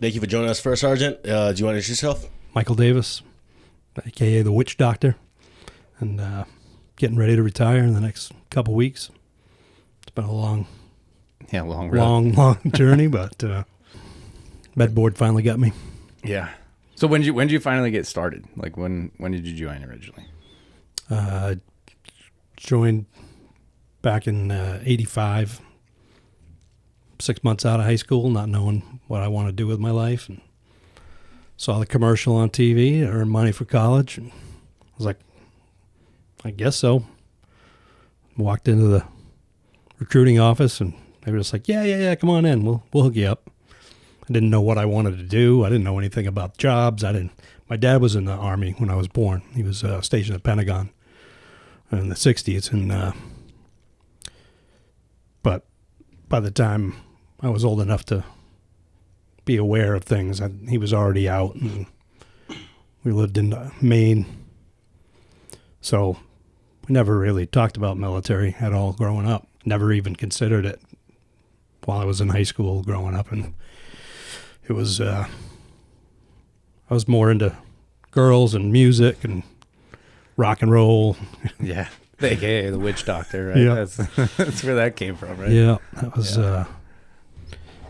Thank you for joining us, First Sergeant. Do you want to introduce yourself? Michael Davis, a.k.a. the Witch Doctor, and getting ready to retire in the next couple weeks. It's been a long journey, but med board finally got me. Yeah. So when did you finally get started? Like when did you join originally? Joined back in 85, 6 months out of high school, not knowing what I want to do with my life, and saw the commercial on TV, earn money for college, and I was like, I guess so. Walked into the recruiting office, and they were just like, yeah, come on in, we'll hook you up. I didn't know what I wanted to do. I didn't know anything about jobs. My dad was in the Army when I was born. He was stationed at Pentagon in the 60s, and but by the time I was old enough to be aware of things, he was already out, and we lived in Maine. So we never really talked about military at all growing up. Never even considered it while I was in high school growing up. And it was, I was more into girls and music and rock and roll. Yeah. AKA the Witch Doctor, right? Yeah. That's where that came from, right? Yeah, that was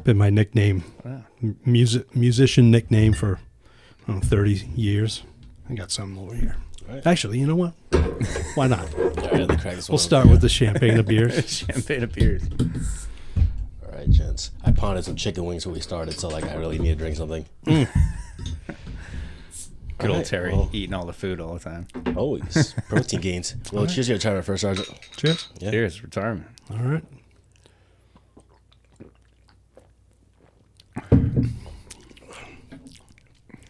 been my nickname, Wow. musician nickname for 30 years. I got something over here. Right. Actually, you know what? Why not? All right, let me crack this one We'll open. start with the champagne of beers. Champagne appears. All right, gents. I pounded some chicken wings when we started, so I really need to drink something. Good All old right, Terry well. eating all the food all the time. Always. Protein gains. Well, cheers to your retirement, First Sergeant. Cheers. Yeah. Cheers, retirement. All right.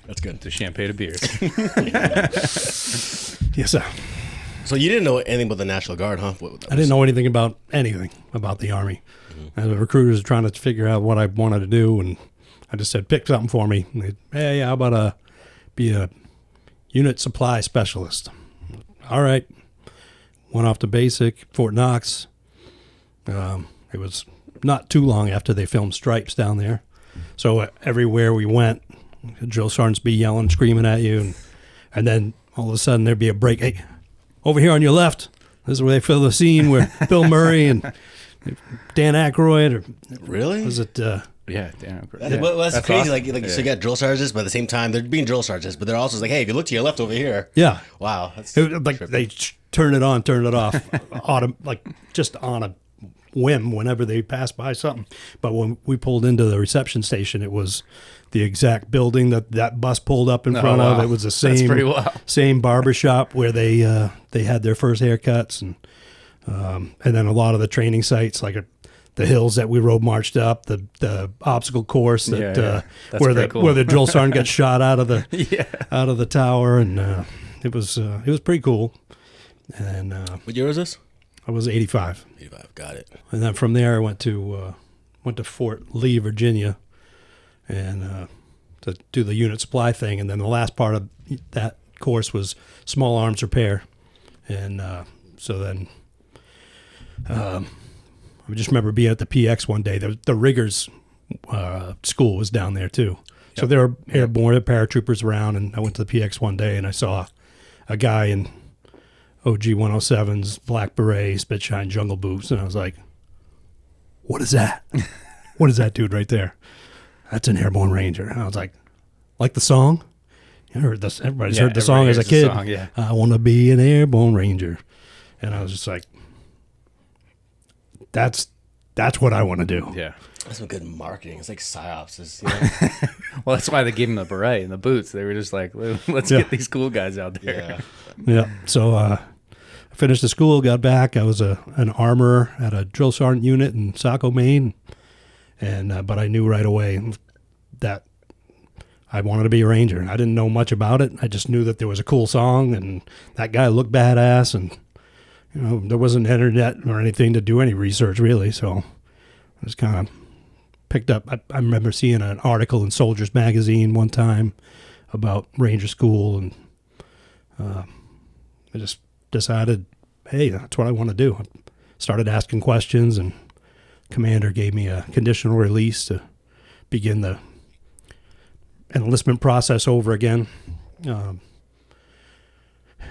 That's good. The champagne appears. Yes, sir. So you didn't know anything about the National Guard, huh? I didn't know anything about the Army. And the recruiters were trying to figure out what I wanted to do, and I just said, pick something for me. And hey, how about be a unit supply specialist? All right. Went off to basic, Fort Knox. It was not too long after they filmed Stripes down there. So everywhere we went, drill sergeants be yelling, screaming at you, and then all of a sudden there'd be a break. Hey, over here on your left, this is where they film the scene where Bill Murray and Dan Aykroyd, or Really? was it? Yeah, damn. That's crazy. Awesome. Like so you got drill sergeants, but at the same time, they're being drill sergeants, but they're also like, hey, if you look to your left over here. Yeah. Wow. That's Like trippy. they turn it on, turn it off, just on a whim whenever they pass by something. But when we pulled into the reception station, it was the exact building that bus pulled up in front of. wow. It was the That's pretty wild. same barber shop where they had their first haircuts, and then a lot of the training sites, like the hills that we road marched up, the obstacle course that Yeah. That's where pretty cool. where the drill sergeant got shot out of the Yeah. out of the tower, and it was pretty cool. And What year was this? I was 85, 85. Got it. and then from there I went to Fort Lee, Virginia, and to do the unit supply thing. And then the last part of that course was small arms repair, and so then I just remember being at the PX one day. The riggers school was down there too, so there were airborne paratroopers around, and I went to the PX one day and I saw a guy in OG 107s, black beret, spit-shine jungle boots, and I was like, what is that? What is that dude right there? That's an airborne ranger. And I was like the song? You heard this, everybody's heard the song as a kid. Song, yeah. I want to be an airborne ranger. And I was just like, that's what I want to do. Yeah. That's some good marketing. It's like psyops. Well, that's why they gave him the beret and the boots. They were just like, let's Yeah. get these cool guys out there. Yeah. Yeah. So I finished the school, got back. I was an armorer at a drill sergeant unit in Saco, Maine. And but I knew right away that I wanted to be a ranger. I didn't know much about it. I just knew that there was a cool song, and that guy looked badass, and there wasn't internet or anything to do any research really. So I just kind of picked up. I remember seeing an article in Soldiers Magazine one time about Ranger School, and I just decided, hey, that's what I want to do. I started asking questions, and commander gave me a conditional release to begin the enlistment process over again.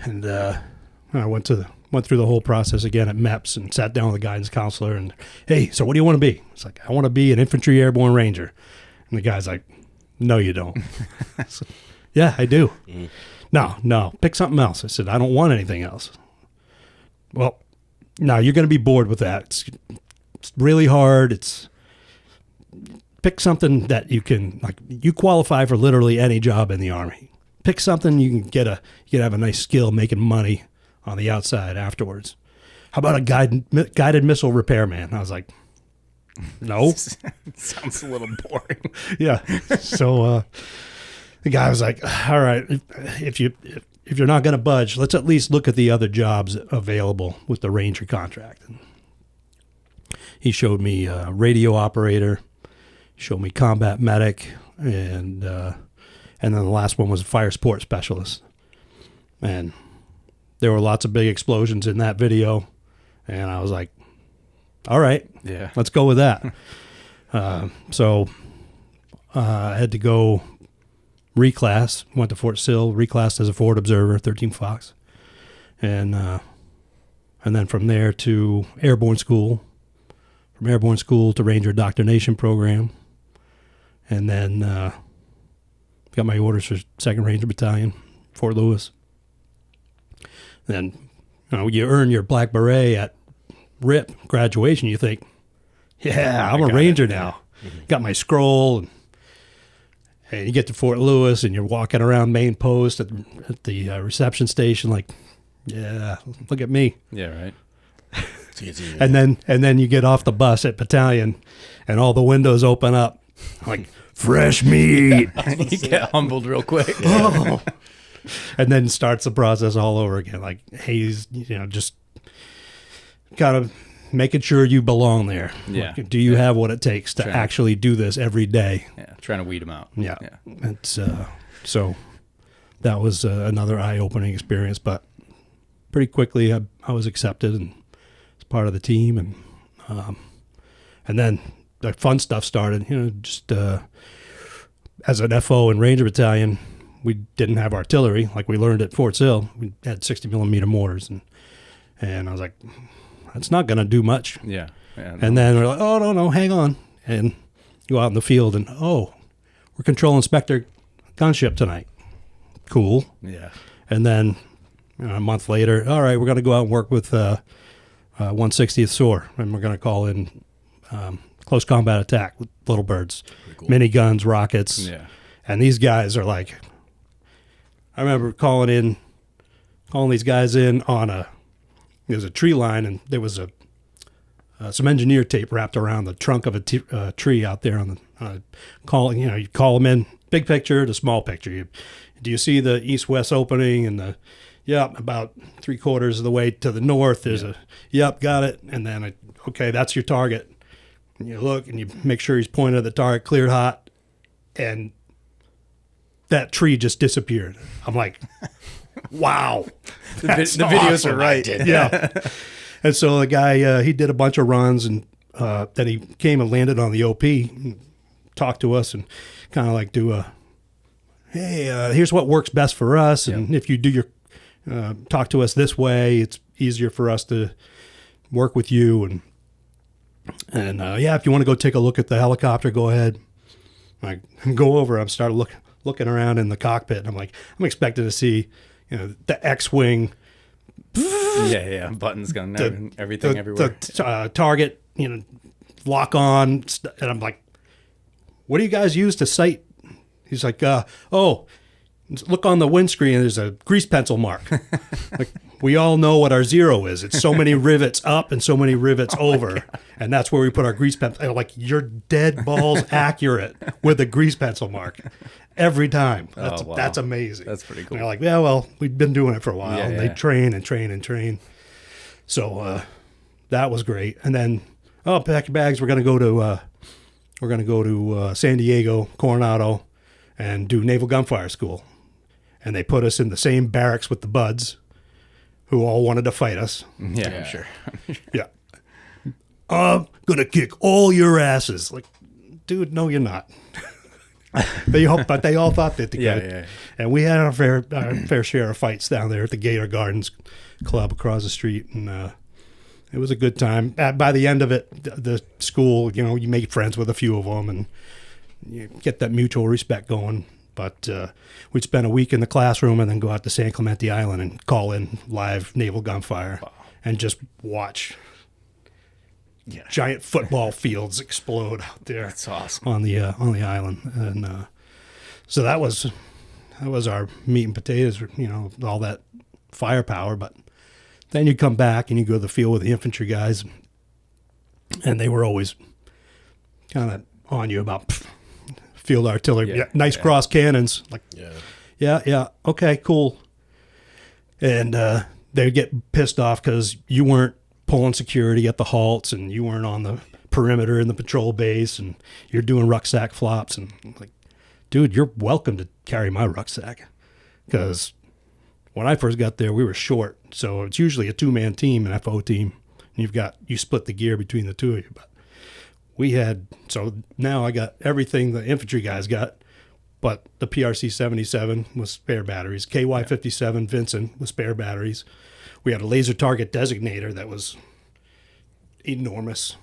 And I went through the whole process again at MEPS and sat down with the guidance counselor and, hey, so what do you want to be? It's like, I want to be an infantry airborne ranger. And the guy's like, no, you don't. So, yeah, I do. No, pick something else. I said, I don't want anything else. Well, no, you're going to be bored with that. It's really hard. Pick something that you can, like, you qualify for literally any job in the Army. Pick something you can have a nice skill making money on the outside afterwards. How about a guided missile repairman? I was like, no. Sounds a little boring. Yeah. So the guy was like, all right, if you're not going to budge, let's at least look at the other jobs available with the Ranger contract. And he showed me radio operator, showed me combat medic, and then the last one was a fire support specialist. And there were lots of big explosions in that video, and I was like, all right, Yeah. let's go with that. So I had to go reclass, went to Fort Sill, reclassed as a forward observer, 13 Fox. And then from there to airborne school, from airborne school to Ranger Indoctrination Program. And then got my orders for 2nd Ranger Battalion, Fort Lewis. Then you earn your black beret at RIP graduation. You think, yeah, I'm a Ranger now. Got my scroll, and you get to Fort Lewis, and you're walking around main post at the reception station, like, yeah, look at me. Yeah, right. And then you get off the bus at battalion, and all the windows open up, like fresh meat. You get humbled real quick. Oh. And then starts the process all over again. Like, hey, just kind of making sure you belong there. Yeah. Like, do you have what it takes to actually do this every day? Yeah, trying to weed them out. Yeah. It's so that was another eye-opening experience, but pretty quickly I was accepted and was part of the team, and then the fun stuff started. Just as an FO in Ranger Battalion, we didn't have artillery like we learned at Fort Sill. We had 60 millimeter mortars, and I was like, that's not going to do much. Yeah. No. And then we're like, oh, no, hang on. And go out in the field and, we're control inspector gunship tonight. Cool. Yeah. And then a month later, all right, we're going to go out and work with 160th SOAR, and we're going to call in close combat attack with little birds, cool. Miniguns, rockets. Yeah. And these guys are like, I remember calling these guys in on there's a tree line, and there was some engineer tape wrapped around the trunk of a tree out there on the calling. You call them in, big picture to small picture. Do you see the east-west opening and about 3/4 of the way to the north? There's got it. And then okay, that's your target. And you look and you make sure he's pointed at the target, cleared hot, and that tree just disappeared. I'm like, wow. The videos are right. Yeah. And so the guy, he did a bunch of runs, and then he came and landed on the OP, and talked to us, and kind of like do hey, here's what works best for us. And if you do talk to us this way, it's easier for us to work with you. And if you want to go take a look at the helicopter, go ahead. I go over, I'm started looking around in the cockpit, and I'm expecting to see, the X-wing. Yeah. Buttons going, everything everywhere. The target, lock on. And I'm like, what do you guys use to sight? He's like, look on the windscreen, there's a grease pencil mark. Like, we all know what our zero is. It's so many rivets up and so many rivets over. And that's where we put our grease pencil. I'm like, you're dead balls accurate with a grease pencil mark every time. That's amazing. That's pretty cool. And they're like, yeah, well, we've been doing it for a while. Yeah, and they train and train and train. So that was great. And then, pack your bags. We're gonna go to San Diego, Coronado, and do Naval Gunfire School. And they put us in the same barracks with the buds, who all wanted to fight us. Yeah. Sure. Yeah. I'm gonna kick all your asses. Like, dude, no, you're not. But they all thought that they Yeah, could. yeah. And we had our fair share of fights down there at the Gator Gardens Club across the street, and it was a good time. By the end of it, the school, you make friends with a few of them, and you get that mutual respect going. But we'd spend a week in the classroom and then go out to San Clemente Island and call in live naval gunfire and just watch giant football fields explode out there. That's awesome. On the island, and so that was our meat and potatoes. All that firepower. But then you come back and you go to the field with the infantry guys, and they were always kind of on you about field artillery. Yeah, nice cross cannons. Like, yeah, okay, cool. And they'd get pissed off because you weren't pulling security at the halts, and you weren't on the perimeter in the patrol base, and you're doing rucksack flops. And like, dude, you're welcome to carry my rucksack, because when I first got there, we were short. So it's usually a 2-man team, an FO team. And you split the gear between the two of you. But so now I got everything the infantry guys got, but the PRC 77 was spare batteries. KY 57 Vincent was spare batteries. We had a laser target designator that was enormous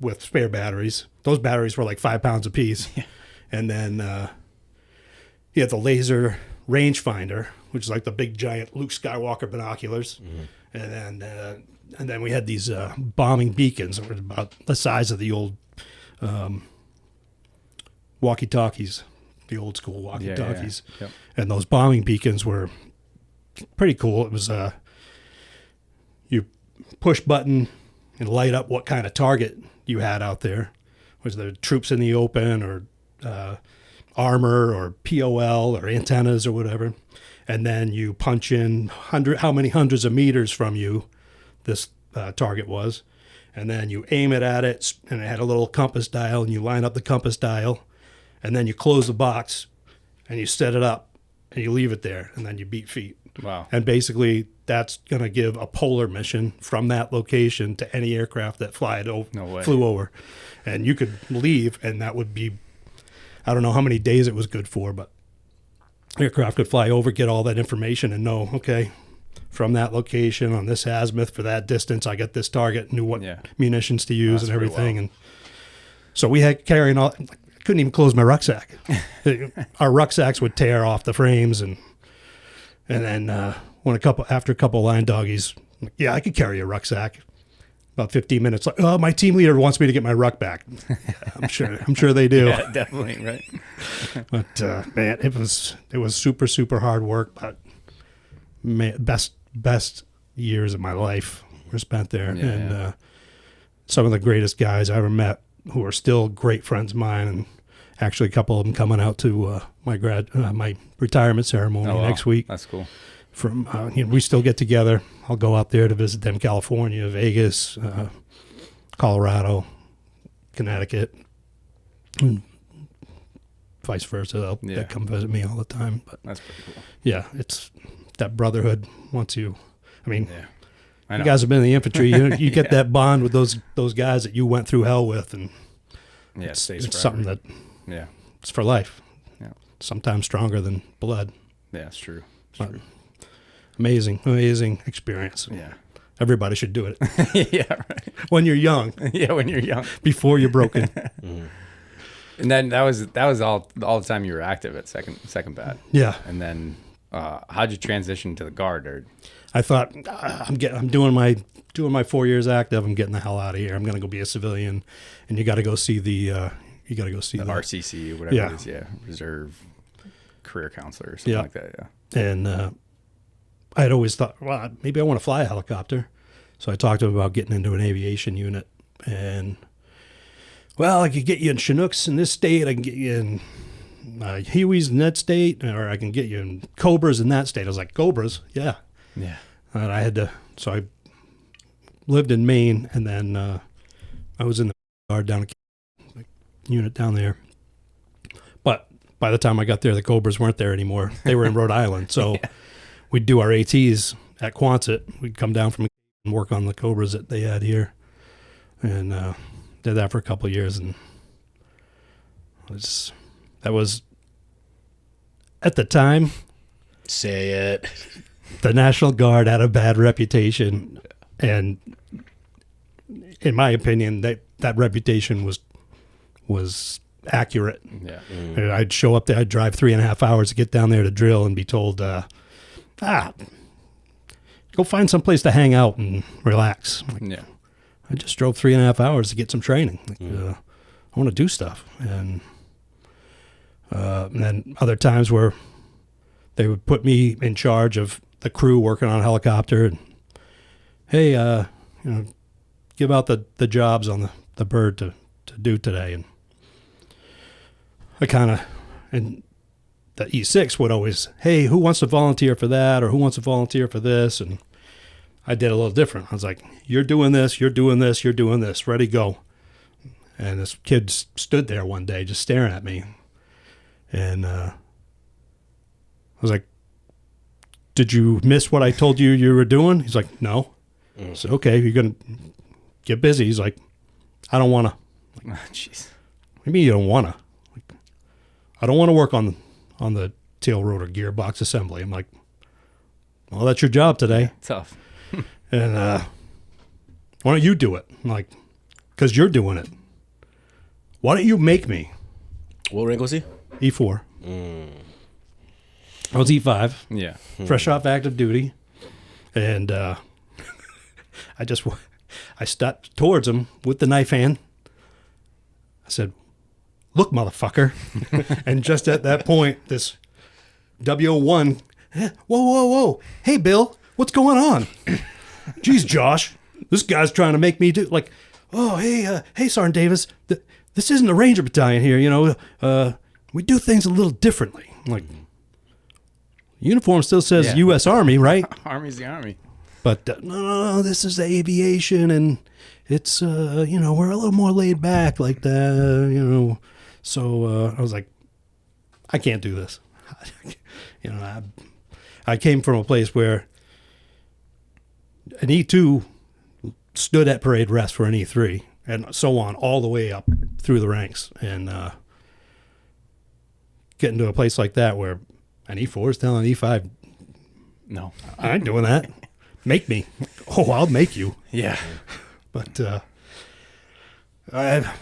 with spare batteries. Those batteries were like 5 pounds apiece. Yeah. And then you had the laser rangefinder, which is like the big giant Luke Skywalker binoculars. Mm-hmm. And then we had these bombing beacons that were about the size of the old walkie-talkies, the old school walkie-talkies. Yep. And those bombing beacons were pretty cool. It was you push button and light up what kind of target you had out there. Was there troops in the open, or armor, or POL, or antennas, or whatever? And then you punch in how many hundreds of meters from you this target was, and then you aim it at it, and it had a little compass dial, and you line up the compass dial, and then you close the box, and you set it up, and you leave it there, and then you beat feet. Wow. And basically, that's going to give a polar mission from that location to any aircraft that flew over. And you could leave, and that would be, I don't know how many days it was good for, but aircraft could fly over, get all that information, and know, okay, from that location on this azimuth for that distance, I got this target, knew what munitions to use and everything. And so we had carrying all. I couldn't even close my rucksack. Our rucksacks would tear off the frames, and then after a couple line doggies, I could carry a rucksack. About 15 minutes, like, oh, my team leader wants me to get my ruck back. I'm sure they do. Yeah, definitely, right. But man, it was super, super hard work, but man, best years of my life were spent there. Some of the greatest guys I ever met, who are still great friends of mine, and actually a couple of them coming out to my retirement ceremony next week. That's cool. We still get together. I'll go out there to visit them, California, Vegas, Colorado, Connecticut, and vice versa. They come visit me all the time. But that's pretty cool. Yeah, it's that brotherhood. Once you guys have been in the infantry, you get that bond with those guys that you went through hell with, and it's something that it's for life. Yeah, sometimes stronger than blood. Yeah, it's true. It's true. Amazing experience. Yeah. Everybody should do it. Yeah, right. When you're young. Yeah, when you're young. Before you're broken. Mm-hmm. And then that was all the time you were active at second bat. Yeah. And then how'd you transition to the Guard? Or I thought I'm doing my 4 years active. I'm getting the hell out of here. I'm going to go be a civilian, and you got to go see the RCC or whatever it is. Yeah, Reserve Career Counselor or something like that. Yeah. And I had always thought, well, maybe I want to fly a helicopter. So I talked to him about getting into an aviation unit. And, well, I could get you in Chinooks in this state. I can get you in Hueys in that state. Or I can get you in Cobras in that state. I was like, Cobras? Yeah. Yeah. And so I lived in Maine. And then I was in the Guard down a unit down there. But by the time I got there, the Cobras weren't there anymore. They were in Rhode Island. So we'd do our ATs at Quonset. We'd come down from and work on the Cobras that they had here, and did that for a couple of years. And That was at the time. Say it. The National Guard had a bad reputation, and in my opinion, that reputation was accurate. Yeah. And I'd show up there, I'd drive 3.5 hours to get down there to drill, and be told, go find some place to hang out and relax. Like, Yeah. I just drove 3.5 hours to get some training. Like, I want to do stuff, and then other times where they would put me in charge of the crew working on a helicopter, and hey, give out the jobs on the bird to do today, and and the E6 would always, hey, who wants to volunteer for that, or who wants to volunteer for this, and I did a little different. I was like, you're doing this, you're doing this, you're doing this, ready, go. And this kid stood there one day just staring at me, and I was like, did you miss what I told you were doing? He's like, no. I said, okay, you're going to get busy. He's like, I don't want to. Jeez. What do you mean you don't want to? Like, I don't want to work on the tail rotor gearbox assembly. I'm like, well, that's your job today. Tough. And why don't you do it? I'm like, because you're doing it. Why don't you make me? What rank was he? E4. I was E5. Yeah. Fresh off active duty. And I stepped towards him with the knife hand. I said, look, motherfucker. And just at that point, this W01, whoa. Hey, Bill, what's going on? Jeez, Josh, this guy's trying to make me do, like, oh, hey, Sergeant Davis, this isn't a Ranger battalion here, we do things a little differently. I'm like, uniform still says U.S. Army, right? Army's the Army. But no, this is aviation, and it's, we're a little more laid back like that, So I was like, I can't do this. I came from a place where an E2 stood at parade rest for an E3, and so on, all the way up through the ranks. And getting to a place like that where an E4 is telling an E5, No. I ain't doing that. Make me. Oh, I'll make you. Yeah. But I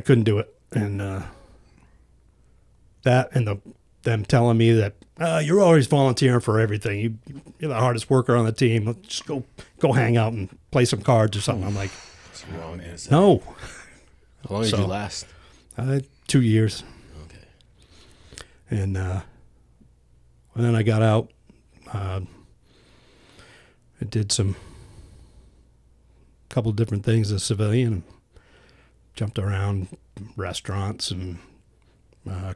couldn't do it. And that and them telling me that you're always volunteering for everything. You're the hardest worker on the team. Let's just go hang out and play some cards or something. I'm like, Wrong answer. no. How long did you last? 2 years. Okay. And then I got out. I did couple different things as a civilian. Jumped around restaurants and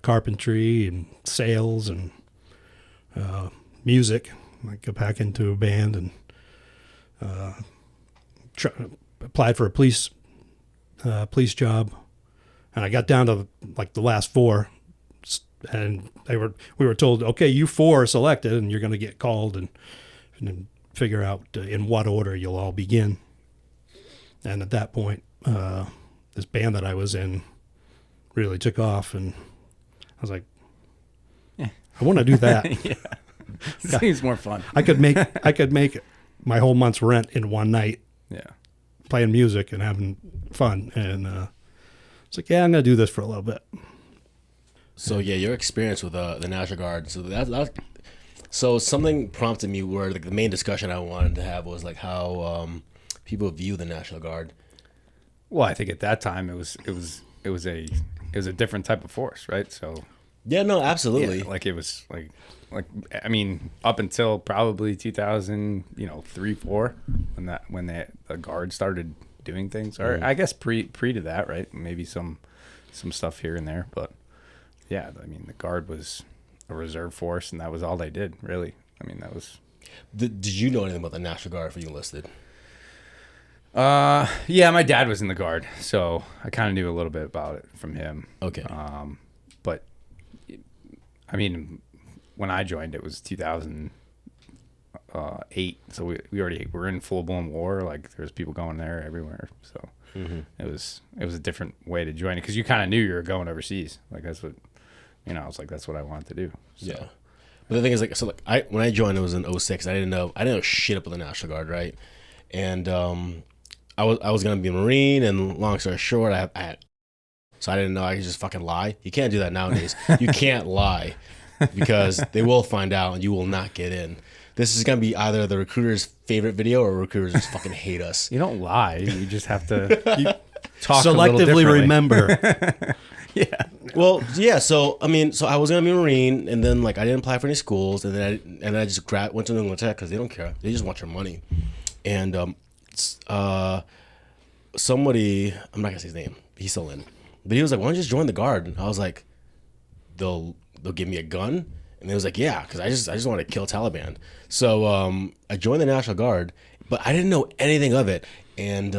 carpentry and sales and music. I got back into a band and applied for a police job, and I got down to like the last 4, and we were told, okay, you 4 are selected, and you're going to get called and then figure out in what order you'll all begin. And at that point, this band that I was in really took off, and I was like, I want to do that. Yeah. Seems more fun. I could make my whole month's rent in one night. Yeah. Playing music and having fun, and it's like, I'm gonna do this for a little bit. So yeah, your experience with the National Guard. So so something prompted me where like the main discussion I wanted to have was like how people view the National Guard. Well, I think at that time it was a different type of force, right? So Yeah, no, absolutely. yeah, like it was like I mean, up until probably 2003, 4, when the Guard started doing things, or I guess pre to that, right? Maybe some stuff here and there, but yeah, I mean, the Guard was a reserve force, and that was all they did, really. I mean, that was. Did you know anything about the National Guard before you enlisted? Yeah, my dad was in the Guard, so I kind of knew a little bit about it from him. Okay. But I mean, when I joined, it was 2000. 8, so we already were in full blown war. Like there was people going there everywhere, so it was a different way to join it because you kind of knew you were going overseas. Like that's what I was like, that's what I wanted to do. So. Yeah. But the thing is, like, so like when I joined, it was in 06. I didn't know shit about the National Guard, right? And I was gonna be a Marine, and long story short, so I didn't know I could just fucking lie. You can't do that nowadays. You can't lie because they will find out, and you will not get in. This is gonna be either the recruiter's favorite video or recruiters just fucking hate us. You don't lie. You just have to talk selectively remember. Yeah. Well, yeah. So I was gonna be a Marine, and then like I didn't apply for any schools, and then I just went to New England Tech because they don't care. They just want your money. And somebody, I'm not gonna say his name. He's still in, but he was like, "Why don't you just join the Guard?" And I was like, "They'll give me a gun." And they was like, "Yeah, because I just want to kill Taliban." So I joined the National Guard, but I didn't know anything of it, and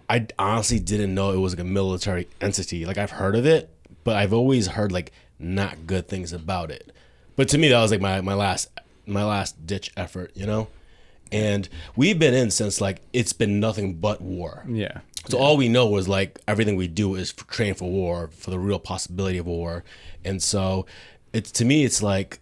I honestly didn't know it was like a military entity. Like I've heard of it, but I've always heard like not good things about it. But to me, that was like my last ditch effort, you know. And we've been in since like it's been nothing but war. Yeah. So all we know is like everything we do is train for war, for the real possibility of war. And so to me, it's like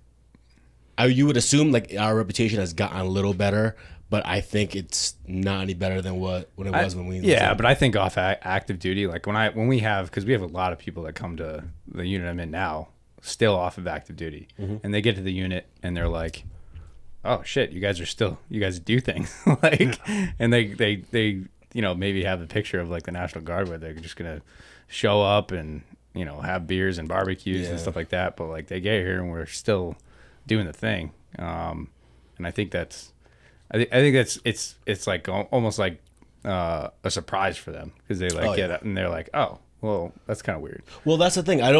you would assume like our reputation has gotten a little better, but I think it's not any better than what it was when we. Yeah, but I think off active duty, like when we have, because we have a lot of people that come to the unit I'm in now, still off of active duty, and they get to the unit and they're like, "Oh shit, you guys do things," like, and they maybe have a picture of like the National Guard where they're just gonna show up and have beers and barbecues and stuff like that, but like they get here and we're still doing the thing, and I think that's. I think that's it's like almost like a surprise for them because they like get it and they're like, oh well, that's kind of weird. Well, that's the thing. I'd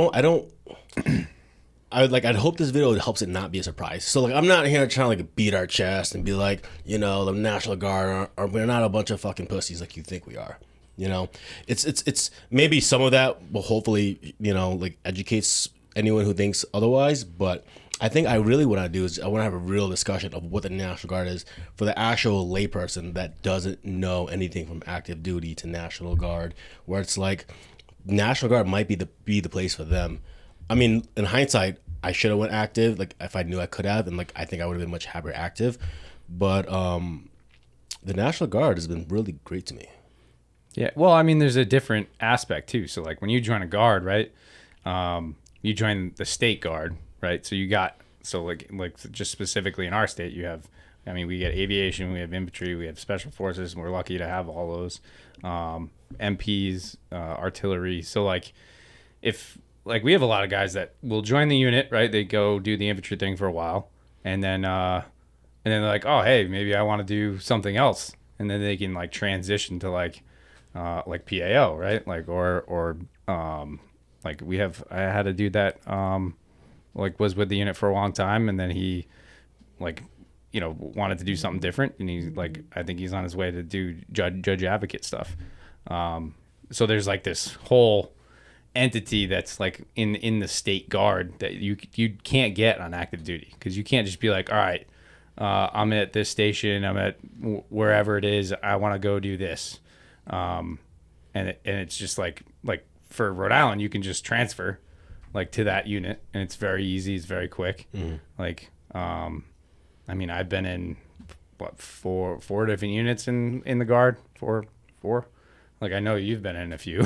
hope this video helps it not be a surprise. So like I'm not here trying to like beat our chest and be like, the National Guard we're not a bunch of fucking pussies like you think we are. It's maybe some of that will hopefully like educates anyone who thinks otherwise, but I think I really want to do is I want to have a real discussion of what the National Guard is for the actual layperson that doesn't know anything from active duty to National Guard, where it's like National Guard might be the place for them. I mean, in hindsight, I should have went active, like if I knew I could have, and like I think I would have been much happier active. But the National Guard has been really great to me. Yeah, well, I mean, there's a different aspect too. So like when you join a guard, right? You join the state guard. Right. So like just specifically in our state, you have, we get aviation, we have infantry, we have special forces, and we're lucky to have all those, MPs, artillery. So like if like we have a lot of guys that will join the unit, right? They go do the infantry thing for a while and then they're like, oh, hey, maybe I want to do something else. And then they can like transition to like PAO, right? Like, or like I had to do that, like was with the unit for a long time, and then he like wanted to do something different, and he like I think he's on his way to do judge advocate stuff. So there's like this whole entity that's like in the state guard that you can't get on active duty, because you can't just be like, all right, I'm at this station, I'm at wherever it is, I want to go do this, and it's just like for Rhode Island you can just transfer like to that unit, and it's very easy, it's very quick. Like I've been in four different units in the Guard, four like I know you've been in a few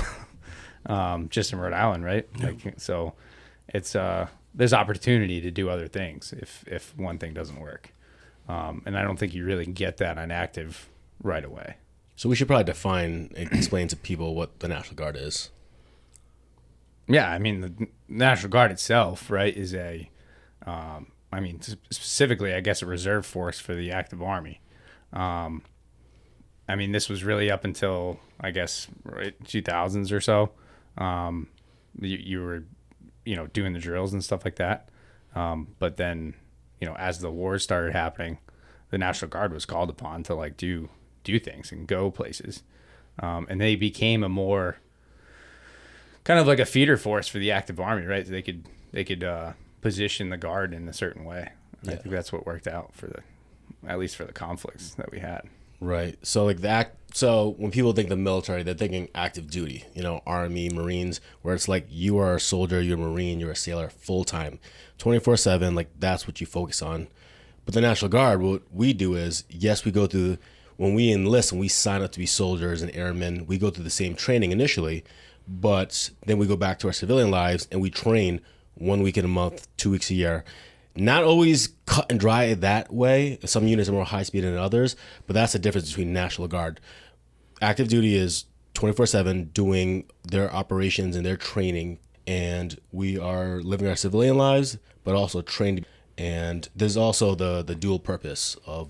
just in Rhode Island, right? Like, so it's there's opportunity to do other things if one thing doesn't work, and I don't think you really get that on active right away. So we should probably define and explain to people what the National Guard is. Yeah, I mean, the National Guard itself, right, is specifically, I guess, a reserve force for the active army. This was really up until, I guess, right, 2000s or so. You were, doing the drills and stuff like that. But then, as the wars started happening, the National Guard was called upon to, like, do things and go places. And they became a more kind of like a feeder force for the active army, right? So they could position the Guard in a certain way. I think that's what worked out at least for the conflicts that we had. Right. So like so when people think the military, they're thinking active duty, Army, Marines, where it's like you are a soldier, you're a Marine, you're a sailor full time, 24/7. Like that's what you focus on. But the National Guard, what we do is, yes, we go through, when we enlist and we sign up to be soldiers and airmen, we go through the same training initially, but then we go back to our civilian lives and we train 1 week in a month, 2 weeks a year. Not always cut and dry that way. Some units are more high speed than others, but that's the difference between National Guard. Active duty is 24/7 doing their operations and their training, and we are living our civilian lives, but also trained. And there's also the dual purpose of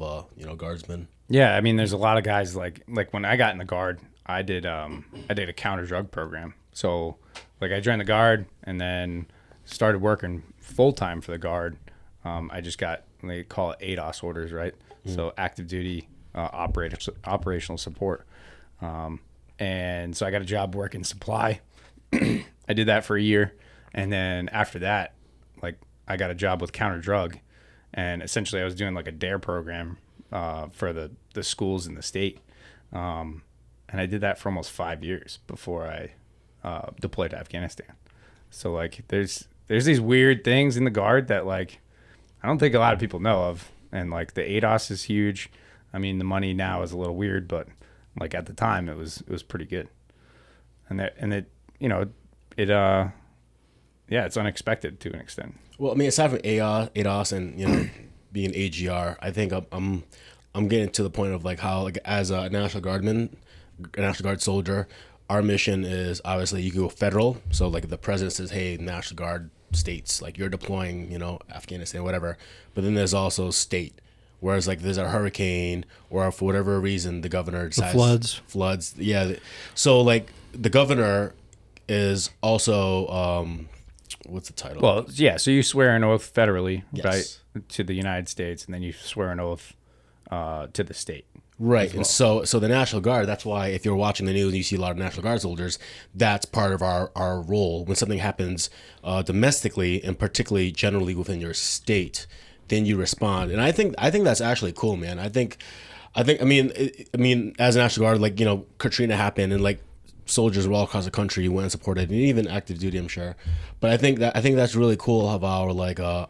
guardsmen. Yeah, I mean, there's a lot of guys like when I got in the Guard, I did a counter drug program. So like I joined the Guard and then started working full time for the Guard. I just got, they call it ADOS orders, right? So active duty operational support. And so I got a job working supply. I did that for a year, and then after that, like I got a job with counter drug, and essentially I was doing like a DARE program for the schools in the state. And I did that for almost 5 years before I deployed to Afghanistan. So like there's these weird things in the Guard that like I don't think a lot of people know of, and like the ADOS is huge. I mean, the money now is a little weird, but like at the time it was pretty good. It's unexpected to an extent. Well, I mean, aside from ADOS and being AGR, I think I'm getting to the point of like how, like, as a National Guardman, a National Guard soldier, our mission is obviously you go federal. So like the president says, hey, National Guard states, like you're deploying, Afghanistan, whatever. But then there's also state. Whereas like there's a hurricane or for whatever reason, the governor decides. Floods. Yeah. So like the governor is also, what's the title? Well, yeah. So you swear an oath federally, Yes. right, to the United States, and then you swear an oath to the state. Right. Well. And so the National Guard, that's why if you're watching the news and you see a lot of National Guard soldiers, that's part of our role. When something happens domestically and particularly generally within your state, then you respond. And I think that's actually cool, man. I mean, as a National Guard, like, Katrina happened and like soldiers all across the country went and supported, and even active duty, I'm sure. But I think that's really cool of our like our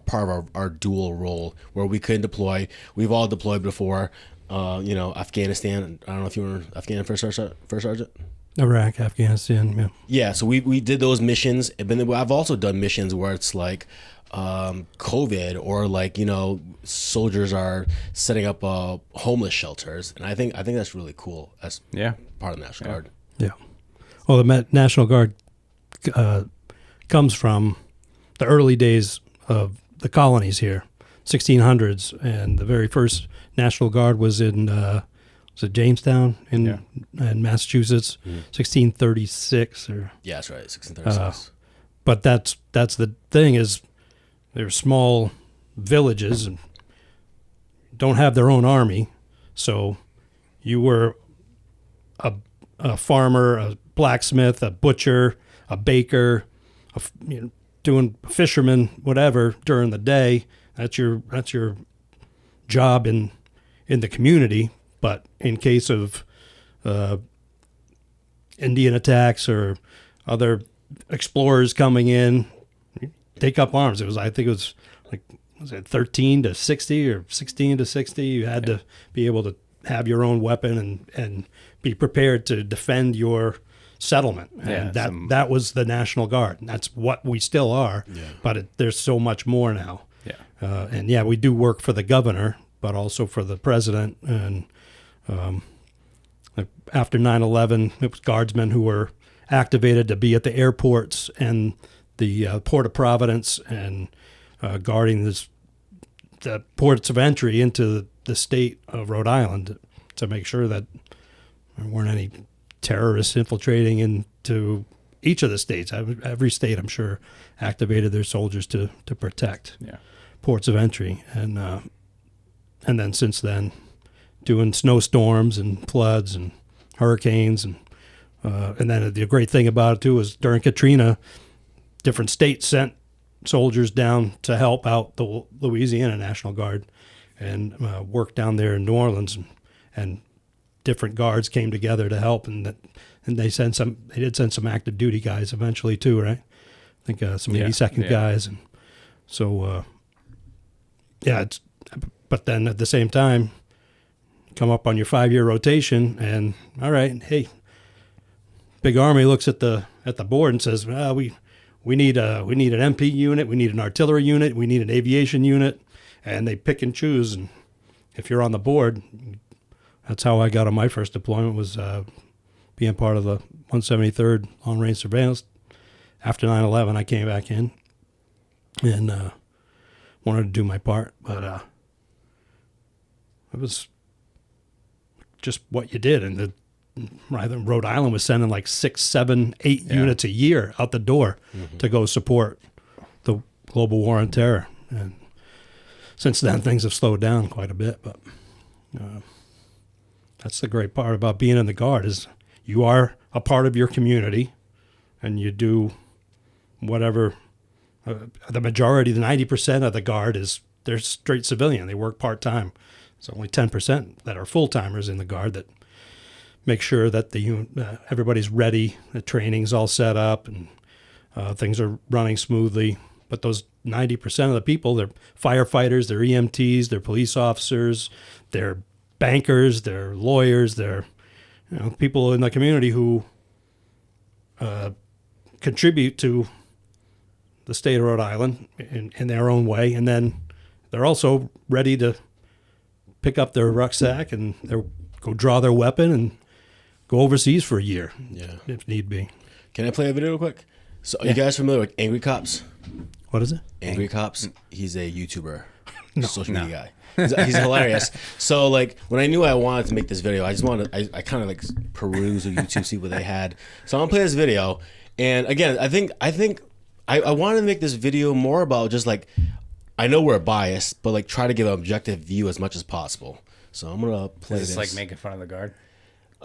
part of our dual role where we could deploy. We've all deployed before. Afghanistan. I don't know if you were Afghan first sergeant. Iraq, Afghanistan, yeah. Yeah, so we did those missions, but then I've also done missions where it's like COVID or like soldiers are setting up homeless shelters, and I think that's really cool as part of the National Guard. Yeah. Well, the National Guard comes from the early days of the colonies here, 1600s, and the very first National Guard was in was it Jamestown in Massachusetts, 1636 or yeah, that's right, 1636. But that's the thing is they're small villages and don't have their own army, so you were a farmer, a blacksmith, a butcher, a baker, doing fisherman, whatever during the day. That's your job in the community. But in case of Indian attacks or other explorers coming in, take up arms. I think it was 13 to 60 or 16 to 60. You had to be able to have your own weapon and be prepared to defend your settlement. And that was the National Guard. And that's what we still are. Yeah. But there's so much more now. Yeah. We do work for the governor, but also for the president. And after 9/11, it was guardsmen who were activated to be at the airports and the Port of Providence and guarding the ports of entry into the state of Rhode Island to make sure that there weren't any terrorists infiltrating into each of the states. Every state, I'm sure, activated their soldiers to protect ports of entry. And then since then, doing snowstorms and floods and hurricanes. And then the great thing about it, too, is during Katrina, different states sent soldiers down to help out the Louisiana National Guard and worked down there in New Orleans, and different guards came together to help, and they did send some active duty guys eventually too, right? I think some 82nd guys, and so but then at the same time, come up on your 5-year rotation, and all right, hey, Big Army looks at the board and says, well, we need an MP unit, we need an artillery unit, we need an aviation unit, and they pick and choose. And if you're on the board, that's how I got on my first deployment, was being part of the 173rd Long Range Surveillance. After 9/11, I came back in and wanted to do my part, but it was just what you did. And Rhode Island was sending like 6, 7, 8 units a year out the door to go support the global war on terror. And since then, things have slowed down quite a bit. But that's the great part about being in the Guard, is you are a part of your community, and you do whatever. The majority, the 90% of the Guard they're straight civilian. They work part-time. It's only 10% that are full-timers in the Guard that make sure that everybody's ready, the training's all set up, and things are running smoothly. But those 90% of the people, they're firefighters, they're EMTs, they're police officers, they're bankers, they're lawyers, they're people in the community who contribute to the state of Rhode Island in their own way. And then they're also ready to pick up their rucksack and go draw their weapon and go overseas for a year, if need be. Can I play a video real quick? So, are you guys familiar with Angry Cops? What is it? Angry Cops. He's a YouTuber, social media guy. He's hilarious. So, like, when I knew I wanted to make this video, I kind of like peruse of YouTube, see what they had. So I'm gonna play this video, and again, I think I wanted to make this video more about just like, I know we're biased, but like try to give an objective view as much as possible. So I'm gonna play this. Is this like making fun of the Guard?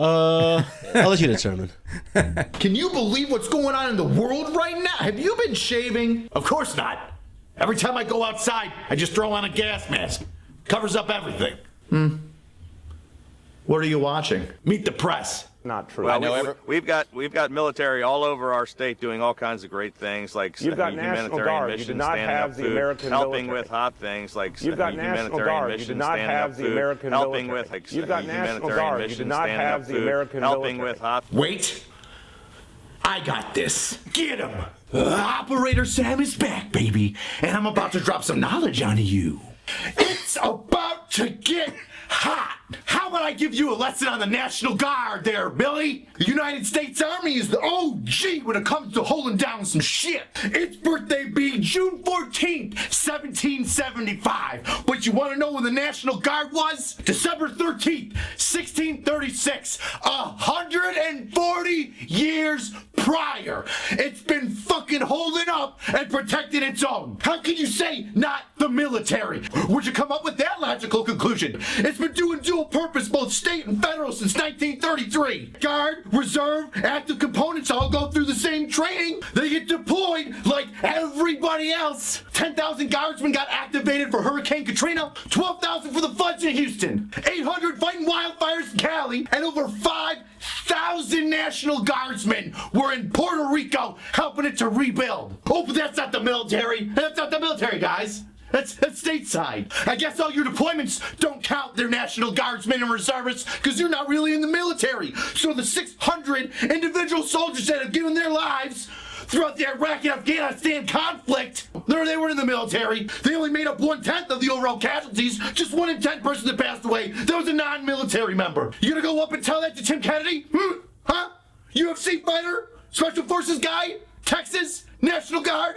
I'll let you determine. Can you believe what's going on in the world right now? Have you been shaving? Of course not. Every time I go outside, I just throw on a gas mask. Covers up everything. What are you watching? Meet the Press. Not true. Well, we've got military all over our state doing all kinds of great things, like You've got National Guard. You do not have the American helping military. with hot things like You've got National Guard. You do not have the American helping military. with You've got National Guard. You do not have the American helping military. with hot. Wait. I got this. Get him. Operator Sam is back, baby. And I'm about to drop some knowledge on you. It's about to get hot. How about I give you a lesson on the National Guard there, Billy? The United States Army is the OG when it comes to holding down some shit. Its birthday be June 14th, 1775. But you want to know when the National Guard was? December 13th, 1636. 140 years prior. It's been fucking holding up and protecting its own. How can you say not the military? Where'd you come up with that logical conclusion? It's been doing dual purpose, both state and federal, since 1933. Guard, reserve, active components all go through the same training. They get deployed like everybody else. 10,000 guardsmen got activated for Hurricane Katrina, 12,000 for the floods in Houston, 800 fighting wildfires in Cali, and over 5,000 National Guardsmen were in Puerto Rico helping it to rebuild. Oh, but that's not the military. That's not the military, guys. That's stateside. I guess all your deployments don't count their National Guardsmen and reservists because you're not really in the military. So the 600 individual soldiers that have given their lives throughout the Iraq and Afghanistan conflict, they weren't in the military. They only made up 1/10 of the overall casualties. Just 1 in 10 person that passed away, that was a non-military member. You gonna go up and tell that to Tim Kennedy? Huh? UFC fighter? Special Forces guy? Texas? National Guard?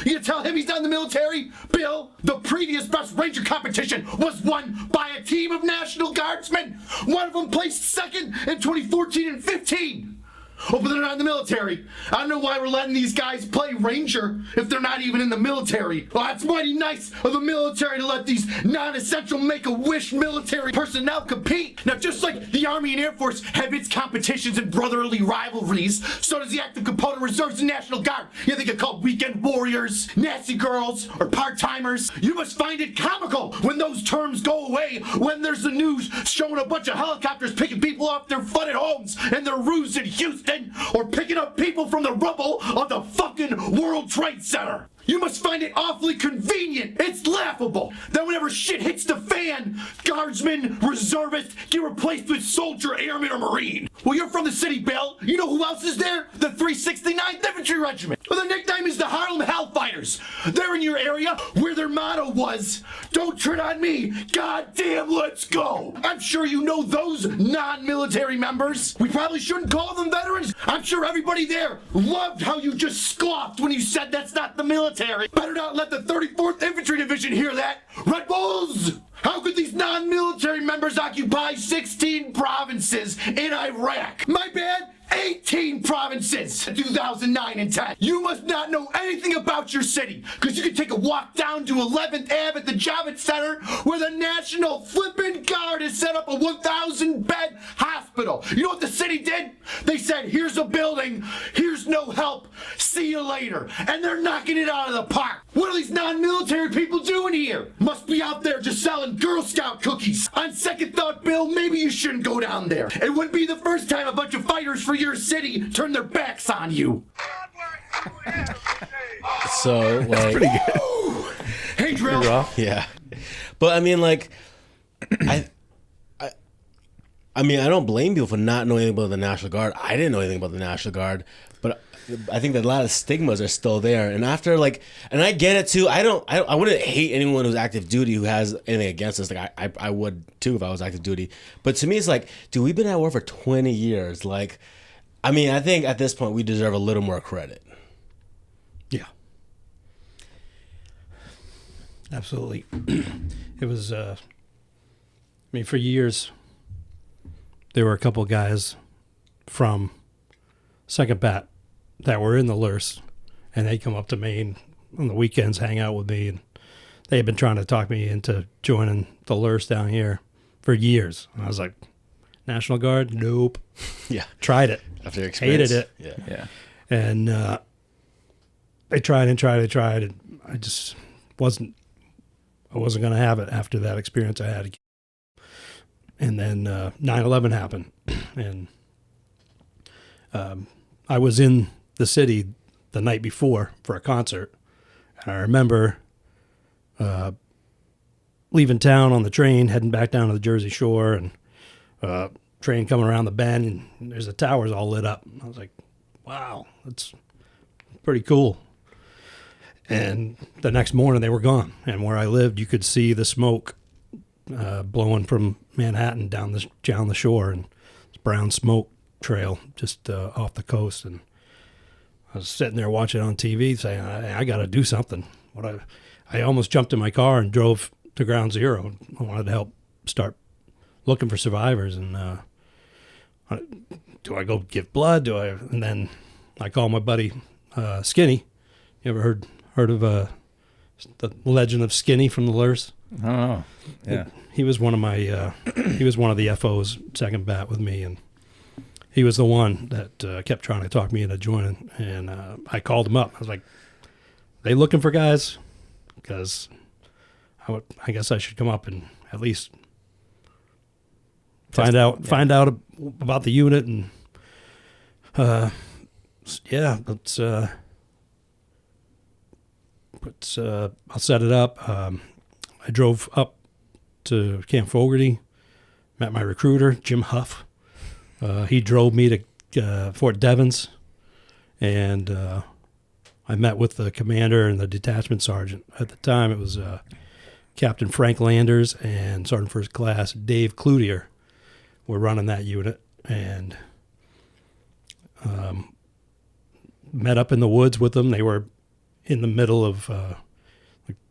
You gonna tell him he's not in the military? Bill, the previous best Ranger competition was won by a team of National Guardsmen. One of them placed second in 2014 and 15. Oh, but they're not in the military. I don't know why we're letting these guys play Ranger if they're not even in the military. Well, that's mighty nice of the military to let these non-essential Make-A-Wish military personnel compete. Now, just like the Army and Air Force have its competitions and brotherly rivalries, so does the active component reserves and National Guard. You think they're called weekend warriors, nasty girls, or part-timers. You must find it comical when those terms go away, when there's the news showing a bunch of helicopters picking people off their flooded homes and their roofs in Houston, or picking up people from the rubble of the fucking World Trade Center. You must find it awfully convenient. It's laughable that whenever shit hits the fan, guardsmen, reservists get replaced with soldier, airman, or marine. Well, you're from the city, Bill. You know who else is there? The 369th Infantry Regiment. Well, their nickname is the Harlem Hellfighters. They're in your area where their motto was, "Don't tread on me, goddamn, let's go." I'm sure you know those non-military members. We probably shouldn't call them veterans. I'm sure everybody there loved how you just scoffed when you said that's not the military. Better not let the 34th Infantry Division hear that. Red Bulls! How could these non-military members occupy 16 provinces in Iraq? My bad, 18 provinces in 2009 and 10. You must not know anything about your city, because you can take a walk down to 11th Ave at the Javits Center, where the National Flippin' Guard has set up a 1,000-bed hospital. You know what the city did? They said, here's a building, here's no help, see you later. And they're knocking it out of the park. What are these non-military people doing here? Must be out there just selling Girl Scout cookies. On second thought, Bill, maybe you shouldn't go down there. It wouldn't be the first time a bunch of fighters for your city turned their backs on you. So, like, Pretty good. Hey, Drill. yeah, but I mean, like, I mean, I don't blame people for not knowing anything about the National Guard. I didn't know anything about the National Guard, but I think that a lot of stigmas are still there. And after, like, and I get it too. I wouldn't hate anyone who's active duty who has anything against us. Like, I would too if I was active duty. But to me, it's like, dude, we've been at war for 20 years. Like, I mean, I think at this point we deserve a little more credit. Yeah. Absolutely. It was, I mean, for years, there were a couple of guys from 2nd Bat that were in the LURS, and they'd come up to me and on the weekends hang out with me, and they had been trying to talk me into joining the LURS down here for years. And I was like, National Guard? Nope. Yeah. Tried it. After your experience. Hated it. Yeah. Yeah. And I tried and I just wasn't going to have it after that experience I had. And then 9/11 happened, and I was in the city the night before for a concert. And I remember leaving town on the train, heading back down to the Jersey Shore, and train coming around the bend, and there's the towers all lit up. I was like, wow, that's pretty cool. And the next morning they were gone. And where I lived, you could see the smoke blowing from Manhattan down the shore, and this brown smoke trail just off the coast. And I was sitting there watching it on TV saying, I got to do something. I almost jumped in my car and drove to Ground Zero. I wanted to help start looking for survivors. And do I go give blood? And then I call my buddy Skinny. You ever heard of the legend of Skinny from the LURS? I don't know. Yeah. He was one of my he was one of the FOs 2nd Bat with me, and he was the one that kept trying to talk me into joining. And I called him up. I was like, "They looking for guys? Because I guess I should come up and at least find out about the unit." And yeah, I'll set it up. I drove up to Camp Fogarty, met my recruiter, Jim Huff. He drove me to Fort Devens, and I met with the commander and the detachment sergeant. At the time, it was Captain Frank Landers and Sergeant First Class Dave Cloutier were running that unit, and met up in the woods with them. They were in the middle of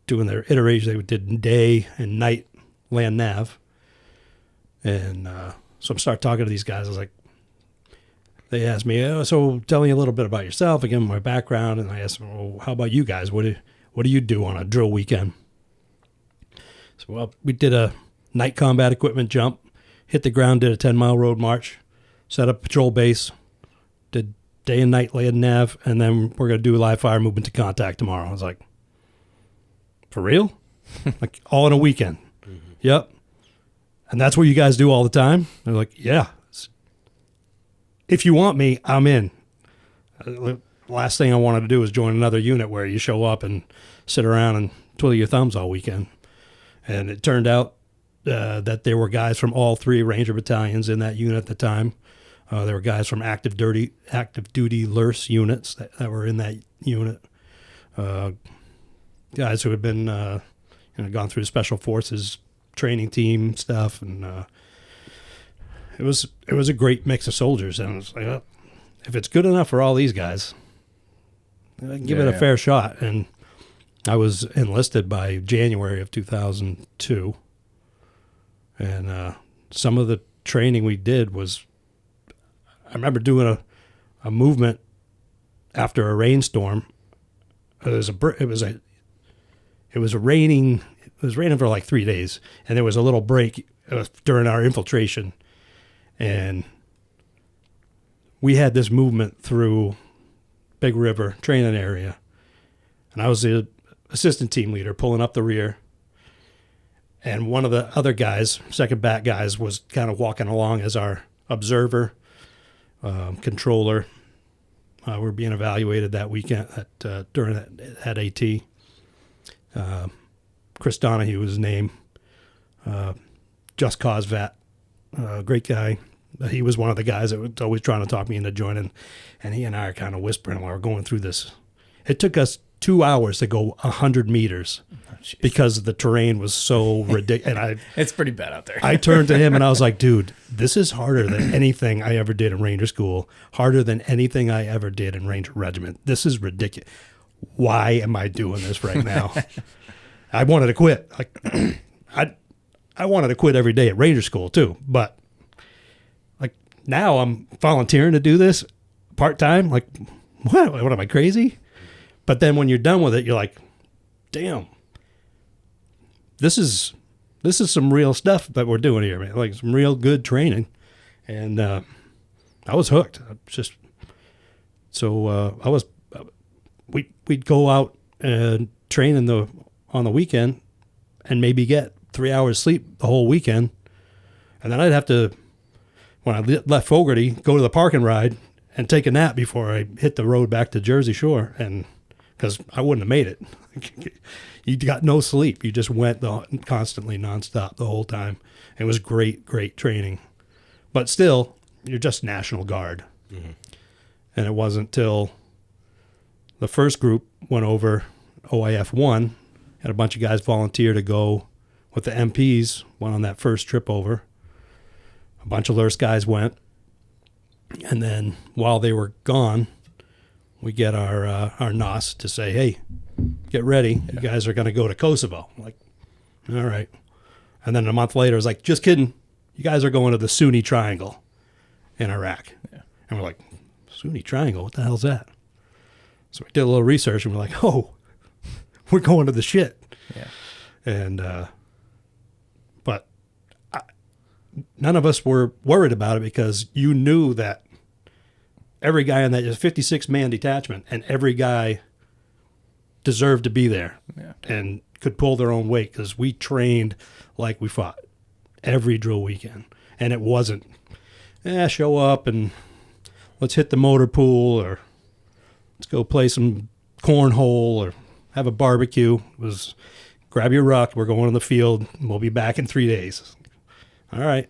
doing their iterations. They did day and night land nav. And so I started talking to these guys. I was like, they asked me, so tell me a little bit about yourself. I give them my background, and I asked them, well, how about you guys? What do you do on a drill weekend? So, well, we did a night combat equipment jump, hit the ground, did a 10-mile road march, set up patrol base, did day and night land nav, and then we're going to do live fire movement to contact tomorrow. I was like, for real? Like, all in a weekend? Mm-hmm. Yep. And that's what you guys do all the time? They're like, yeah. If you want me, I'm in. Last thing I wanted to do was join another unit where you show up and sit around and twiddle your thumbs all weekend. And it turned out that there were guys from all 3 Ranger battalions in that unit at the time. There were guys from active duty LURS units that were in that unit. Guys who had been gone through the Special Forces training team stuff, and it was a great mix of soldiers. And I was like, if it's good enough for all these guys, I can give it a fair shot. And I was enlisted by January of 2002, and some of the training we did was, I remember doing a movement after a rainstorm. It was raining for like 3 days, and there was a little break during our infiltration, and we had this movement through Big River training area, and I was the assistant team leader pulling up the rear, and one of the other guys, second bat guys, was kind of walking along as our observer, controller. We were being evaluated that weekend during that AT. Chris Donahue was his name. Just Cause vet, great guy. He was one of the guys that was always trying to talk me into joining, and he and I are kind of whispering while we're going through this. It took us 2 hours to go 100 meters because the terrain was so ridiculous. And it's pretty bad out there. I turned to him and I was like, dude, this is harder than anything I ever did in Ranger School, harder than anything I ever did in Ranger Regiment. This is ridiculous. Why am I doing this right now? I wanted to quit. Like, I wanted to quit every day at Ranger School too, but like now I'm volunteering to do this part-time. Like, what am I, crazy? But then when you're done with it, you're like, damn, this is some real stuff that we're doing here, man. Like some real good training. And I was hooked. We'd go out and train on the weekend and maybe get 3 hours sleep the whole weekend. And then I'd have to, when I left Fogarty, go to the parking ride and take a nap before I hit the road back to Jersey Shore. And because I wouldn't have made it. You got no sleep. You just went constantly nonstop the whole time. It was great, great training. But still, you're just National Guard. Mm-hmm. And it wasn't till the first group went over OIF 1, had a bunch of guys volunteer to go with the MPs, went on that first trip over. A bunch of LURS guys went. And then while they were gone, we get our NOS to say, hey, get ready. You guys are going to go to Kosovo. I'm like, all right. And then a month later, it was like, just kidding. You guys are going to the Sunni Triangle in Iraq. Yeah. And we're like, Sunni Triangle? What the hell's that? So we did a little research, and we're like, oh, we're going to the shit. Yeah. And, but none of us were worried about it because you knew that every guy in that is 56-man detachment, and every guy deserved to be there and could pull their own weight because we trained like we fought every drill weekend. And it wasn't, show up and let's hit the motor pool or let's go play some cornhole or have a barbecue. It was grab your ruck, we're going to the field, and we'll be back in 3 days. All right.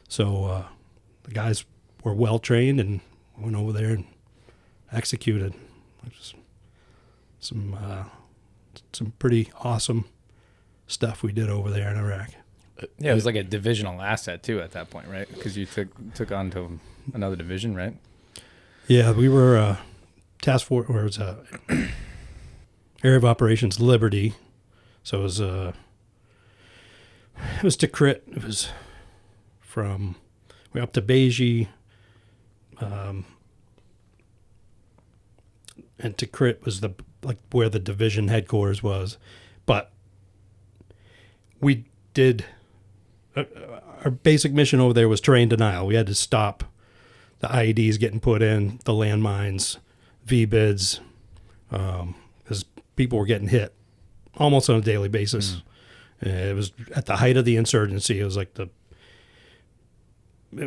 So the guys were well trained and went over there and executed some pretty awesome stuff we did over there in Iraq. Yeah, it was like a divisional asset too at that point, right? Because you took on to another division, right? Yeah, we were task force, or it was Area of Operations Liberty. So it was Tikrit. It was from we up to Beji, and Tikrit was where the division headquarters was, but we did our basic mission over there was terrain denial. We had to stop the IEDs getting put in, the landmines, VBIDs, because people were getting hit almost on a daily basis. It was at the height of the insurgency. It was it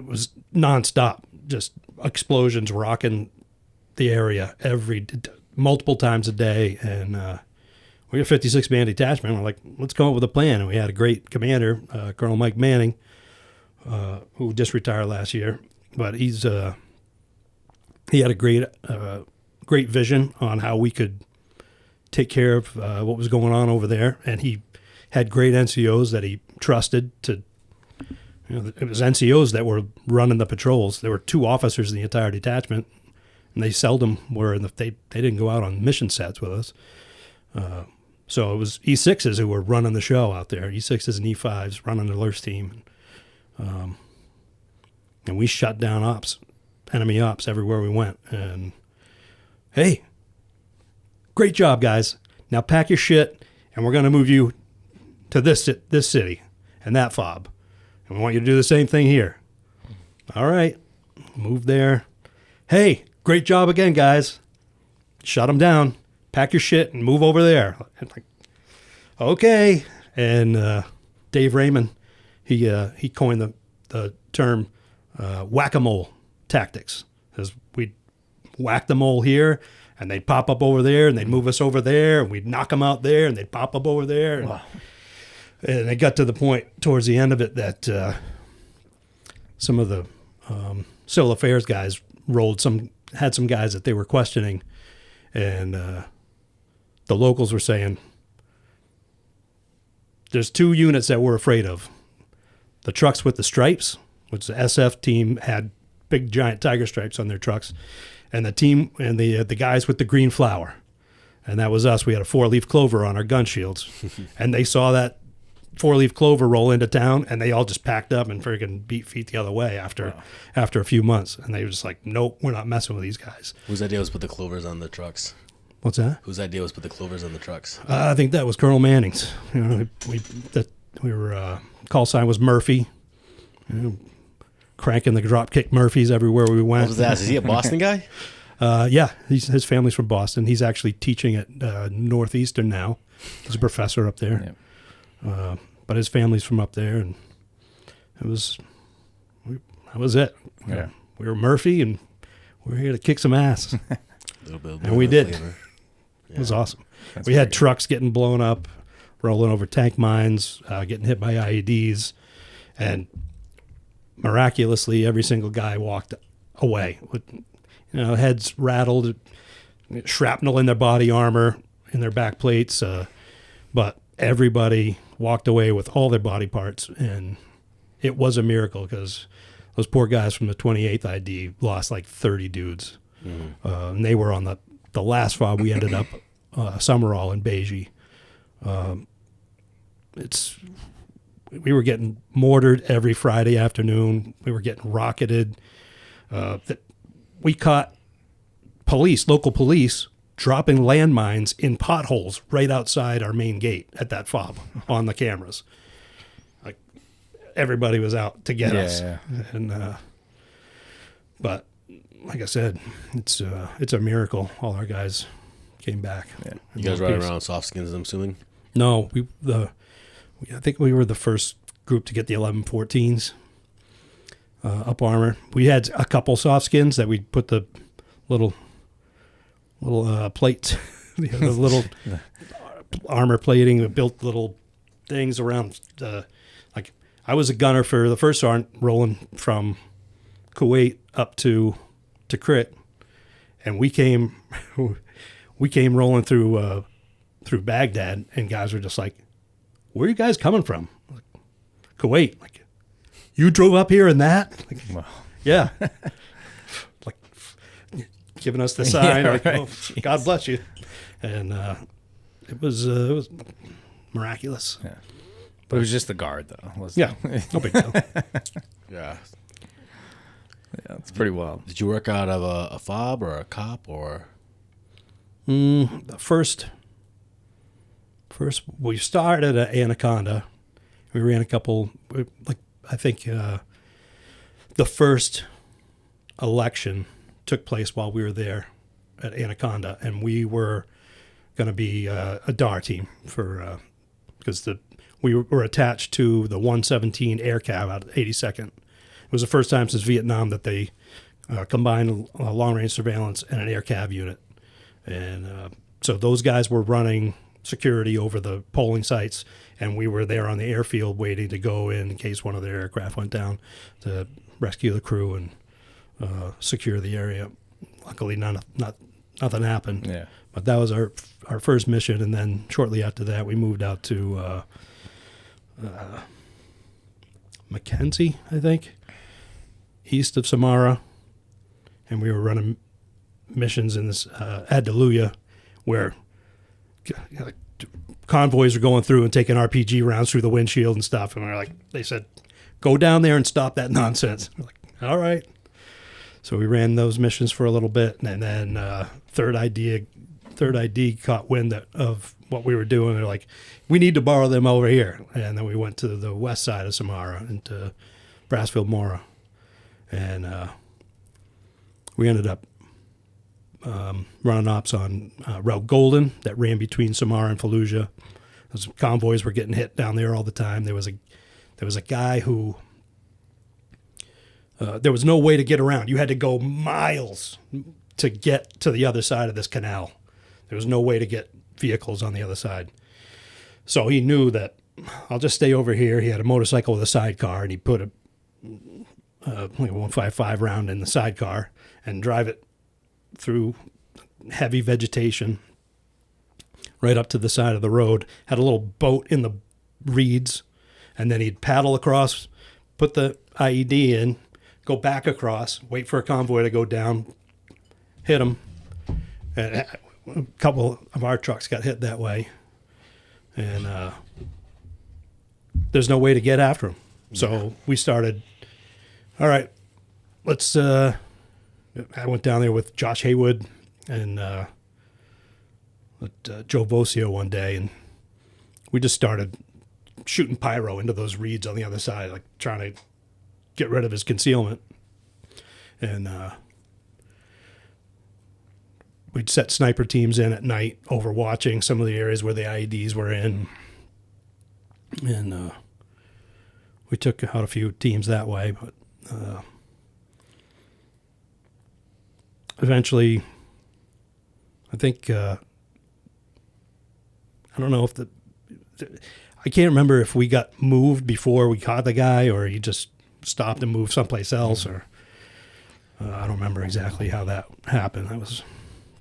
was nonstop, just explosions rocking the area multiple times a day. And we had a 56-man detachment. We're like, let's come up with a plan. And we had a great commander, Colonel Mike Manning, who just retired last year. But he had a great vision on how we could take care of what was going on over there. And he had great NCOs that he trusted to. It was NCOs that were running the patrols. There were 2 officers in the entire detachment, and they seldom were they didn't go out on mission sets with us. So it was E6s who were running the show out there. E6s and E5s running the Lurch team. And we shut down enemy ops everywhere we went. And hey, great job, guys. Now pack your shit, and we're going to move you to this city and that fob. And we want you to do the same thing here. All right. Move there. Hey, great job again, guys. Shut them down. Pack your shit and move over there. And okay. And Dave Raymond, he coined the term whack-a-mole tactics. Because we'd whack the mole here, and they'd pop up over there, and they'd move us over there, and we'd knock them out there, and they'd pop up over there. And, wow. And it got to the point towards the end of it that some of the civil affairs guys had some guys that they were questioning, and the locals were saying, there's 2 units that we're afraid of. The trucks with the stripes, which the SF team had big giant tiger stripes on their trucks, and the team and the guys with the green flower. And that was us. We had a 4-leaf clover on our gun shields. And they saw that 4-leaf clover roll into town, and they all just packed up and freaking beat feet the other way after a few months. And they were just like, nope, we're not messing with these guys. Whose idea was put the clovers on the trucks? What's that? Whose idea was put the clovers on the trucks? I think that was Colonel Manning's. We were call sign was Murphy. Cranking the dropkick Murphys everywhere we went. What was that? Is he a Boston guy? Yeah, his family's from Boston. He's actually teaching at Northeastern now. He's a professor up there. Yep. But his family's from up there, and that was it. Yeah. We were Murphy, and we were here to kick some ass. And we did. Flavor. Yeah. It was awesome. That's we had good. trucks getting blown up, rolling over tank mines, getting hit by IEDs, and miraculously, every single guy walked away with, heads rattled, shrapnel in their body armor, in their back plates, but everybody walked away with all their body parts, and it was a miracle because those poor guys from the 28th ID lost like 30 dudes, and they were on the last fob. We ended up Summerall in Beige. We were getting mortared every Friday afternoon. We were getting rocketed. We caught local police, dropping landmines in potholes right outside our main gate at that fob on the cameras. Like everybody was out to get us. Yeah. And but like I said, it's a miracle. All our guys came back. Yeah. You guys riding around soft skins, I'm assuming? No, I think we were the first group to get the 1114s up armor. We had a couple soft skins that we put the little plates, the little armor plating. We built little things around. Like I was a gunner for the first sergeant rolling from Kuwait up to Tikrit, and we came rolling through Baghdad, and guys were just like, where are you guys coming from? Like, Kuwait. Like, you drove up here in that? Like, Wow. Yeah. Like, giving us the sign. Yeah, like, right. oh, God bless you. And it was miraculous. Yeah. But it was just the guard, though. Wasn't Yeah. No big deal. Yeah. Yeah, it's pretty wild. Did you work out of a fob or a cop or? The first we started at Anaconda. We ran a couple, I think the first election took place while we were there at Anaconda, and we were going to be a DAR team for because we were attached to the 117 Air Cav out of 82nd. It was the first time since Vietnam that they combined long-range surveillance and an Air Cav unit, and so those guys were running security over the polling sites, and we were there on the airfield waiting to go in case one of their aircraft went down to rescue the crew and secure the area. Luckily, nothing happened. Yeah. But that was our first mission, and then shortly after that, we moved out to Mackenzie, I think, east of Samara, and we were running missions in this Adeluya, where convoys were going through and taking RPG rounds through the windshield and stuff, and they said, go down there and stop that nonsense. We're like, all right. So we ran those missions for a little bit, and then Third ID caught wind of what we were doing. They're like, we need to borrow them over here. And then we went to the west side of Samara into Brassfield Mora, and we ended up running ops on Route Golden that ran between Samara and Fallujah. Those convoys were getting hit down there all the time. There was a guy who there was no way to get around. You had to go miles to get to the other side of this canal. There was no way to get vehicles on the other side. So he knew that I'll just stay over here. He had a motorcycle with a sidecar, and he put a 155 round in the sidecar and drive it through heavy vegetation right up to the side of the road. Had a little boat in the reeds, and then he'd paddle across, put the IED in, go back across, wait for a convoy to go down, hit him. And a couple of our trucks got hit that way, and there's no way to get after him. So we started, all right, let's I went down there with Josh Haywood and Joe Vosio one day, and we just started shooting pyro into those reeds on the other side, like trying to get rid of his concealment. And we'd set sniper teams in at night, overwatching some of the areas where the IEDs were in. And we took out a few teams that way, but eventually, I think, I don't know if I can't remember if we got moved before we caught the guy or he just stopped and moved someplace else, or I don't remember exactly how that happened. That was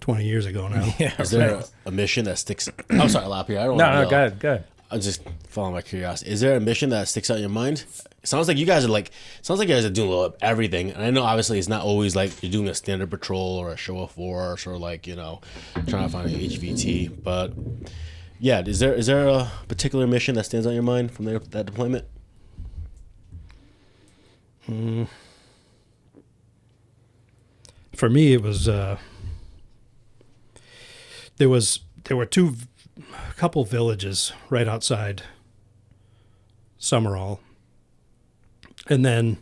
20 years ago now. Yeah, Is there a mission that sticks? I'm sorry, Lapierre. I don't. No, go ahead. I'm just following my curiosity. Is there a mission that sticks out in your mind? It sounds like you guys are sounds like you guys are doing a little of everything. And I know obviously it's not always like you're doing a standard patrol or a show of force or trying to find an HVT. But yeah, is there a particular mission that stands out in your mind from that deployment? For me, it was there were a couple villages right outside Summerall, and then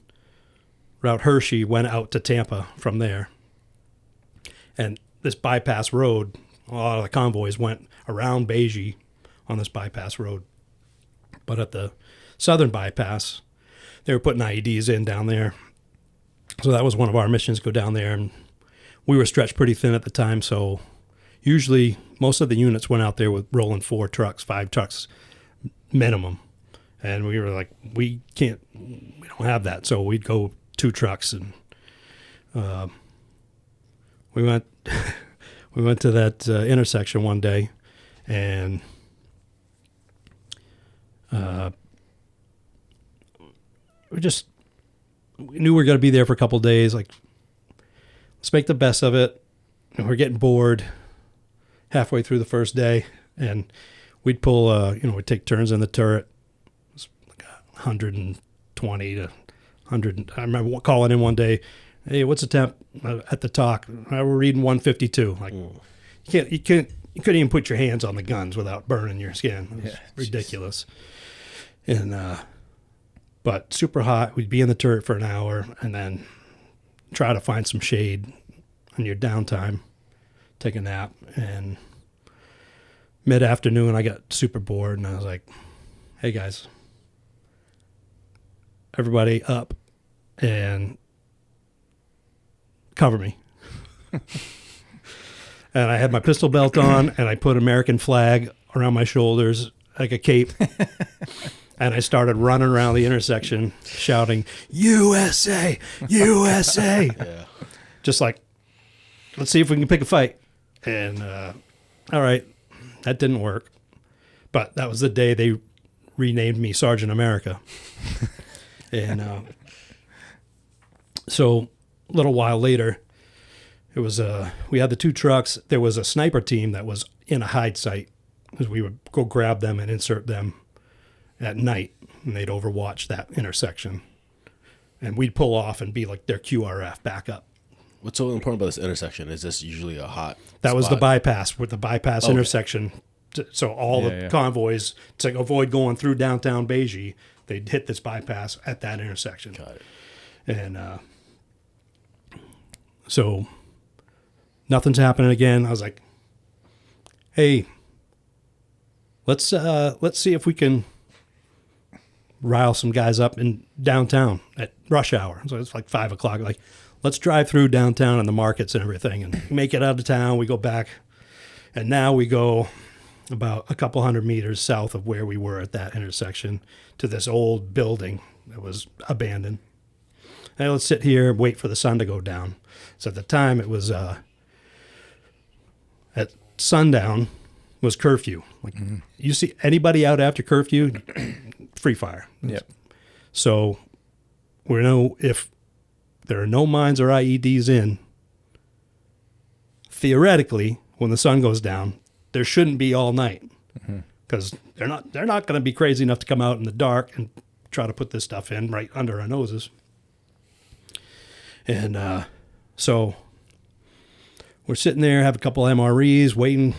Route Hershey went out to Tampa from there. And this bypass road, a lot of the convoys went around Beige on this bypass road. But at the southern bypass, they were putting IEDs in down there. So that was one of our missions, go down there. And we were stretched pretty thin at the time, so usually most of the units went out there with rolling 5 trucks minimum. And we were like, we don't have that. So we'd go 2 trucks, and we went to that intersection one day, and we knew we were going to be there for a couple of days. Like, let's make the best of it. And we're getting bored halfway through the first day, and we'd pull, we'd take turns in the turret. It was like 120 to 100. I remember calling in one day, Hey, what's the temp at the talk? We're reading 152. Like, you couldn't even put your hands on the guns without burning your skin. It was ridiculous. And but super hot. We'd be in the turret for an hour and then try to find some shade on your downtime, take a nap. And mid-afternoon, I got super bored, and I was like, hey, guys, everybody up and cover me. And I had my pistol belt on, and I put American flag around my shoulders like a cape. And I started running around the intersection shouting, USA, USA. Yeah. Just like, let's see if we can pick a fight. And all right, that didn't work. But that was the day they renamed me Sergeant America. And so a little while later, it was we had the 2 trucks. There was a sniper team that was in a hide site, because we would go grab them and insert them at night, and they'd overwatch that intersection. And we'd pull off and be like their QRF backup. What's so important about this intersection? Is this usually a hot That was the spot? bypass, with the bypass intersection. So all the convoys, to avoid going through downtown Beijing, they'd hit this bypass at that intersection. Got it. And so nothing's happening again. I was like, hey, let's see if we can rile some guys up in downtown at rush hour. So it's like 5 o'clock. Like, let's drive through downtown and the markets and everything and make it out of town. We go back. And now we go about a couple 100 meters south of where we were at that intersection to this old building that was abandoned. And let's sit here, wait for the sun to go down. So at the time it was at sundown was curfew. Like, you see anybody out after curfew, free fire. Yep. So we know if there are no mines or IEDs in, theoretically, when the sun goes down, there shouldn't be all night, because they're not going to be crazy enough to come out in the dark and try to put this stuff in right under our noses. And so we're sitting there, have a couple MREs, waiting,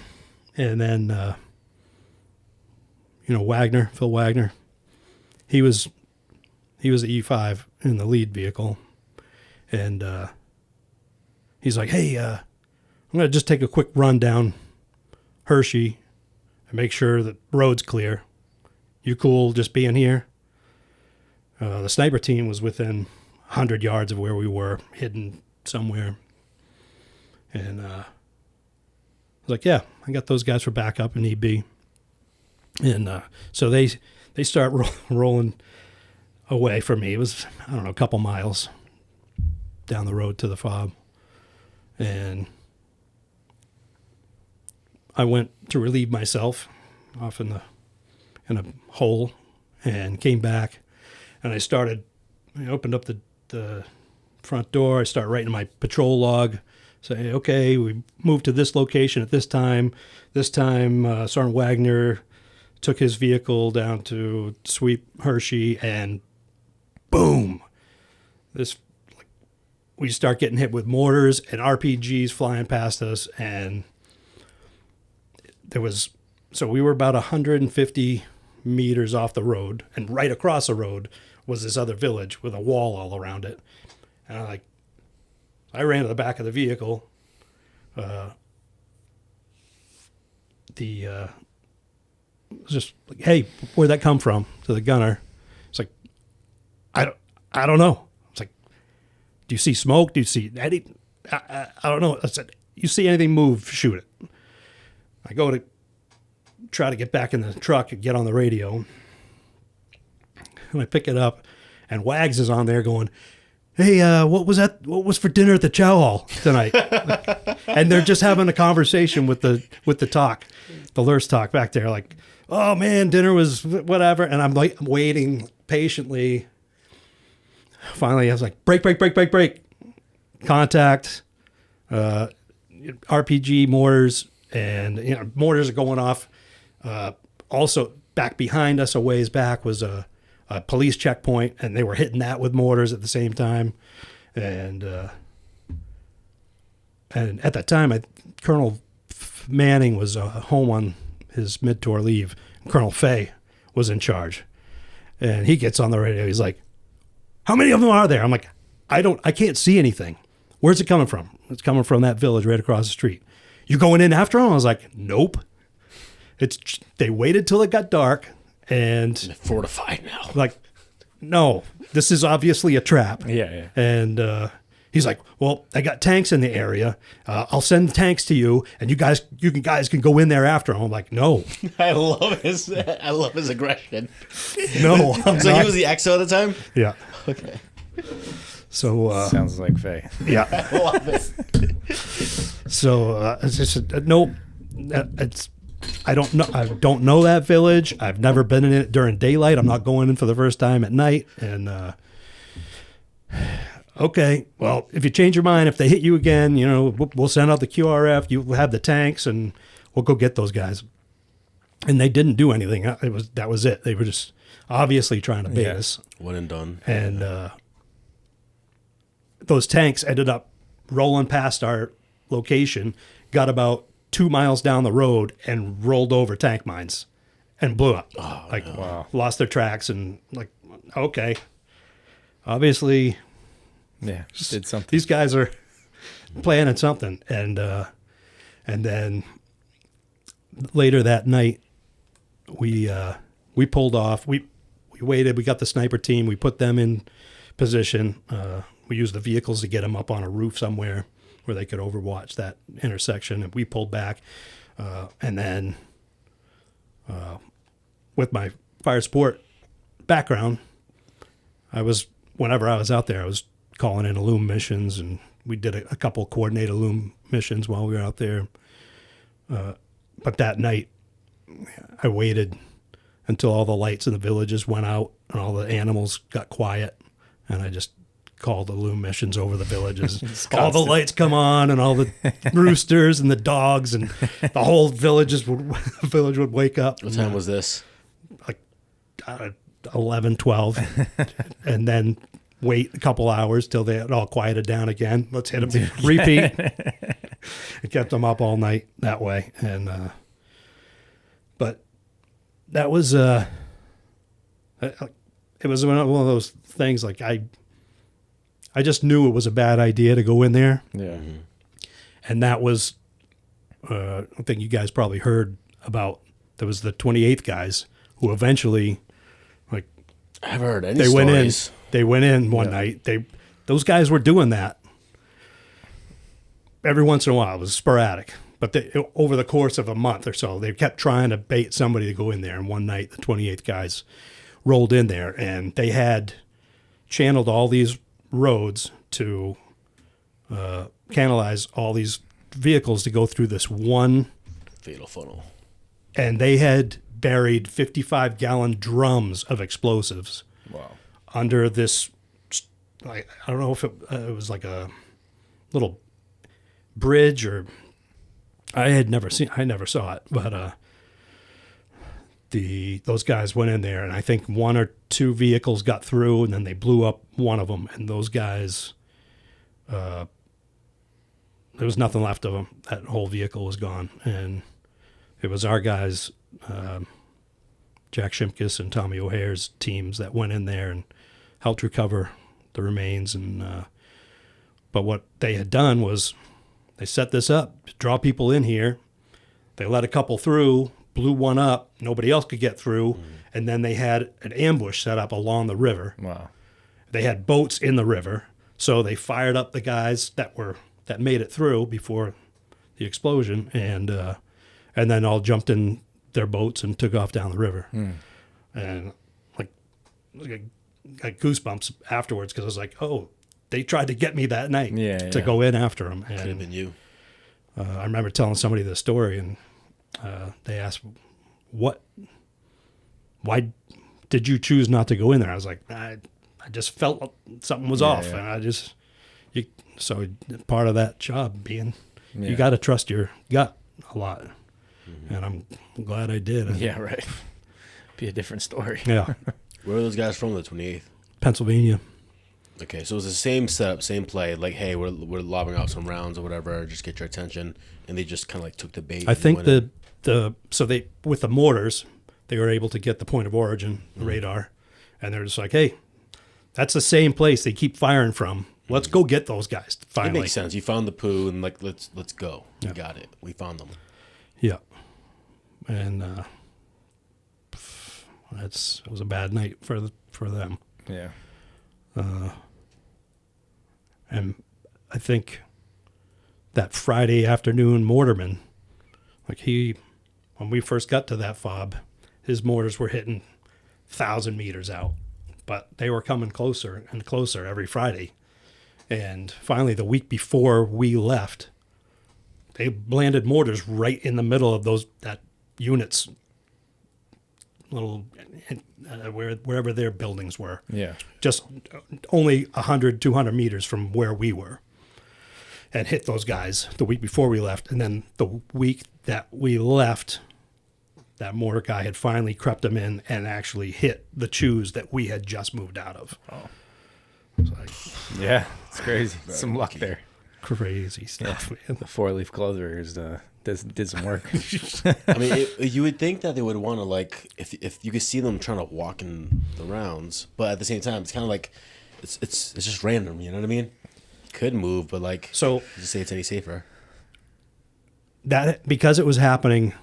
and then Phil Wagner, he was at E5 in the lead vehicle, and he's like, hey, I'm going to just take a quick run down Hershey and make sure that the road's clear. You cool just being here? The sniper team was within 100 yards of where we were, hidden somewhere. And I was like, yeah, I got those guys for backup in EB. And so they start rolling away from me. It was, I don't know, a couple miles down the road to the fob. And I went to relieve myself off in a hole and came back. And I opened up the front door. I started writing my patrol log. Say, okay, we moved to this location at this time. This time, Sergeant Wagner took his vehicle down to sweep Hershey, and boom, we start getting hit with mortars and RPGs flying past us, and we were about 150 meters off the road, and right across the road was this other village with a wall all around it. And I ran to the back of the vehicle. Just like, hey, where'd that come from? To the gunner. It's like, I don't know. It's like, do you see smoke? Do you see any? I don't know. I said, you see anything move, shoot it. I go to try to get back in the truck and get on the radio. And I pick it up, and Wags is on there going, hey, what was that? What was for dinner at the Chow Hall tonight? And they're just having a conversation with the talk, the Lurse talk back there. Like, oh man, dinner was whatever. And I'm like waiting patiently. Finally, I was like, break. Contact, RPG mortars, and mortars are going off. Also, back behind us, a ways back, was a police checkpoint, and they were hitting that with mortars at the same time. And at that time, Colonel Manning was home on his mid-tour leave. Colonel Fay was in charge. And he gets on the radio. He's like, how many of them are there? I'm like, I can't see anything. Where's it coming from? It's coming from that village right across the street. You going in after them? I was like, nope. They waited till it got dark and They're fortified now. like, no, this is obviously a trap. Yeah. And he's like, well, I got tanks in the area. I'll send the tanks to you, and you guys can go in there after them. I'm like, no, I love his aggression. no. I'm So not. he was the XO at the time? Yeah. Okay. So Sounds like Faye. yeah. I love it. So it's just nope. I don't know that village. I've never been in it during daylight. I'm not going in for the first time at night. And okay, well, if you change your mind, if they hit you again, we'll send out the QRF. You have the tanks, and we'll go get those guys. And they didn't do anything. That was it. They were just obviously trying to bait us. One and done. And those tanks ended up rolling past our location, got about 2 miles down the road, and rolled over tank mines and blew up. Wow. Lost their tracks, and okay. Obviously, Yeah. Did something. these guys are planning something. And then later that night, we pulled off. We waited. We got the sniper team. We put them in position. We used the vehicles to get them up on a roof somewhere where they could overwatch that intersection. And we pulled back. And then with my fire support background, whenever I was out there, I was calling in Illume missions, and we did a couple coordinated Illume missions while we were out there. But that night, I waited until all the lights in the villages went out and all the animals got quiet, and I just called Illume missions over the villages. All the lights come on, and all the roosters and the dogs, and the whole village would wake up. What time was this? 11, 12, and then wait a couple hours till they had all quieted down again. Let's hit them. Repeat. It kept them up all night that way. And but that was it was one of those things. Like I just knew it was a bad idea to go in there. Yeah. And that was I think you guys probably heard about. There was the 28th guys who eventually, I haven't heard any they stories. went in one night. Those guys were doing that every once in a while. It was sporadic, but over the course of a month or so, they kept trying to bait somebody to go in there. And one night, the 28th guys rolled in there, and they had channeled all these roads to canalize all these vehicles to go through this one. Fatal funnel. And they had buried 55-gallon drums of explosives. Wow. Under this, I don't know if it was like a little bridge, or I never saw it, but those guys went in there, and I think one or two vehicles got through, and then they blew up one of them, and those guys, there was nothing left of them. That whole vehicle was gone, and it was our guys, Jack Shimkus and Tommy O'Hare's teams that went in there and helped recover the remains. And but what they had done was they set this up to draw people in here. They let a couple through, blew one up, nobody else could get through, and then they had an ambush set up along the river. Wow. They had boats in the river, so they fired up the guys that made it through before the explosion, and then all jumped in their boats and took off down the river. And I got goosebumps afterwards, because I was like, oh, they tried to get me that night to go in after them. Could have been you. I remember telling somebody this story, and they asked, why did you choose not to go in there? I was like, I just felt something was off. Yeah. And so part of that job being, you got to trust your gut a lot. And I'm glad I did. Yeah, right. Be a different story. Yeah. Where are those guys from, the 28th? Pennsylvania. Okay, so it was the same setup, same play. Like, hey, we're lobbing out some rounds or whatever, just get your attention, and they just kind of like took the bait. I think so they with the mortars, they were able to get the point of origin radar, and they're just like, hey, that's the same place they keep firing from. Let's go get those guys. Finally, it makes sense. You found the poo, and like let's go. We got it. We found them. Yeah, and it was a bad night for them. Yeah. And I think that Friday afternoon mortarman, when we first got to that fob, his mortars were hitting 1,000 meters out, but they were coming closer and closer every Friday. And finally, the week before we left, they landed mortars right in the middle of that unit's little wherever their buildings were. Yeah. Just only 100, 200 meters from where we were, and hit those guys the week before we left. And then the week that we left, that mortar guy had finally crept them in and actually hit the chews that we had just moved out of. Oh. I was like, Yeah, it's crazy. Some luck there. crazy stuff, man. The 4-leaf clover did some work. I mean, you would think that they would want to, like, if you could see them trying to walk in the rounds, but at the same time, it's kind of like it's just random. You know what I mean? Could move, but like, So just say it's any safer. that because it was happening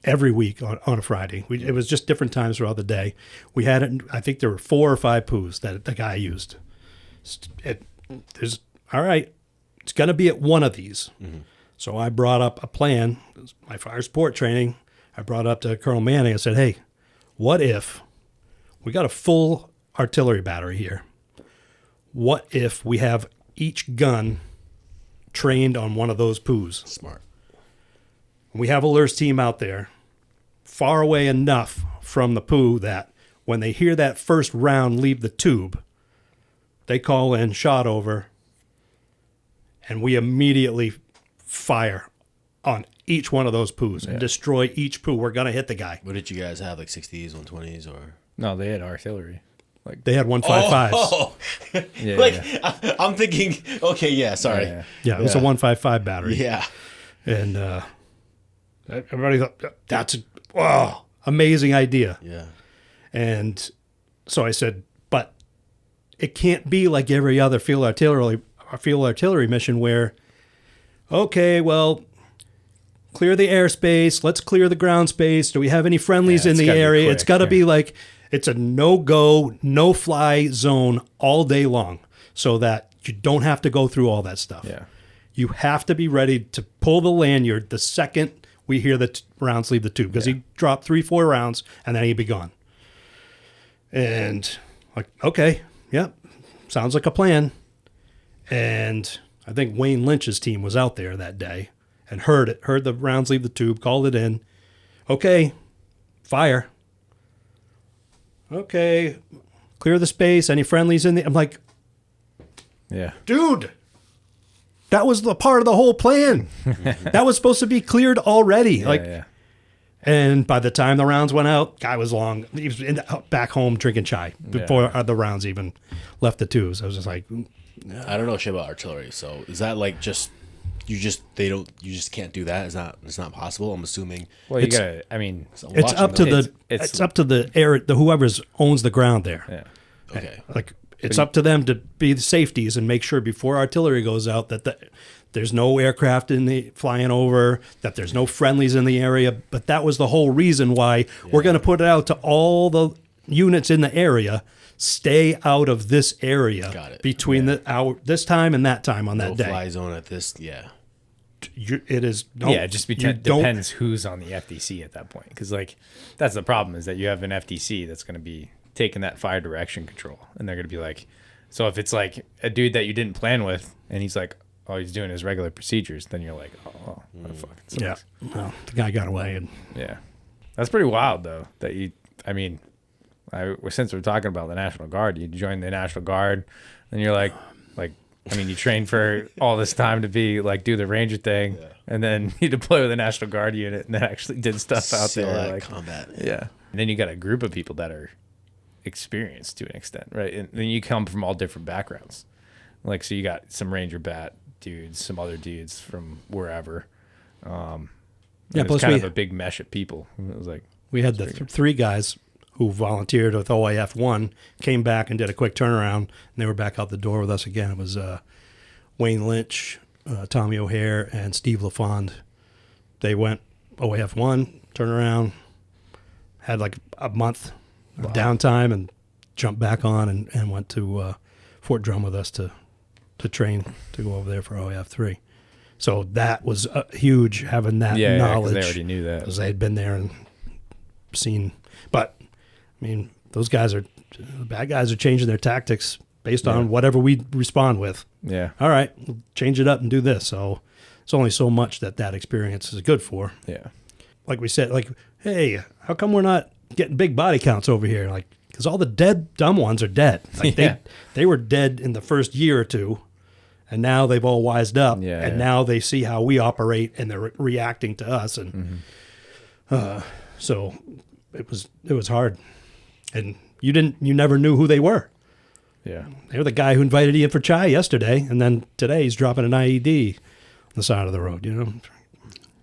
every week on a Friday, it was just different times throughout the day. We had it. I think there were 4 or 5 poos that the guy used. There's all right. It's going to be at one of these. Mm-hmm. So I brought up a plan. It was my fire support training. I brought up to Colonel Manning. I said, hey, what if we got a full artillery battery here? What if we have each gun trained on one of those poos? Smart. We have a LURS team out there far away enough from the poo that when they hear that first round leave the tube, they call in shot over, and we immediately fire on each one of those poos and destroy each poo. We're going to hit the guy. What did you guys have, like 60s, 120s, or? No, they had artillery. Like they had 155s. Oh. Yeah, like, yeah. I'm thinking, okay, yeah, sorry. Yeah, it was a 155 battery. Yeah. And everybody thought, that's amazing idea. Yeah. And so I said, but it can't be like every other field artillery mission where, okay, well, clear the airspace. Let's clear the ground space. Do we have any friendlies in the area? It's got to be like, it's a no-go, no-fly zone all day long so that you don't have to go through all that stuff. Yeah. You have to be ready to pull the lanyard the second we hear the rounds leave the tube, because he dropped 3-4 rounds and then he'd be gone. And like, okay, yep, sounds like a plan. And I think Wayne Lynch's team was out there that day and heard the rounds leave the tube, called it in. Okay, fire. Okay, clear the space. Any friendlies in there? I'm like, Yeah. dude, that was the part of the whole plan. That was supposed to be cleared already. Yeah. And by the time the rounds went out, guy was long. He was back home drinking chai before the rounds even left the tubes. I was just like, I don't know shit about artillery, so is that like you just can't do that? It's not possible. I'm assuming. Well, you gotta. I mean, it's up to the air, whoever's owns the ground there. Yeah. Okay. Like it's up to them to be the safeties and make sure before artillery goes out that there's no aircraft flying over, that there's no friendlies in the area. But that was the whole reason why we're going to put it out to all the units in the area. Stay out of this area. Got it. Between this time and that time on that No day. fly zone at this. Yeah. It is. It just depends who's on the FDC at that point. Because like, that's the problem, is that you have an FDC that's going to be taking that fire direction control, and they're going to be like, so if it's like a dude that you didn't plan with, and he's like, all he's doing is regular procedures, then you're like, oh, that fucking sucks. Yeah. Well, the guy got away, and Yeah. That's pretty wild, though, that since we're talking about the National Guard, you join the National Guard, and you're like, you train for all this time to be like, do the Ranger thing, and then you deploy with a National Guard unit and then actually did stuff out there. Like combat. Yeah. And then you got a group of people that are experience to an extent, right? And then you come from all different backgrounds. Like, so you got some Ranger Bat dudes, some other dudes from wherever. It was kind of a big mesh of people. It was like we had the three guys who volunteered with OIF 1, came back and did a quick turnaround, and they were back out the door with us again. It was Wayne Lynch, Tommy O'Hare, and Steve LaFond. They went OIF 1, turned around, had like a month of downtime, and jumped back on and went to Fort Drum with us to train to go over there for OIF 3. So that was huge, having that knowledge. They already knew that. Because they had been there and seen. But, I mean, those guys the bad guys are changing their tactics based on whatever we respond with. Yeah. All right, we'll change it up and do this. So it's only so much that experience is good for. Yeah. Like we said, like, hey, how come we're not getting big body counts over here? Like, because all the dead dumb ones are dead. Like they were dead in the first year or two. And now they've all wised up, and now they see how we operate, and they're reacting to us, and so it was hard. And you never knew who they were. Yeah, they were the guy who invited you in for chai yesterday, and then today he's dropping an IED on the side of the road. You know,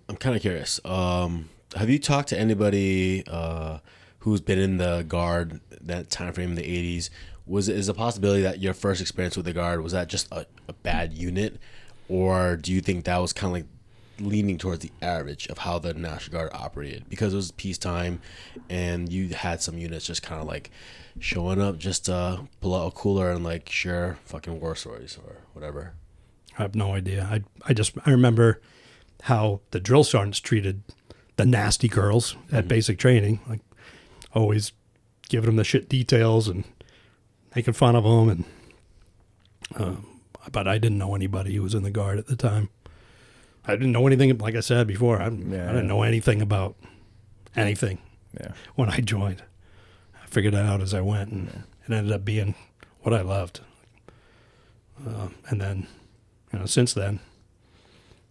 I'm kind of curious. Have you talked to anybody who's been in the Guard that time frame in the 80s? Is a possibility that your first experience with the Guard, was that just a bad unit, or do you think that was kind of like leaning towards the average of how the National Guard operated, because it was peacetime and you had some units just kind of like showing up just to pull out a cooler and like share fucking war stories or whatever? I have no idea. I remember how the drill sergeants treated the nasty girls at basic training, like always giving them the shit details and making fun of them, and but I didn't know anybody who was in the Guard at the time. I didn't know anything, like I said before. I didn't know anything about anything when I joined. I figured it out as I went, and it ended up being what I loved. And then, since then,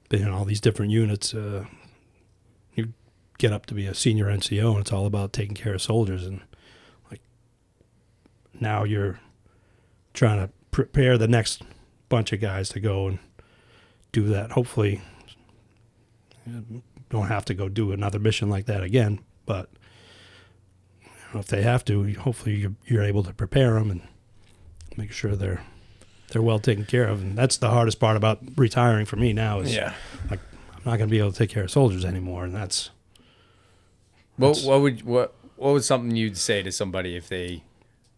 been in all these different units. You get up to be a senior NCO, and it's all about taking care of soldiers, and now you're trying to prepare the next bunch of guys to go and do that. Hopefully, you don't have to go do another mission like that again. But if they have to, hopefully you're able to prepare them and make sure they're well taken care of. And that's the hardest part about retiring for me now. Is like, I'm not going to be able to take care of soldiers anymore, and that's. What was something you'd say to somebody if they?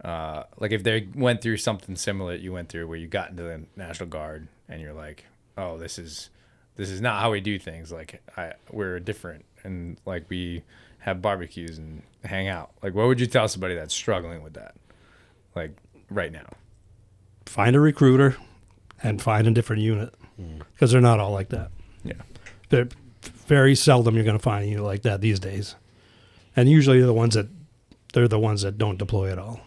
If they went through something similar that you went through, where you got into the National Guard and you're like, oh, this is not how we do things. Like we're different, and like we have barbecues and hang out. Like, what would you tell somebody that's struggling with that, like right now? Find a recruiter and find a different unit, because they're not all like that. Yeah, they're very seldom you're going to find a unit like that these days, and usually they're the ones that don't deploy at all.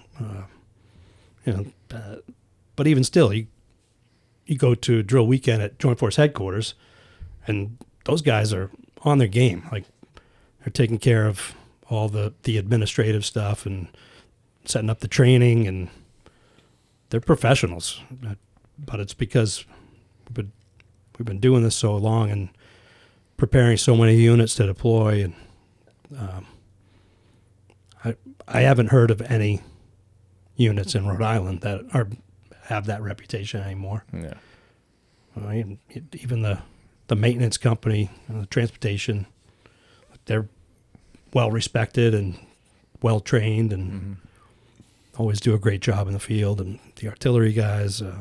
But even still, you go to drill weekend at Joint Force Headquarters, and those guys are on their game. Like, they're taking care of all the administrative stuff and setting up the training, and they're professionals. But it's because we've been doing this so long and preparing so many units to deploy, and I haven't heard of any units in Rhode Island that have that reputation anymore. Yeah. Even the maintenance company and the transportation, they're well respected and well trained, and always do a great job in the field. And the artillery guys, the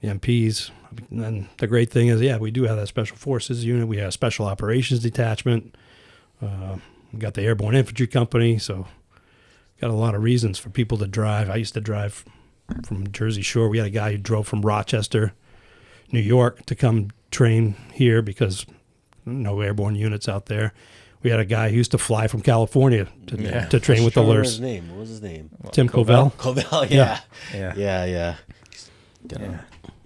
MPs. And then the great thing is, we do have that special forces unit. We have a special operations detachment. We got the airborne infantry company, so. Got a lot of reasons for people to drive. I used to drive from Jersey Shore. We had a guy who drove from Rochester, New York, to come train here because no airborne units out there. We had a guy who used to fly from California to train with the LURS. What was his name? Tim Covell. Covell,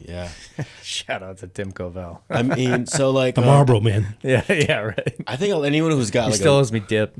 yeah. Shout out to Tim Covell. I mean, so like the Marlboro Man. Yeah, right. I think anyone who's got he still owes me dip.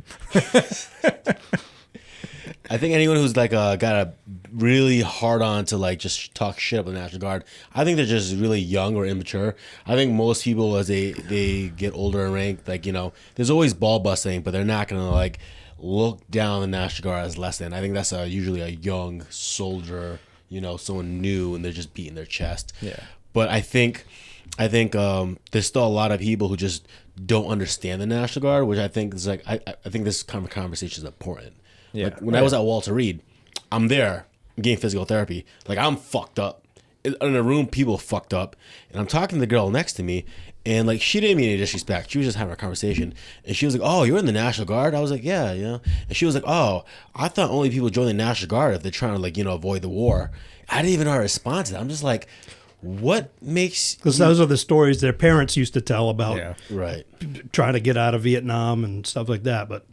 I think anyone who's like got a really hard on to like just talk shit about the National Guard, I think they're just really young or immature. I think most people as they get older in rank, like, you know, there's always ball busting, but they're not gonna like look down the National Guard as less than. I think that's usually a young soldier, you know, someone new, and they're just beating their chest. Yeah. But I think there's still a lot of people who just don't understand the National Guard, which I think is like I think this kind of conversation is important. Yeah. Like when I was at Walter Reed, I'm there, I'm getting physical therapy. Like I'm fucked up. In a room, people fucked up, and I'm talking to the girl next to me, and like she didn't mean any disrespect. She was just having a conversation, and she was like, "Oh, you're in the National Guard?" I was like, "Yeah, yeah." And she was like, "Oh, I thought only people join the National Guard if they're trying to like, you know, avoid the war." I didn't even know how to respond to that. I'm just like, what makes? Because those are the stories their parents used to tell about Yeah. Right. trying to get out of Vietnam and stuff like that. But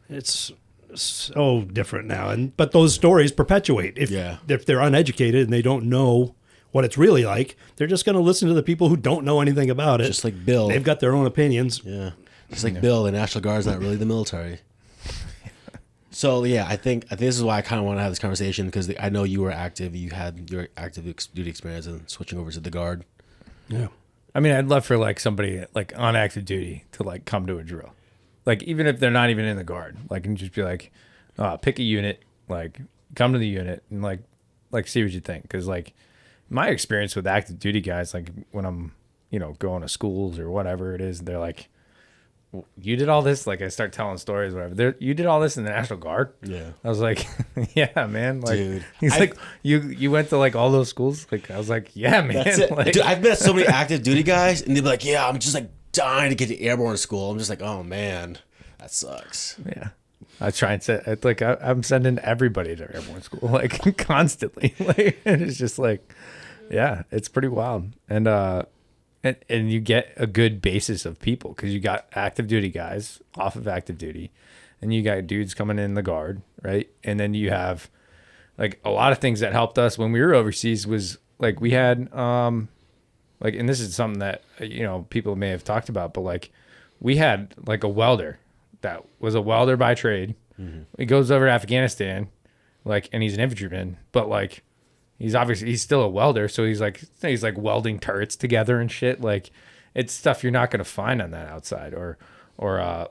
it's so different now. But those stories perpetuate. If they're uneducated and they don't know what it's really like, they're just going to listen to the people who don't know anything about it. Just like Bill. They've got their own opinions. Yeah. Just like Bill, the National Guard's not really the military. So yeah, I think this is why I kind of want to have this conversation, because I know you were active. You had your active duty experience and switching over to the Guard. Yeah. I mean, I'd love for like somebody like on active duty to like come to a drill, like even if they're not even in the Guard, like, and just be like, pick a unit, like come to the unit and like see what you think. Because like my experience with active duty guys, like when I'm, you know, going to schools or whatever it is, they're like, you did all this? Like I start telling stories, whatever. You did all this in the National Guard? Yeah. I was like, yeah, man. Like, dude, he's like, you went to like all those schools? Like, I was like, yeah, man. That's it. Like, Dude, I've met so many active duty guys, and they'd be like, "Yeah, I'm just like dying to get to airborne school." I'm just like, "Oh man, that sucks." yeah. I try and say it's like I'm sending everybody to airborne school like constantly. Like, and it's just like, yeah, it's pretty wild. And you get a good basis of people because you got active duty guys off of active duty, and you got dudes coming in the Guard, right? And then you have like a lot of things that helped us when we were overseas was like we had like, and this is something that, you know, people may have talked about, but like we had like a welder that was a welder by trade. Mm-hmm. He goes over to Afghanistan, like, and he's an infantryman, but like he's still a welder, so he's like welding turrets together and shit. Like it's stuff you're not gonna find on that outside. Or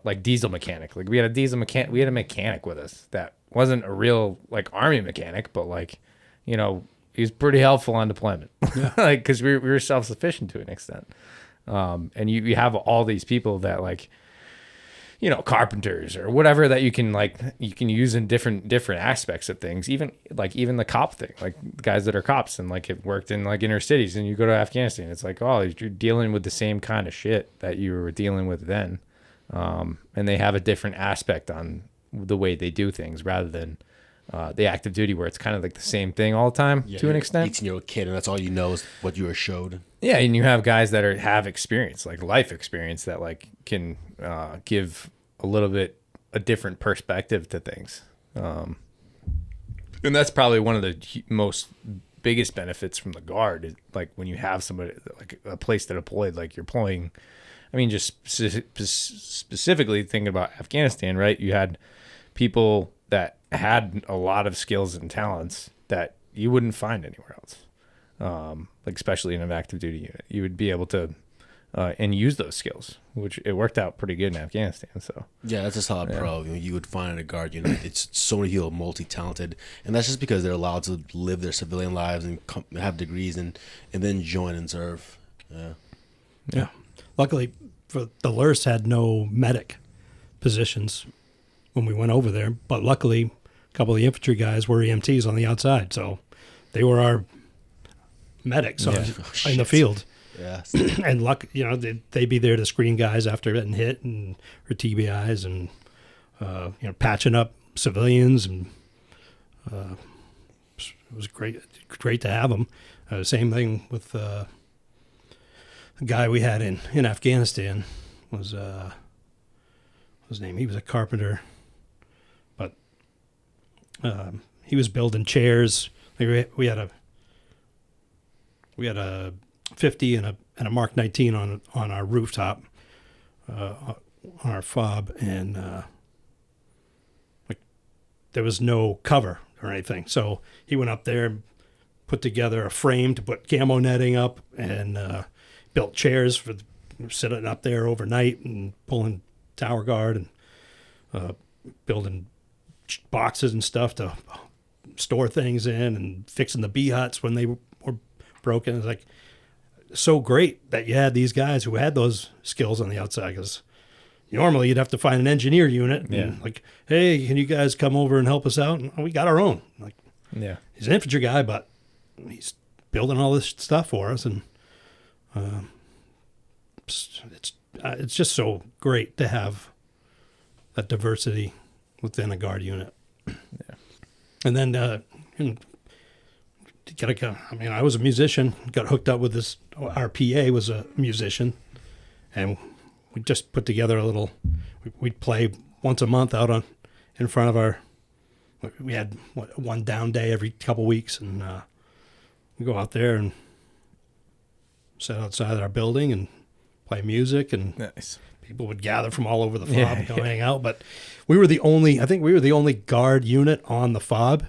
like diesel mechanic. Like we had a mechanic with us that wasn't a real like army mechanic, but like, you know, he was pretty helpful on deployment. Yeah. Like because we were self-sufficient to an extent. And you have all these people that like, you know, carpenters or whatever that you can use in different aspects of things. Even the cop thing, like guys that are cops and like have worked in like inner cities, and you go to Afghanistan, it's like, oh, you're dealing with the same kind of shit that you were dealing with then. And they have a different aspect on the way they do things rather than the active duty where it's kind of like the same thing all the time to an extent. 18-year-old kid, and that's all you know is what you were showed. Yeah, and you have guys that have experience, like life experience, that like can give a little bit a different perspective to things. And that's probably one of the most biggest benefits from the Guard is like when you have somebody like a place to deploy, like you're deploying. I mean, just specifically thinking about Afghanistan, right? You had people that had a lot of skills and talents that you wouldn't find anywhere else. Like especially in an active duty unit, you would be able to and use those skills, which it worked out pretty good in Afghanistan. So yeah, that's a solid pro. You would find in a Guard unit, it's so many people multi-talented, and that's just because they're allowed to live their civilian lives and have degrees and then join and serve. Yeah. Luckily, the LURS had no medic positions when we went over there, but luckily, a couple of the infantry guys were EMTs on the outside, so they were our medics in the field. Yeah. And they'd be there to screen guys after getting hit and or TBIs and patching up civilians, and it was great to have them. Same thing with the guy we had in Afghanistan was what was his name? He was a carpenter, but he was building chairs. We had a 50 and a Mark 19 on our rooftop, on our fob, and there was no cover or anything. So he went up there and put together a frame to put camo netting up, and built chairs for sitting up there overnight and pulling tower guard, and building boxes and stuff to store things in, and fixing the bee huts when they were broken. It's like so great that you had these guys who had those skills on the outside, because normally you'd have to find an engineer unit and like, hey, can you guys come over and help us out? And we got our own. Like, he's an infantry guy, but he's building all this stuff for us, and it's just so great to have that diversity within a guard unit. And then I was a musician, got hooked up with this. Our PA was a musician, and we just put together a little. We'd play once a month out in front of our. We had one down day every couple weeks, and we go out there and sit outside our building and play music, and nice. People would gather from all over the FOB and go hang out. But we were the only guard unit on the FOB,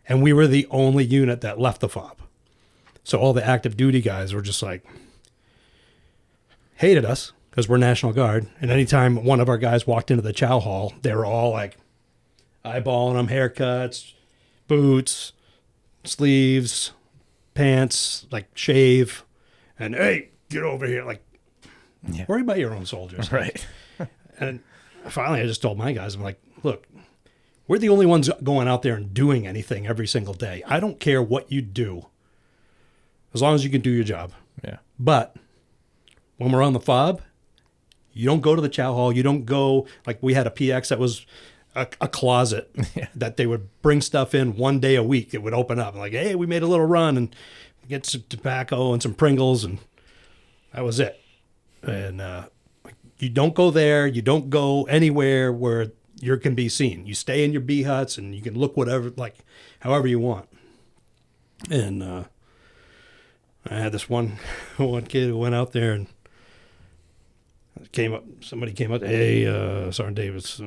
and we were the only unit that left the FOB. So all the active duty guys were just like, hated us because we're National Guard. And anytime one of our guys walked into the chow hall, they were all like eyeballing them, haircuts, boots, sleeves, pants, like shave, and hey, get over here. Like, worry about your own soldiers. Right. And finally I just told my guys, I'm like, look, we're the only ones going out there and doing anything every single day. I don't care what you do, as long as you can do your job. Yeah. But when we're on the FOB, you don't go to the chow hall. You don't go, like we had a PX that was a closet that they would bring stuff in one day a week. It would open up like, hey, we made a little run and get some tobacco and some Pringles, and that was it. And you don't go there. You don't go anywhere where you can be seen. You stay in your bee huts, and you can look however you want. And I had this one kid who went out there and somebody came up, hey, Sergeant Davis,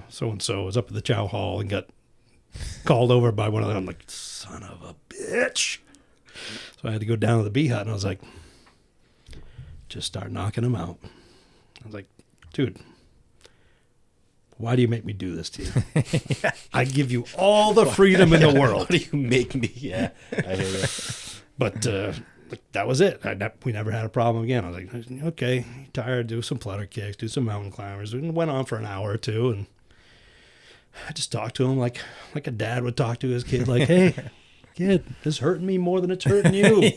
so-and-so was up at the chow hall and got called over by one of them. I'm like, son of a bitch. So I had to go down to the bee hut, and I was like, just start knocking him out. I was like, dude, why do you make me do this to you? I give you all the freedom in the world. Why do you make me? Yeah, I hear you. But that was it. We never had a problem again. I was like, okay, tired, do some flutter kicks, do some mountain climbers. We went on for an hour or two, and I just talked to him like a dad would talk to his kid, like, hey, kid, this is hurting me more than it's hurting you.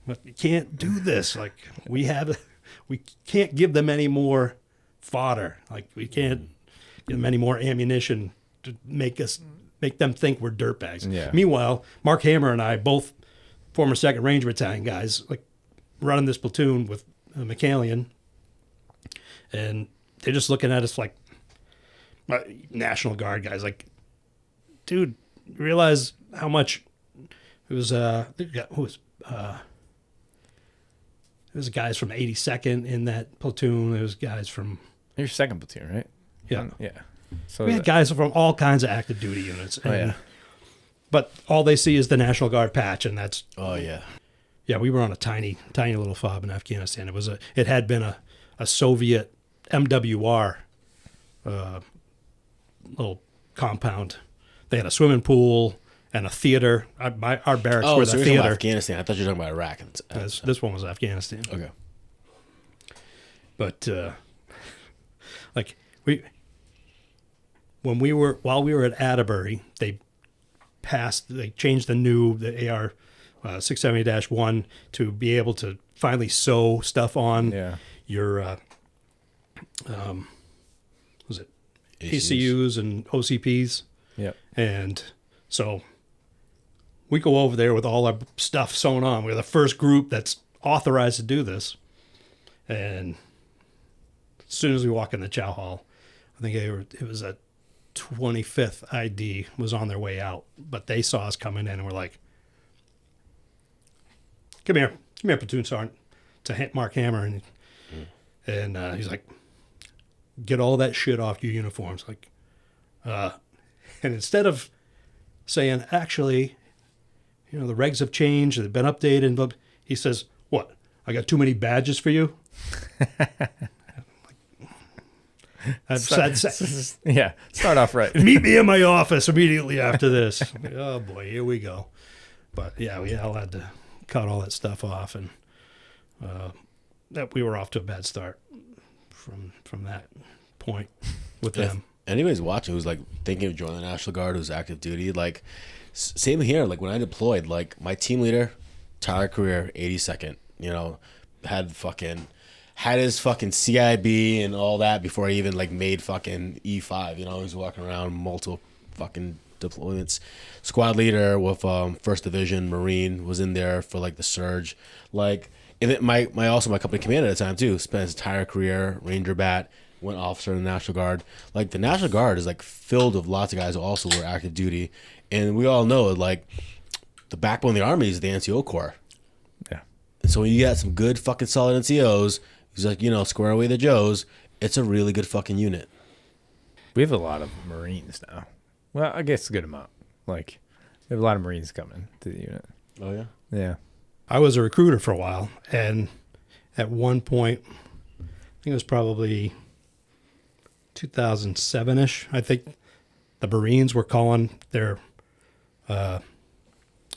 But you can't do this. Like, we can't give them any more fodder. Like, we can't give them any more ammunition to make them think we're dirtbags. Yeah. Meanwhile, Mark Hammer and I, both former 2nd Ranger Battalion guys, like running this platoon with McCallion, and they're just looking at us like National Guard guys. Like, dude, you realize how much it was? There was guys from 82nd in that platoon. There was guys from Your 2nd platoon, right? Yeah. So we had guys from all kinds of active duty units. And, but all they see is the National Guard patch, and that's yeah. We were on a tiny little FOB in Afghanistan. It had been a Soviet MWR little compound. They had a swimming pool and a theater. Our barracks were the theater. Afghanistan. I thought you were talking about Iraq. This one was Afghanistan. Okay. But while we were at Atterbury, they changed the AR 670-1 to be able to finally sew stuff on your was it ACUs and OCPs. Yep. And so we go over there with all our stuff sewn on. We're the first group that's authorized to do this. And as soon as we walk in the chow hall, I think it was a 25th ID was on their way out, but they saw us coming in and were like, come here, platoon sergeant, to Mark Hammer. And he's like, get all that shit off your uniforms. Like, And instead of saying, actually, you know, the regs have changed, they've been updated, but he says, what? I got too many badges for you? Yeah, start off right. Meet me in my office immediately after this. Oh boy, here we go. But yeah, we all had to cut all that stuff off, and that we were off to a bad start from that point with them. Anybody's watching who's like thinking of joining the National Guard, who's active duty, like same here. Like when I deployed, like my team leader, entire career, 82nd, you know, had his fucking CIB and all that before I even like made fucking E5. You know, he was walking around multiple fucking deployments. Squad leader with 1st Division Marine was in there for like the surge. Like, and then my company commander at the time too spent his entire career Ranger Bat, went officer in the National Guard. Like the National Guard is like filled with lots of guys who also were active duty, and we all know like the backbone of the Army is the NCO Corps. Yeah. And so when you got some good fucking solid NCOs, he's like, you know, square away the Joes, it's a really good fucking unit. We have a lot of Marines now. Well, I guess a good amount. Like, we have a lot of Marines coming to the unit. Oh yeah. Yeah. I was a recruiter for a while, and at one point, I think it was probably 2007-ish, I think the Marines were calling their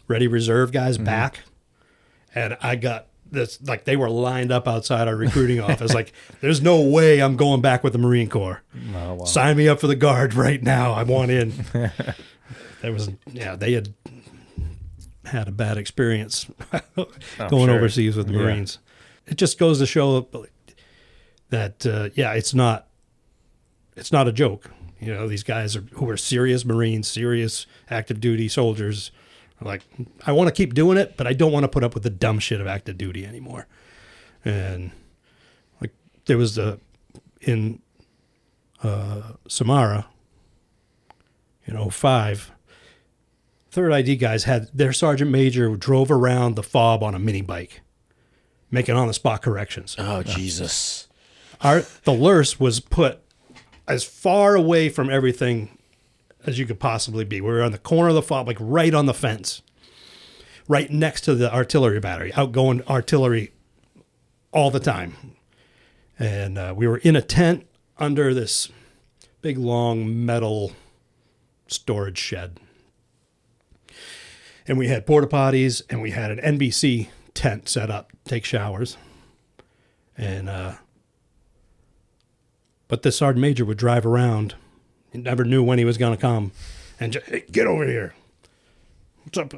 ready reserve guys back, and I got this, like they were lined up outside our recruiting office, like there's no way I'm going back with the Marine Corps. Oh, wow. Sign me up for the Guard right now. I want in. There was, yeah, they had a bad experience going overseas with the Marines. It just goes to show that yeah, it's not a joke. You know, these guys who are serious Marines, serious active duty soldiers, are like, I want to keep doing it, but I don't want to put up with the dumb shit of active duty anymore. And like there was in Samara, in 2005, 3rd ID guys had their sergeant major who drove around the FOB on a mini bike, making on the spot corrections. Oh Jesus! The LURS was put as far away from everything as you could possibly be. We were on the corner of the FOB, like right on the fence, right next to the artillery battery, outgoing artillery all the time. And we were in a tent under this big, long metal storage shed. And we had porta potties, and we had an NBC tent set up to take showers. And but this sergeant major would drive around. He never knew when he was going to come, and just, hey, get over here. What's up?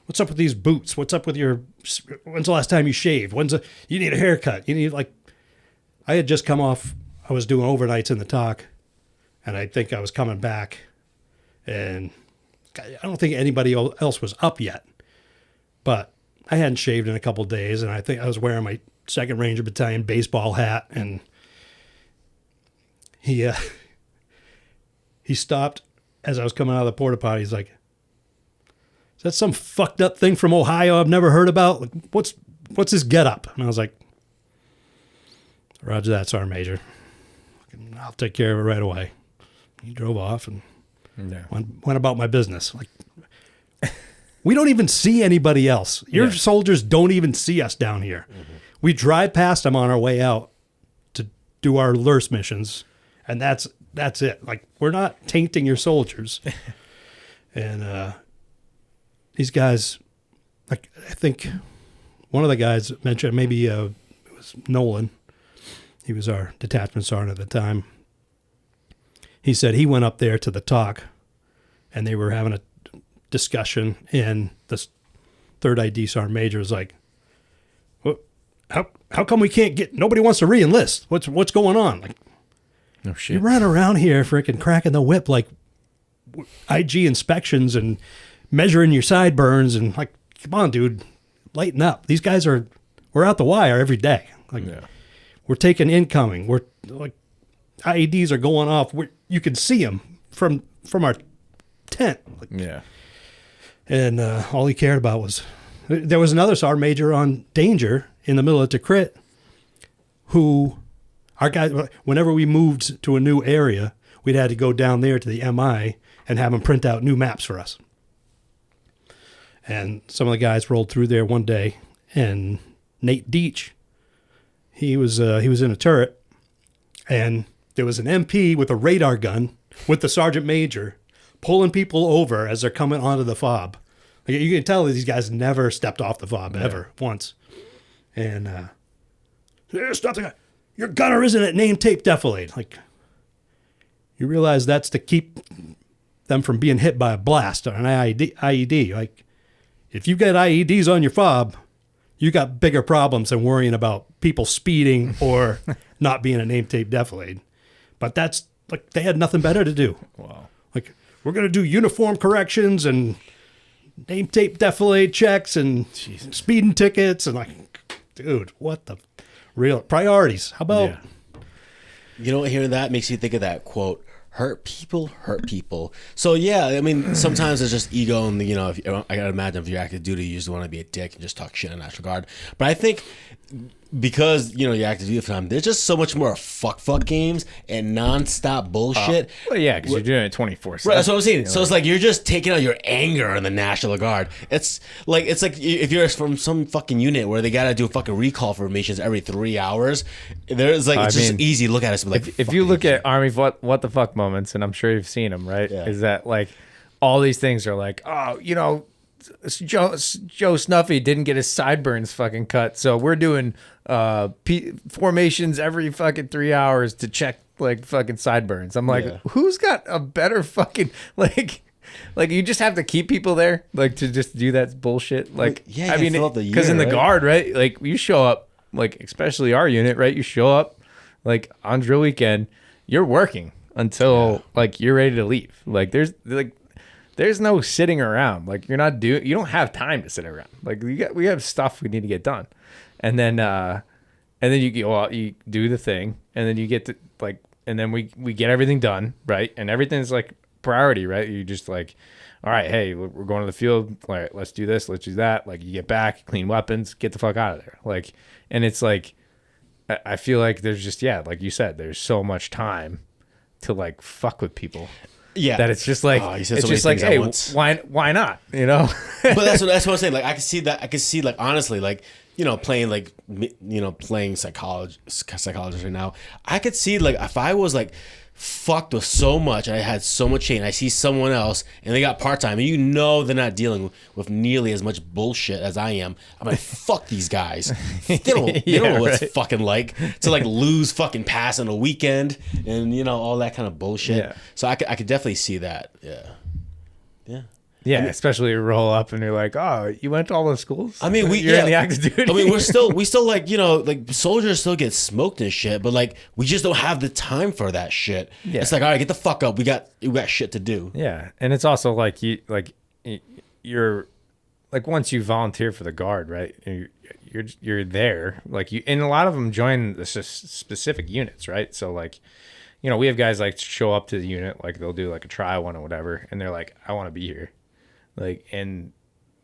What's up with these boots? What's up with your? When's the last time you shaved? You need a haircut? You need like. I had just come off. I was doing overnights in the TOC, and I think I was coming back, and I don't think anybody else was up yet, but I hadn't shaved in a couple of days, and I think I was wearing my 2nd Ranger Battalion baseball hat, and he stopped as I was coming out of the porta potty. He's like, "Is that some fucked up thing from Ohio I've never heard about? Like, what's this get up?" And I was like, "Roger that, Sergeant Major. I'll take care of it right away." He drove off and went about my business. Like, we don't even see anybody else. Your soldiers don't even see us down here. Mm-hmm. We drive past them on our way out to do our LURS missions, and that's it. Like, we're not tainting your soldiers. And these guys, like, I think one of the guys mentioned, maybe it was Nolan. He was our detachment sergeant at the time. He said he went up there to the TOC, and they were having a discussion, and this 3rd ID sergeant major was like, "Well, how come we can't get? Nobody wants to re-enlist. What's going on?" Like, no shit. You run around here freaking cracking the whip like IG inspections and measuring your sideburns, and like, come on, dude, lighten up. These guys we're out the wire every day. Like, we're taking incoming. We're like, IEDs are going off. You can see them from our tent. Like, yeah. And all he cared about was, there was another sergeant major on danger in the middle of Tikrit, who, our guys, whenever we moved to a new area, we'd had to go down there to the MI and have them print out new maps for us. And some of the guys rolled through there one day, and Nate Deach, he was in a turret, and there was an MP with a radar gun with the sergeant major pulling people over as they're coming onto the fob. Like, you can tell that these guys never stepped off the fob ever once. And stop the guy. Your gunner isn't at name tape defilade. Like, you realize that's to keep them from being hit by a blast or an IED. Like, if you get IEDs on your fob, you got bigger problems than worrying about people speeding or not being a name tape defilade. But that's like, they had nothing better to do. Wow. Like, we're going to do uniform corrections and name tape defilade checks and speeding tickets. And like, dude, what the real priorities? How about... Yeah. You know what, hearing that makes you think of that quote, hurt people. So yeah, I mean, sometimes it's just ego, and if I gotta imagine if you're active duty, you just want to be a dick and just talk shit in National Guard. But I think because you're active duty for time, there's just so much more fuck games and nonstop bullshit. Well, yeah, because you're doing it 24/7. Right, that's what I'm saying. So it's like you're just taking out your anger on the National Guard. It's like if you're from some fucking unit where they gotta do fucking recall formations every 3 hours. There's like it's just easy to look at us. Like, if you look at Army what the fuck moments, and I'm sure you've seen them, right? Yeah. Is that like all these things are like, oh, Joe Snuffy didn't get his sideburns fucking cut, so we're doing formations every fucking 3 hours to check like fucking sideburns. I'm like, who's got a better fucking like you just have to keep people there like to just do that bullshit. Like, yeah, I mean, because in the Guard, right? Like, you show up, like, especially our unit, right? You show up like on drill weekend, you're working until like you're ready to leave. Like, there's no sitting around. Like, you don't have time to sit around. Like, we have stuff we need to get done. And then you go out, you do the thing, and then you get to like, and then we get everything done, right? And everything's like priority, right? You just like, all right, hey, we're going to the field. All right, let's do this, let's do that. Like, you get back, clean weapons, get the fuck out of there. Like, and it's like, I feel like there's just, like you said, there's so much time to like fuck with people. Yeah, that it's just like it's just like, hey, why not? But that's what I'm saying. Like, I can see that. I can see, like, honestly, like, playing psychologist right now. I could see, like, if I was like fucked with so much and I had so much hate, and I see someone else and they got part-time, and they're not dealing with nearly as much bullshit as I am, I'm like, fuck these guys. They don't know what it's fucking like to like lose fucking pass on a weekend and all that kind of bullshit. Yeah. So I could definitely see that. Yeah, especially you roll up and you're like, oh, you went to all those schools? I mean, you're in the active duty. I mean, we still like, like soldiers still get smoked and shit, but like we just don't have the time for that shit. Yeah. It's like, all right, get the fuck up. We got shit to do. Yeah, and it's also like you're like, once you volunteer for the Guard, right? You're there. Like, and a lot of them join the specific units, right? So like, we have guys like show up to the unit, like they'll do like a trial one or whatever, and they're like, I want to be here. Like, and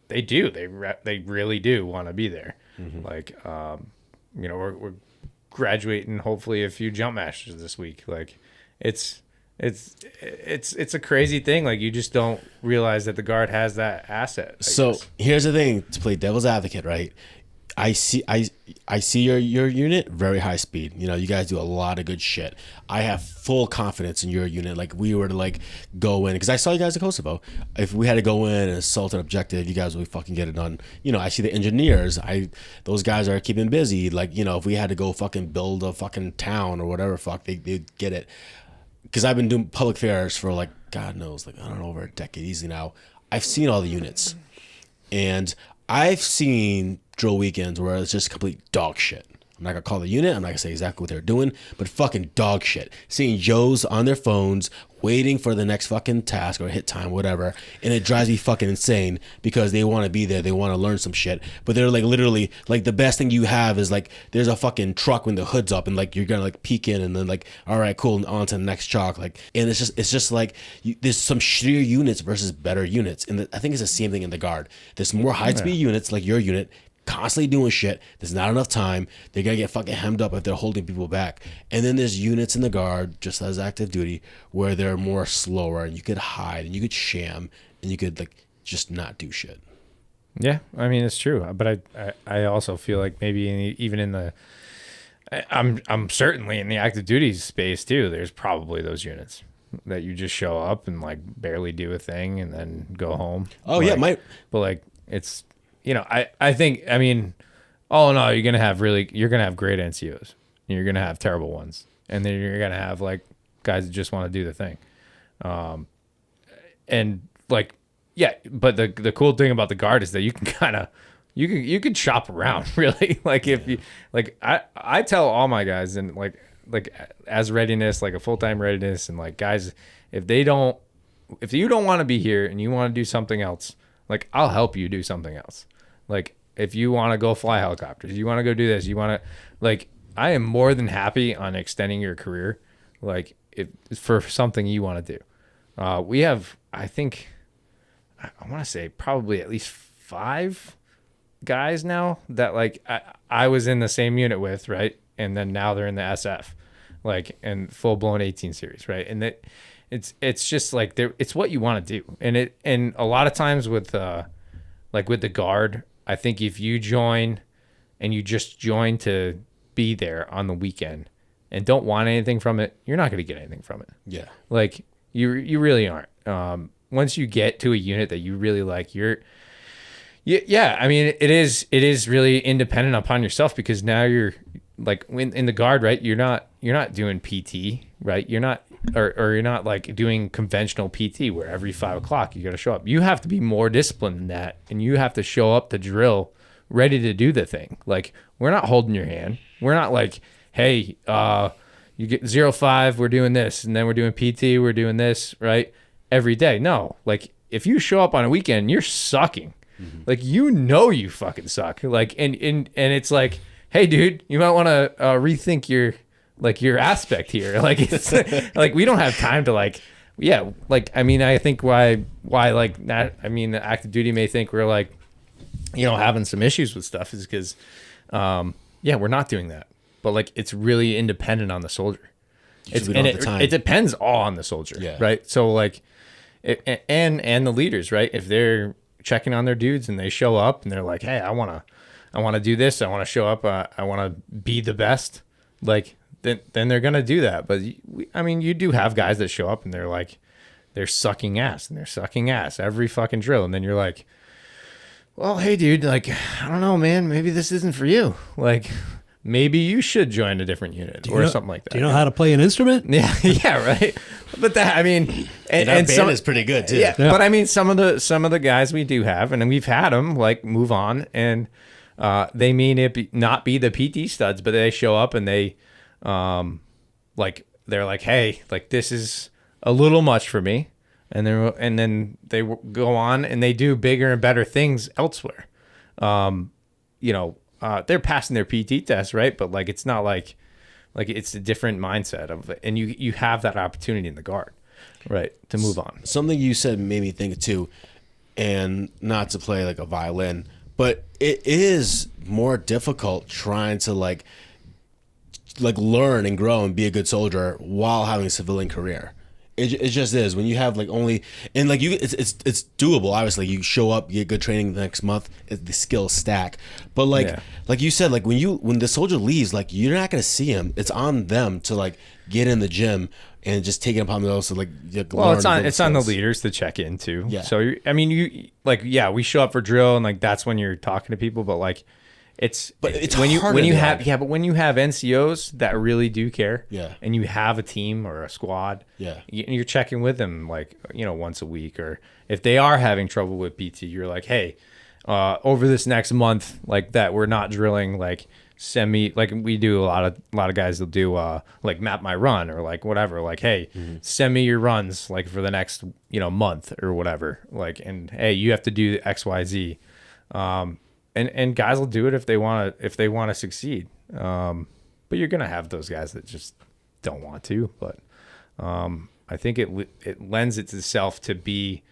they do. They really do want to be there. Mm-hmm. Like, we're graduating hopefully a few jump masters this week. Like, it's a crazy thing. Like, you just don't realize that the Guard has that asset. So here's the thing: to play devil's advocate, right? I see your unit, very high speed. You guys do a lot of good shit. I have full confidence in your unit. Like, we were to like go in, because I saw you guys in Kosovo. If we had to go in and assault an objective, you guys would fucking get it done. I see the engineers. Those guys are keeping busy. Like, if we had to go fucking build a fucking town or whatever, they'd get it. Because I've been doing public affairs for like, God knows, like, I don't know, over a decade easy now. I've seen all the units, and I've seen drill weekends where it's just complete dog shit. I'm not gonna call the unit, I'm not gonna say exactly what they're doing, but fucking dog shit. Seeing Joes on their phones waiting for the next fucking task or hit time, whatever, and it drives me fucking insane because they want to be there, they want to learn some shit, but they're like literally like the best thing you have is like there's a fucking truck when the hood's up and like you're gonna like peek in and then like, all right, cool, and on to the next chalk. Like, and it's just like there's some shittier units versus better units, and I think it's the same thing in the Guard. There's more high speed units like your unit, constantly doing shit. There's not enough time. They're gonna get fucking hemmed up if they're holding people back. And then there's units in the guard, just as active duty, where they're more slower and you could hide and you could sham and you could like just not do shit. Yeah, I mean it's true, but I also feel like maybe even in the I'm certainly in the active duty space too. There's probably those units that you just show up and like barely do a thing and then go home. Oh like, yeah, but like it's I think I mean all in all you're gonna have great NCOs. You're gonna have terrible ones, and then you're gonna have like guys that just want to do the thing, and like yeah. But the cool thing about the guard is that you can kind of you can shop around really. Like if you like I tell all my guys and like as readiness, like a full-time readiness, and like guys, if you don't want to be here and you want to do something else, like I'll help you do something else. Like if you want to go fly helicopters, you want to go do this, you want to like I am more than happy on extending your career, like if for something you want to do. We have I think I want to say probably at least 5 guys now that like I was in the same unit with, right? And then now they're in the SF, like and full blown 18 series, right? And that it's just like it's what you want to do, and a lot of times with like with the guard, I think if you join and you just join to be there on the weekend and don't want anything from it, you're not going to get anything from it. Yeah, like you really aren't. Once you get to a unit that you really like, yeah, I mean, it is really independent upon yourself, because now you're like in the guard, right? You're not doing PT, right? You're not, or you're not like doing conventional PT where every 5 o'clock you got to show up. You have to be more disciplined than that, and you have to show up to drill ready to do the thing. Like we're not holding your hand. We're not like, hey, you get 05, we're doing this, and then we're doing PT, we're doing this, right? Every day. No, like if you show up on a weekend, you're sucking. Like you fucking suck. Like and it's like, hey dude, you might want to rethink your aspect here. Like it's like we don't have time to like like I mean I think why like that, I mean the active duty may think we're like having some issues with stuff is because we're not doing that. But like it's really independent on the soldier. It depends all on the soldier. Yeah. Right. So like and the leaders, right? If they're checking on their dudes and they show up and they're like, hey, I want to do this. I want to show up. I want to be the best. Like then they're going to do that. But I mean, you do have guys that show up and they're like, they're sucking ass every fucking drill. And then you're like, well, hey dude, like, I don't know, man, maybe this isn't for you. Like maybe you should join a different unit or something like that. Do you know how to play an instrument? Yeah. Yeah. Right. But that, I mean, and band is pretty good too. Yeah. But I mean, some of the guys we do have, and we've had them like move on, and they not be the PT studs, but they show up and they, like they're like, hey, like this is a little much for me, and then they go on and they do bigger and better things elsewhere. They're passing their PT test, right? But like it's not like it's a different mindset of, and you have that opportunity in the guard, right, to move on. Something you said made me think too, and not to play like a violin, but it is more difficult trying to like learn and grow and be a good soldier while having a civilian career. It just is when you have like only, and like it's doable. Obviously, you show up, you get good training the next month, the skills stack. But like you said, like when the soldier leaves, like you're not gonna see him. It's on them to like get in the gym and just take it upon themselves to like. Well, it's on the leaders to check in too. Yeah. So I mean, we show up for drill and like that's when you're talking to people, but like. It's when you have NCOs that really do care, and you have a team or a squad, and you're checking with them like once a week, or if they are having trouble with PT, you're like, hey, over this next month, like that we're not drilling, like send me, like we do a lot of guys will do like map my run or like whatever, like hey, send me your runs like for the next month or whatever, like, and hey, you have to do XYZ. And guys will do it if they want to succeed. But you're gonna have those guys that just don't want to. But I think it lends itself to be.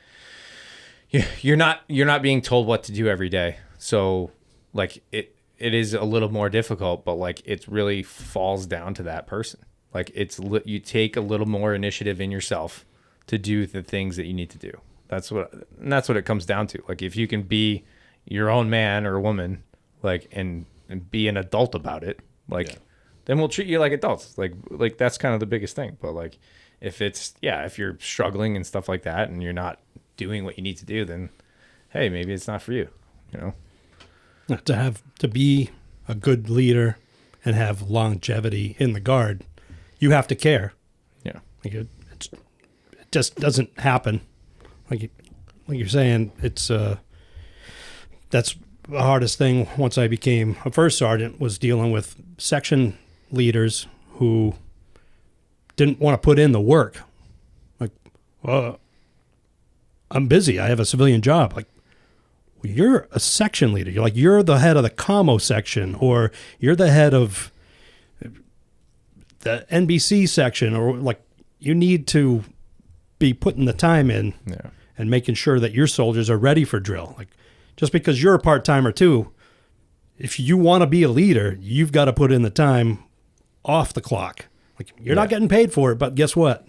You're not being told what to do every day. So like it is a little more difficult, but like it really falls down to that person. Like you take a little more initiative in yourself to do the things that you need to do. That's what it comes down to. Like if you can be your own man or woman, like and be an adult about it, like then we'll treat you like adults. Like that's kind of the biggest thing. But like if you're struggling and stuff like that and you're not doing what you need to do, then hey, maybe it's not for you, you know. To be a good leader and have longevity in the Guard, you have to care. Yeah. Like it just doesn't happen. Like you're saying, it's that's the hardest thing. Once I became a first sergeant, was dealing with section leaders who didn't want to put in the work. Like, I'm busy. I have a civilian job. Like, well, you're a section leader. You're the head of the commo section, or you're the head of the NBC section, or like you need to be putting the time in. Yeah. And making sure that your soldiers are ready for drill. Like, just because you're a part-timer too, if you want to be a leader, you've got to put in the time off the clock. Like, you're not getting paid for it, but guess what?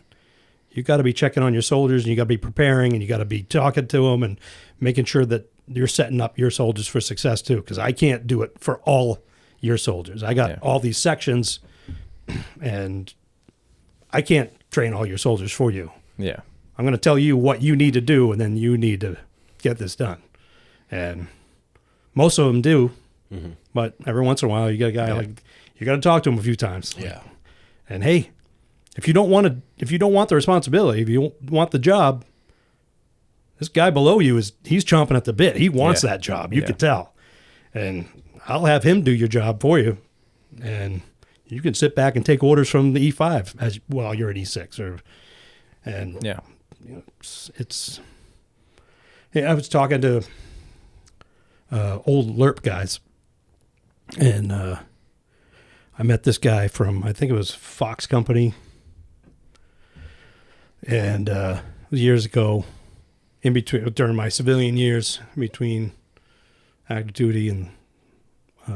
You got to be checking on your soldiers, and you got to be preparing, and you got to be talking to them and making sure that you're setting up your soldiers for success too. Because I can't do it for all your soldiers. I got all these sections, and I can't train all your soldiers for you. Yeah. I'm going to tell you what you need to do, and then you need to get this done. And most of them do, but every once in a while, you get a guy like you got to talk to him a few times. Yeah. And hey, if you don't want the responsibility, if you want the job, this guy below you he's chomping at the bit. He wants that job. You could tell, and I'll have him do your job for you, and you can sit back and take orders from the E5 while you're at E6 You know, it's I was talking to old LERP guys, and I met this guy from, I think it was Fox Company, and it was years ago, during my civilian years, between active duty and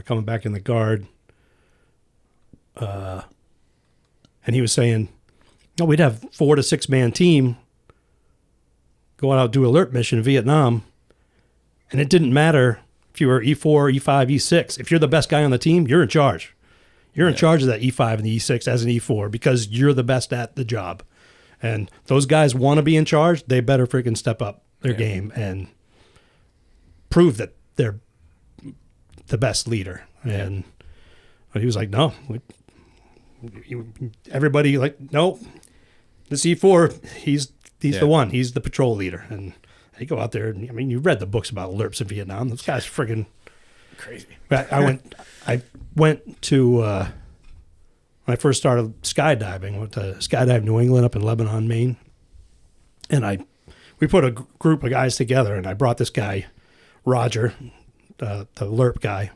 coming back in the Guard, and he was saying, no, we'd have 4 to 6 man team going out to do a alert mission in Vietnam, and it didn't matter if you were E4, E5, E6. If you're the best guy on the team, you're in charge. You're in charge of that E5 and the E6 as an E4 because you're the best at the job. And those guys want to be in charge. They better freaking step up their game and prove that they're the best leader. And he was like, no. Everybody no. This E4, he's the one. He's the patrol leader. And they go out there. And, I mean, you read the books about alerts in Vietnam. Those guys friggin' crazy. I went to when I first started skydiving. Went to Skydive New England up in Lebanon, Maine, and we put a group of guys together. And I brought this guy, Roger, the LERP guy,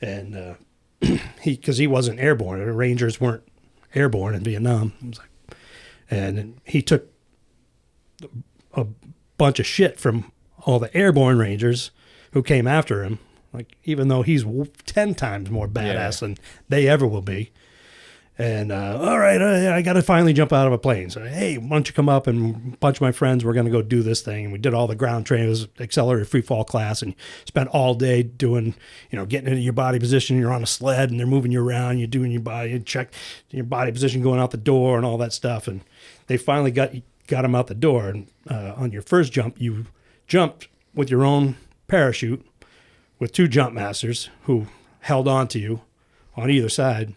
and because he wasn't airborne. The Rangers weren't airborne in Vietnam. And he took a bunch of shit from all the airborne Rangers who came after him. Like, even though he's 10 times more badass than they ever will be. And, all right, I got to finally jump out of a plane. So, hey, why don't you come up, and a bunch of my friends, we're going to go do this thing. And we did all the ground training. It was accelerated free fall class, and spent all day doing, getting into your body position. You're on a sled, and they're moving you around. You're doing your body, you check your body position going out the door and all that stuff. And they finally got him out the door. And on your first jump, you jumped with your own parachute with 2 jump masters who held on to you on either side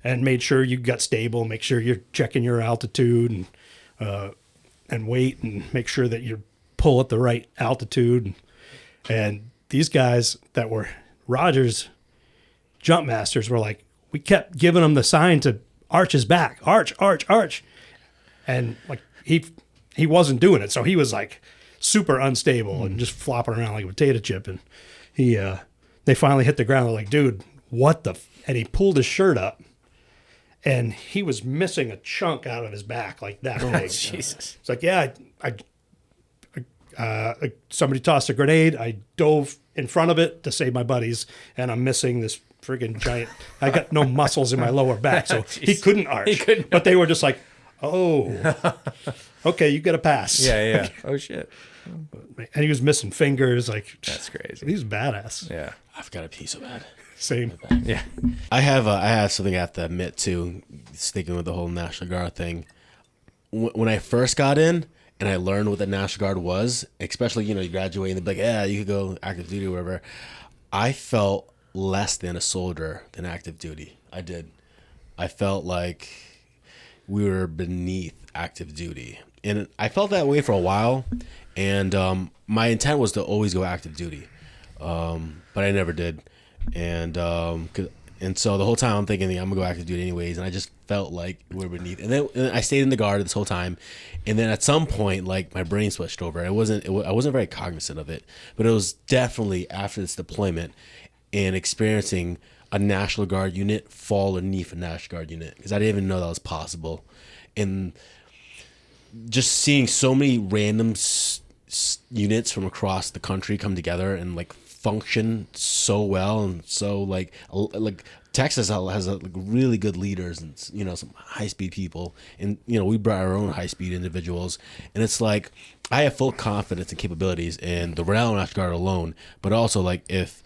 and made sure you got stable, make sure you're checking your altitude and weight, and make sure that you pull at the right altitude. And these guys that were Rogers jump masters were like, we kept giving them the sign to arch his back, arch. And like he wasn't doing it. So he was like super unstable and just flopping around like a potato chip. And they finally hit the ground. They're like, dude, what the? And he pulled his shirt up, and he was missing a chunk out of his back, like that big. Jesus. It's like, yeah, I Somebody tossed a grenade. I dove in front of it to save my buddies, and I'm missing this friggin' giant. I got no muscles in my lower back, so he couldn't arch. But they were just like, oh, okay, you get a pass. Yeah. Oh shit. And he was missing fingers. Like, That's crazy. He's badass. Yeah. I've got a piece of that. Same. Yeah. I have something I have to admit too. Sticking with the whole National Guard thing, when I first got in and I learned what the National Guard was, especially you graduate and they're like, yeah, you could go active duty or whatever. I felt less than a soldier than active duty. I did. I felt like we were beneath active duty, and I felt that way for a while. And my intent was to always go active duty, but I never did. And so the whole time I'm thinking I'm gonna go active duty anyways, and I just felt like we were beneath. And then I stayed in the Guard this whole time, and then at some point, like my brain switched over. I wasn't very cognizant of it, but it was definitely after this deployment and experiencing a National Guard unit fall underneath a National Guard unit, because I didn't even know that was possible, and just seeing so many random units from across the country come together and like function so well, and so like Texas has really good leaders and some high speed people, and we brought our own high speed individuals, and it's like I have full confidence and capabilities in the Rhode Island National Guard alone, but also like if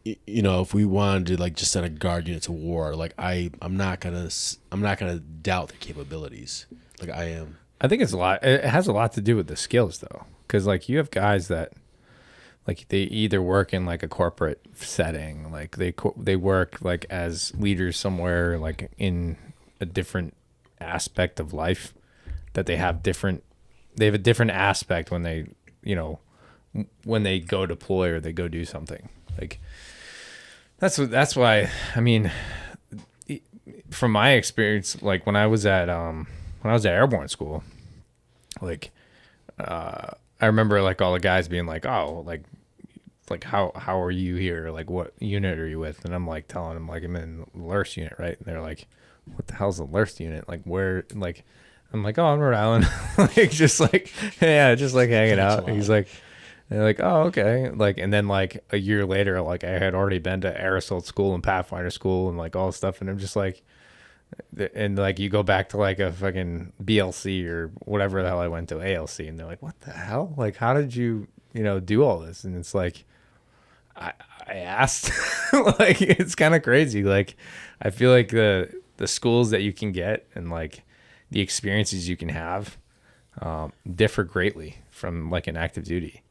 we wanted to like just send a Guard unit to war, like I'm not gonna doubt their capabilities. Like I am. I think it has a lot to do with the skills though, because like you have guys that like they either work in like a corporate setting, like they work like as leaders somewhere like in a different aspect of life, that they have a different aspect when they when they go deploy or they go do something. Like that's why, I mean, from my experience, like when I was at airborne school, like I remember like all the guys being like, oh, like how are you here? Like what unit are you with? And I'm like telling them like I'm in the LURS unit, right? And they're like, what the hell's the LURS unit? Like where? Like I'm like, oh, I'm Rhode Island. Like just like hanging out. And he's like, they're like, oh, okay. Like, and then like a year later, like I had already been to Air Assault School and Pathfinder School and like all this stuff. And I'm just like, and like you go back to like a fucking BLC or whatever the hell I went to, ALC, and they're like, what the hell? Like, how did you, do all this? And it's like, I asked. Like, it's kind of crazy. Like, I feel like the schools that you can get and like the experiences you can have differ greatly from like an active duty.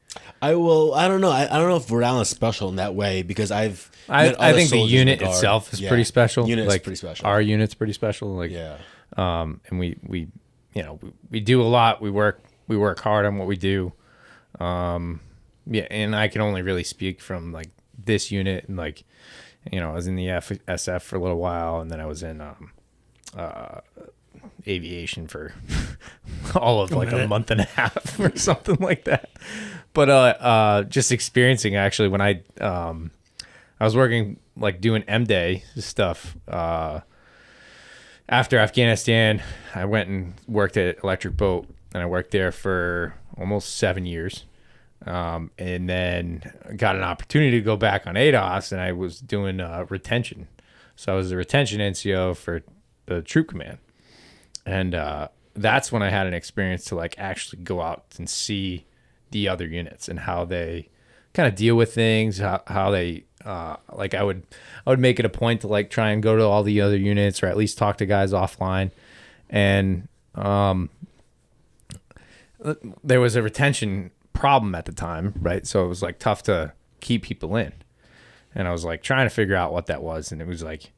I don't know. I don't know if Rhode Island is special in that way, because I think the unit itself is pretty special. Unit's like, pretty special. Our unit's pretty special. Like, yeah. And we do a lot. We work hard on what we do. Yeah, and I can only really speak from like this unit, and like, I was in the SF for a little while, and then I was in aviation for all of like a month and a half or something like that. But just experiencing, actually, when I was working like doing M-Day stuff after Afghanistan, I went and worked at Electric Boat, and I worked there for almost 7 years. And then got an opportunity to go back on ADOS, and I was doing retention. So I was the retention NCO for the troop command. And that's when I had an experience to like actually go out and see the other units and how they kind of deal with things, how they like I would make it a point to like try and go to all the other units, or at least talk to guys offline. And there was a retention problem at the time, right? So it was like tough to keep people in, and I was like trying to figure out what that was. And it was like,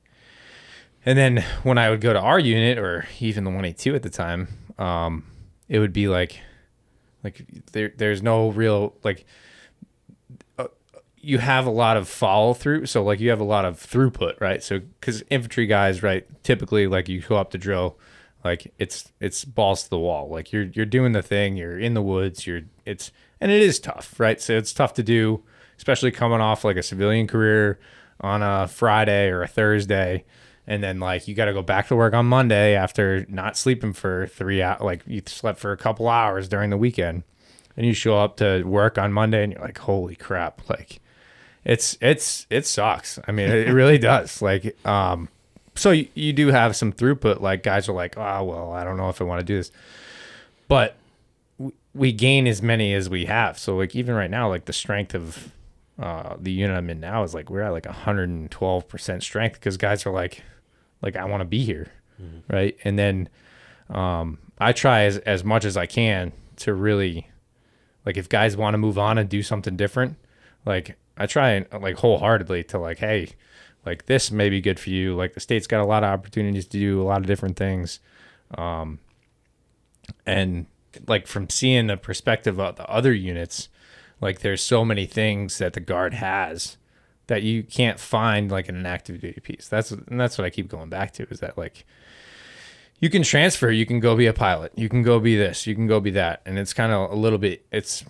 and then when I would go to our unit, or even the 182 at the time, it would be like there's no real like you have a lot of follow through, so like you have a lot of throughput, right? So because infantry guys, right, typically like you go up to drill, like it's balls to the wall, like you're doing the thing, you're in the woods, and it is tough, right? So it's tough to do, especially coming off like a civilian career on a Friday or a Thursday. And then like you got to go back to work on Monday after not sleeping for 3 hours. Like you slept for a couple hours during the weekend. and you show up to work on Monday and you're like, holy crap. Like it sucks. I mean, it really does. Like, so you do have some throughput. Like guys are like, oh, well, I don't know if I want to do this, but we gain as many as we have. So like even right now, like the strength of the unit I'm in now is like we're at like 112% strength because guys are like I want to be here, right? And then I try as much as I can to really, like if guys want to move on and do something different, like I try and like wholeheartedly to like, hey, like this may be good for you. Like the state's got a lot of opportunities to do a lot of different things. And like from seeing the perspective of the other units, like there's so many things that the Guard has that you can't find like in an active duty piece. That's what I keep going back to, is that like you can transfer, you can go be a pilot, you can go be this, you can go be that. And it's kind of a little bit, it's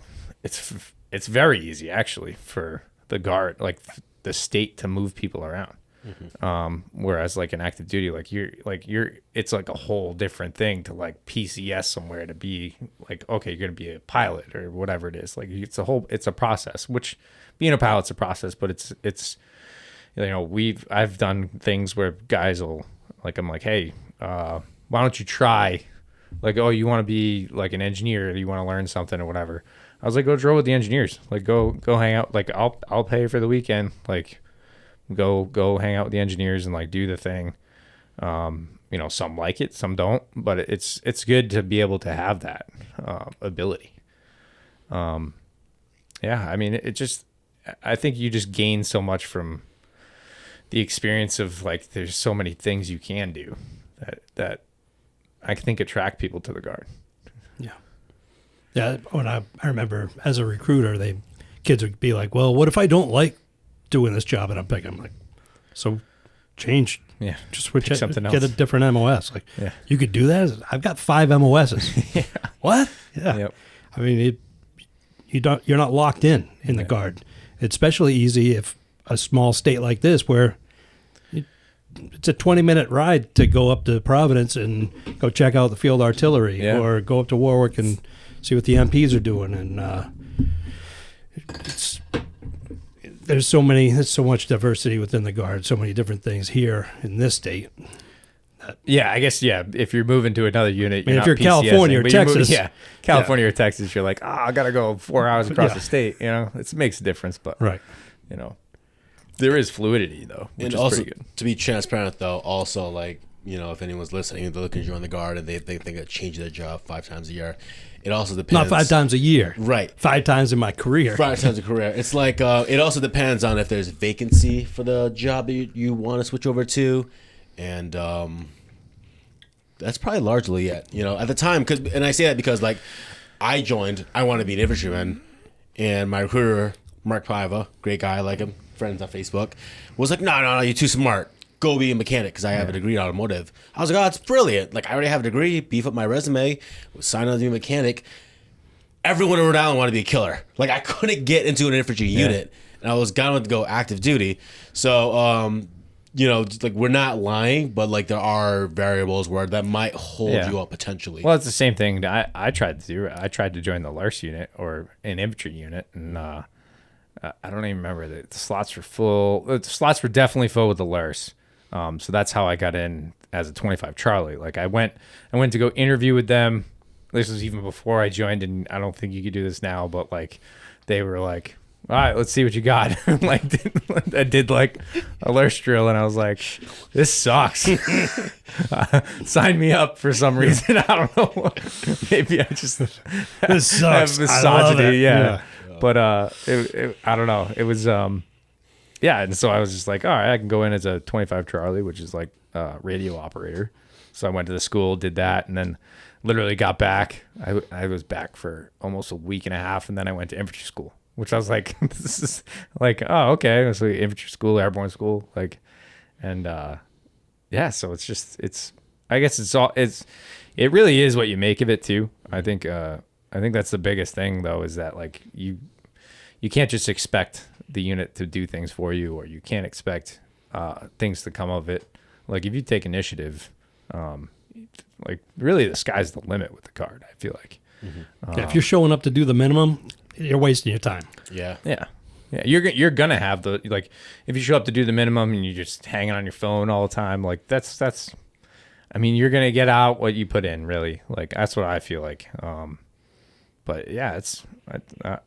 very easy actually for the Guard, like the state to move people around. Whereas like an active duty, it's like a whole different thing to like PCS somewhere to be like, okay, you're going to be a pilot or whatever it is. Like it's a process, which being a pilot's a process, but it's, you know, I've done things where guys will like, I'm like, hey, why don't you try, like, oh, you want to be like an engineer, or you want to learn something or whatever. I was like, go drill with the engineers, like go hang out. Like I'll pay for the weekend. Like go hang out with the engineers and like do the thing. You know, some like it, some don't, but it's good to be able to have that ability. Yeah, I mean, I think you just gain so much from the experience of like, there's so many things you can do that I think attract people to the Guard. Yeah. Yeah. When I remember as a recruiter, kids would be like, well, what if I don't like doing this job? And I'm like, so change. Yeah. Just switch Pick it, something get a else. different MOS. Like, Yeah. you could do that. I've got 5 MOSs. Yeah. What? Yeah. Yep. I mean, you're not locked in the Guard. It's especially easy if a small state like this, where it's a 20-minute ride to go up to Providence and go check out the field artillery, or go up to Warwick and see what the MPs are doing. And there's so much diversity within the Guard, so many different things here in this state. Yeah, I guess, yeah, if you're moving to another unit, if you're California or Texas. California or Texas, you're like, I got to go 4 hours across the state. You know, it makes a difference, but, right. You know, there is fluidity, though, which and is also, pretty good. to be transparent, though, also, like, you know, if anyone's listening and they're looking to join the Guard and they think of changing their job 5 times a year, it also depends. Not 5 times a year. Right. 5 times in my career. 5 times a career. It's like, it also depends on if there's vacancy for the job that you want to switch over to. And that's probably largely it. You know, at the time, and I say that because, like, I wanted to be an infantryman, and my recruiter, Mark Paiva, great guy, I like him, friends on Facebook, was like, no, you're too smart. Go be a mechanic, because I have a degree in automotive. I was like, oh, it's brilliant. Like, I already have a degree, beef up my resume, sign on to be a mechanic. Everyone in Rhode Island wanted to be a killer. Like, I couldn't get into an infantry unit, and I was going to go active duty. So, you know, like, we're not lying, but like, there are variables where that might hold you up potentially. Well, it's the same thing I tried to do. I tried to join the LARS unit or an infantry unit, and I don't even remember. The slots were full. The slots were definitely full with the LARS. So that's how I got in as a 25 Charlie. Like, I went to go interview with them. This was even before I joined, and I don't think you could do this now, but like, they were like, all right, let's see what you got. Like, I did like a LARS drill, and I was like, this sucks. Sign me up for some reason. I don't know. Maybe I just This sucks. have I love misogyny. it. Yeah. But I don't know. It was yeah, and so I was just like, all right, I can go in as a 25 Charlie, which is like radio operator. So I went to the school, did that, and then literally got back. I was back for almost a week and a half, and then I went to infantry school, which I was like, this is like, oh, okay. So infantry school, airborne school, like, and yeah, so I guess it really is what you make of it too. I think that's the biggest thing though, is that like you can't just expect the unit to do things for you, or you can't expect things to come of it. Like, if you take initiative, like, really the sky's the limit with the Guard, I feel like. Yeah, if you're showing up to do the minimum, you're wasting your time. Yeah. Yeah. Yeah, you're gonna have the like if you show up to do the minimum and you're just hanging on your phone all the time, like that's I mean, you're gonna get out what you put in, really. Like that's what I feel like. But yeah, it's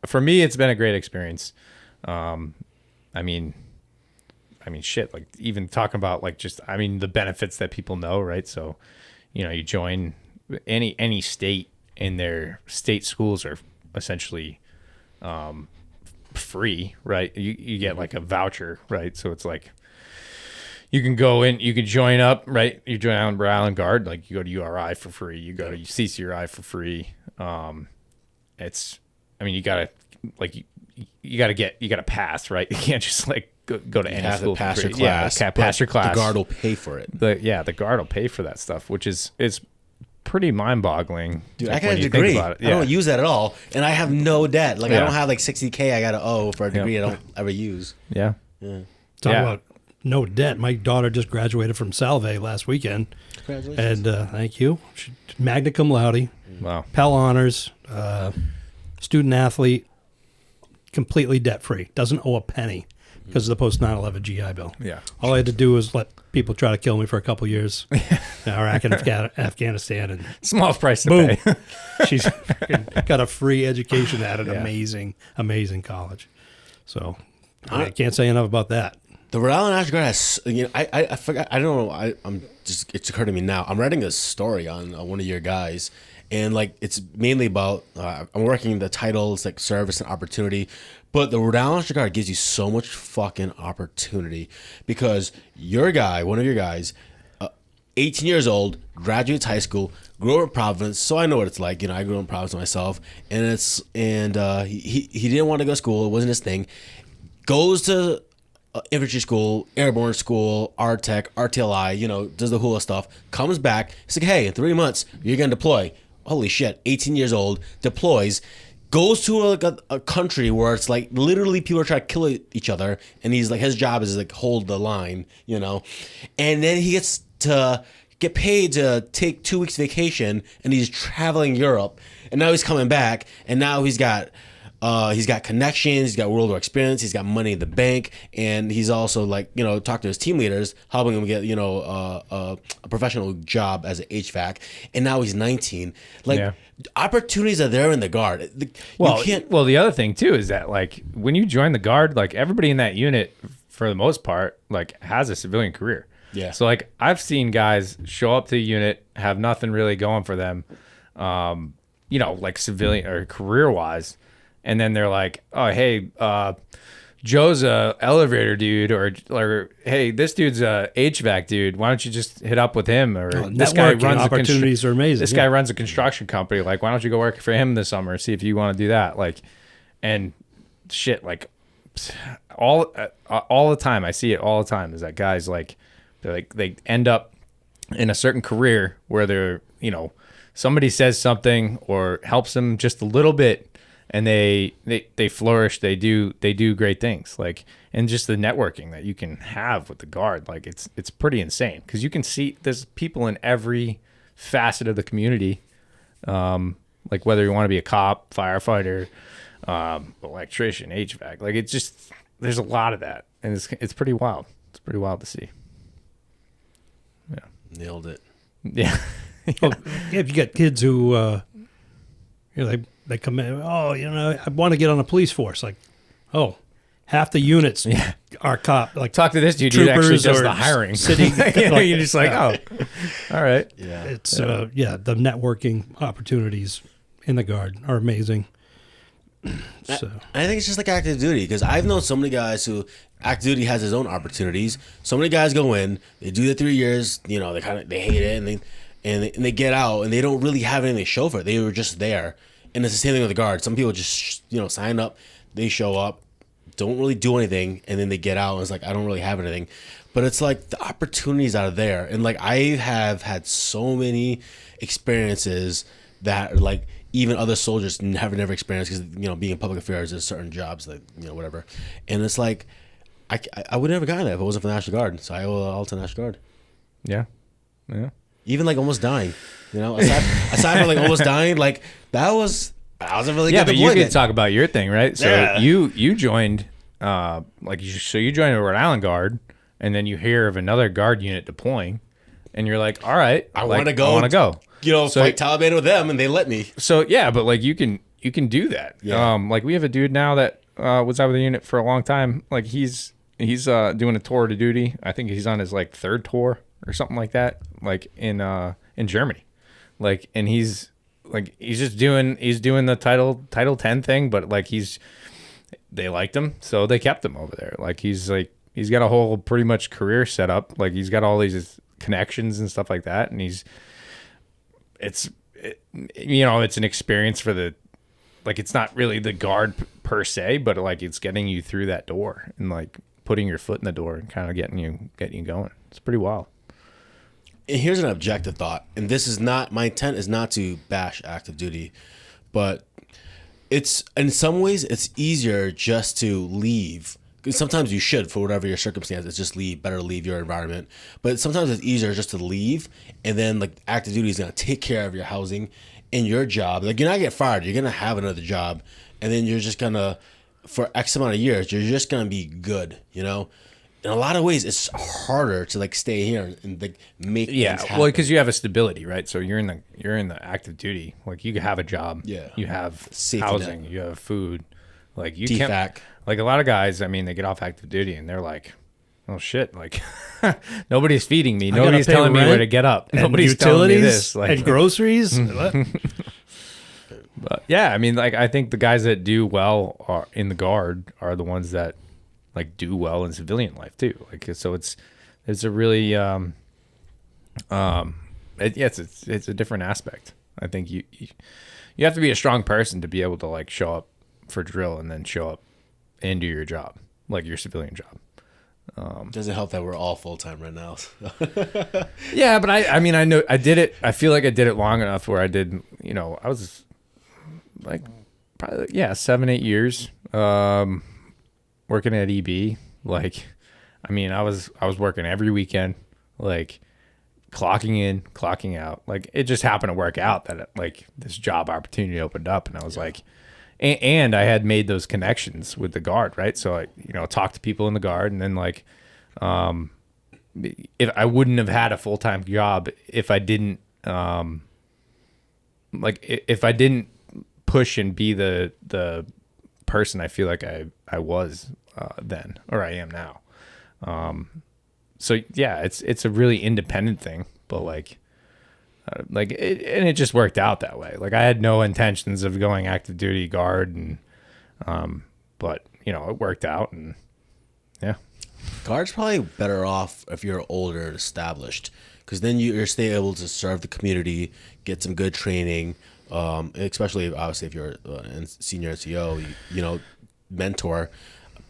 for me, it's been a great experience. I mean, shit. Like even talking about like just the benefits that people know, right? So, you join any state, and their state schools are essentially free, right? You get like a voucher, right? So it's like you can go in, you can join up, right? You join Island Guard, like you go to URI for free, you go to CCRI for free. You gotta pass, right? You can't just like go to any school. Pass your class. class. Pass your class. The guard will pay for it. The guard will pay for that stuff, which is pretty mind-boggling. Dude, like, I got a degree. I don't use that at all, and I have no debt. Like I don't have like $60K I gotta owe for a degree I don't ever use. Yeah. Talk about no debt. My daughter just graduated from Salve last weekend. Congratulations. And thank you. Magna cum laude. Wow. Pell honors. Student athlete. Completely debt free. Doesn't owe a penny because of the post 9/11 GI Bill. Yeah. All I had to do was let people try to kill me for a couple years. Iraq and Afghanistan, and Small price to boom, pay. she's got a free education at an amazing college. So I can't say enough about that. The Rhode Island National Guard has, I forgot, I don't know, it's occurred to me now. I'm writing a story on one of your guys, and like it's mainly about, I'm working the titles like service and opportunity, but the Rhode Island National Guard gives you so much fucking opportunity because your guy, one of your guys, 18 years old, graduates high school, grew up in Providence, so I know what it's like. I grew up in Providence myself, and he didn't want to go to school, it wasn't his thing. Goes to infantry school, airborne school, RTEC, RTLI, does the hula stuff, comes back, he's like, hey, in 3 months, you're going to deploy. Holy shit, 18 years old, deploys, goes to a country where it's like literally people are trying to kill each other, and he's like, his job is like hold the line, and then he gets to get paid to take 2 weeks vacation, and he's traveling Europe, and now he's coming back, and now he's got connections, he's got World War experience, he's got money in the bank, and he's also talk to his team leaders, helping him get a professional job as an HVAC, and now he's 19. Opportunities are there in the Guard. Well, the other thing too is that like when you join the Guard, like everybody in that unit, for the most part, like has a civilian career. Yeah. So like I've seen guys show up to the unit, have nothing really going for them, like civilian or career wise. And then they're like, oh, hey, Joe's a elevator dude, or hey, this dude's a HVAC dude. Why don't you just hit up with him? Or this guy runs opportunities are amazing. This guy runs a construction company. Like, why don't you go work for him this summer? See if you want to do that. Like, and shit, like all the time. I see it all the time. Is that guys they end up in a certain career where they're somebody says something or helps them just a little bit. And they flourish. They do great things. Like, and just the networking that you can have with the Guard, like it's pretty insane because you can see there's people in every facet of the community. Like whether you want to be a cop, firefighter, electrician, HVAC, like it's just there's a lot of that, and it's pretty wild. It's pretty wild to see. Yeah, nailed it. Yeah. Well, if you get kids who they come in, I want to get on a police force. Like, half the units are cop. Like, talk to this dude who actually does the hiring. City, you're just like, all right. Yeah, it's the networking opportunities in the Guard are amazing. So I think it's just like active duty because I've known so many guys who active duty has its own opportunities. So many guys go in, they do the 3 years, they hate it, and they get out and they don't really have anything to show for it. They were just there. And it's the same thing with the Guard. Some people just, sign up, they show up, don't really do anything, and then they get out, and it's like, I don't really have anything. But it's like the opportunities are there. And like I have had so many experiences that like even other soldiers never experienced because, being in public affairs, there's certain jobs that, whatever. And it's like, I would never gotten that if it wasn't for the National Guard. So I owe it all to the National Guard. Yeah. Yeah. Even like almost dying, you know, aside from like almost dying, like that was a really good but you deployment. could talk about your thing, right? So Yeah. you joined, you joined a Rhode Island Guard, and then you hear of another Guard unit deploying, and you're like, all right, I like, want to go. I want to go. You know, So- fight Taliban with them, and they let me. So yeah, but like you can do that. Yeah. Like we have a dude now that was out with the unit for a long time. Like he's doing a tour to duty. I think he's on his like 3rd tour or something like that. Like in Germany, like, and he's just doing the title 10 thing, but like they liked him, so they kept him over there. Like he's got a whole pretty much career set up. Like he's got all these connections and stuff like that, and it's an experience for the, like, it's not really the Guard per se, but like it's getting you through that door and like putting your foot in the door and kind of getting you going. It's pretty wild. And here's an objective thought, and this is not, my intent is not to bash active duty, but it's, in some ways it's easier just to leave. 'Cause sometimes you should, for whatever your circumstances, just better leave your environment. But sometimes it's easier just to leave, and then like active duty is gonna take care of your housing and your job. Like you're not gonna get fired, you're gonna have another job, and then you're just gonna, for X amount of years, you're just gonna be good, you know. In a lot of ways, it's harder to like stay here and like make things happen. Well, because you have a stability, right? So you're in the active duty. Like you have a job. Yeah. You have Safety housing. net. You have food. Like you TFAC. can't. Like a lot of guys, I mean, they get off active duty and they're like, "Oh shit!" Like nobody's feeding me. gotta Nobody's pay telling me where rent to get up. and Nobody's telling me utilities this. Like, and groceries. but yeah, I mean, like I think the guys that do well are in the Guard are the ones that like do well in civilian life too. Like so, it's a really it's a different aspect. I think you have to be a strong person to be able to like show up for drill and then show up and do your job, like your civilian job. Doesn't help that we're all full time right now. Yeah, but I mean, I know I did it. I feel like I did it long enough where I did, you know, I was like probably, 7-8 years working at EB. Like, I mean, I was working every weekend, like clocking in, clocking out. Like it just happened to work out that like this job opportunity opened up, and I was like, and I had made those connections with the Guard, right? So I, you know, talked to people in the Guard, and then like, if I wouldn't have had a full-time job if I didn't, if I didn't push and be the person I feel like I was then, or I am now. So yeah, it's a really independent thing, but it just worked out that way. Like I had no intentions of going active duty Guard, and but you know, it worked out, and yeah. Guard's probably better off if you're older and established, because then you're still able to serve the community, get some good training, especially obviously if you're a senior NCO, you know, mentor.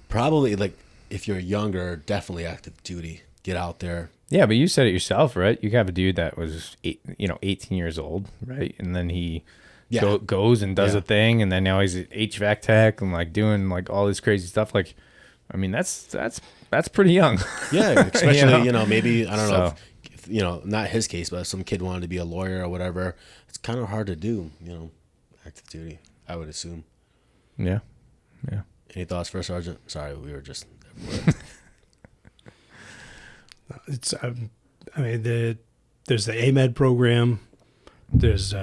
Probably like if you're younger, definitely active duty. Get out there. Yeah, but you said it yourself, right? You have a dude that was 18 years old, right? And then he goes and does a thing, and then now he's an HVAC tech and like doing like all this crazy stuff. Like, I mean, that's pretty young. Yeah, especially You know? you know, maybe I don't know, if, you know, not his case, but if some kid wanted to be a lawyer or whatever. It's kind of hard to do, you know, active duty. I would assume. Yeah. Any thoughts, First Sergeant? Sorry, we were just. It's, I mean, there's the AMED program. There's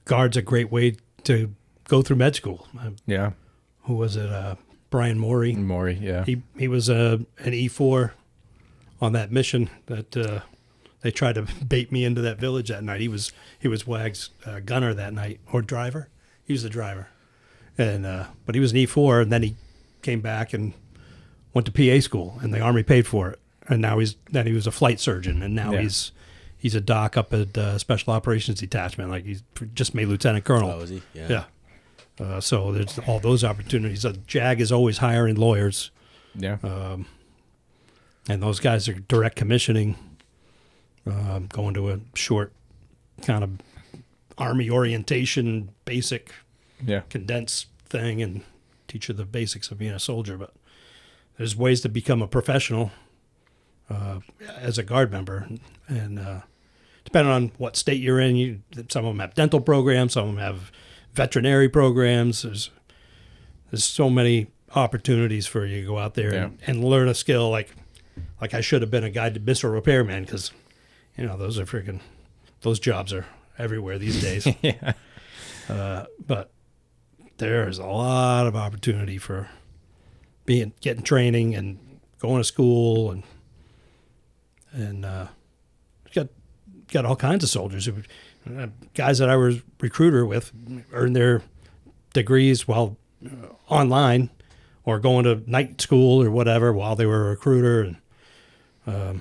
Guard's a great way to go through med school. Yeah. Who was it? Brian Morey. Maury, yeah. He was an E4 on that mission that they tried to bait me into that village that night. He was WAG's gunner that night, or driver. He was the driver, and but he was an E4, and then he came back and went to PA school, and the Army paid for it. And now he was a flight surgeon, and now he's a doc up at Special Operations Detachment. Like he's just made lieutenant colonel. Oh, is he? Yeah. So there's all those opportunities. JAG is always hiring lawyers. Yeah. And those guys are direct commissioning, going to a short kind of Army orientation, basic, condensed thing, and teach you the basics of being a soldier. But there's ways to become a professional. as a Guard member. And depending on what state you're in, some of them have dental programs, some of them have veterinary programs. There's so many opportunities for you to go out there and learn a skill. Like I should have been a guided missile repairman, because those jobs are everywhere these days. Yeah. But there's a lot of opportunity for getting training and going to school, and got all kinds of soldiers. Guys that I was recruiter with earned their degrees while online, or going to night school or whatever while they were a recruiter. And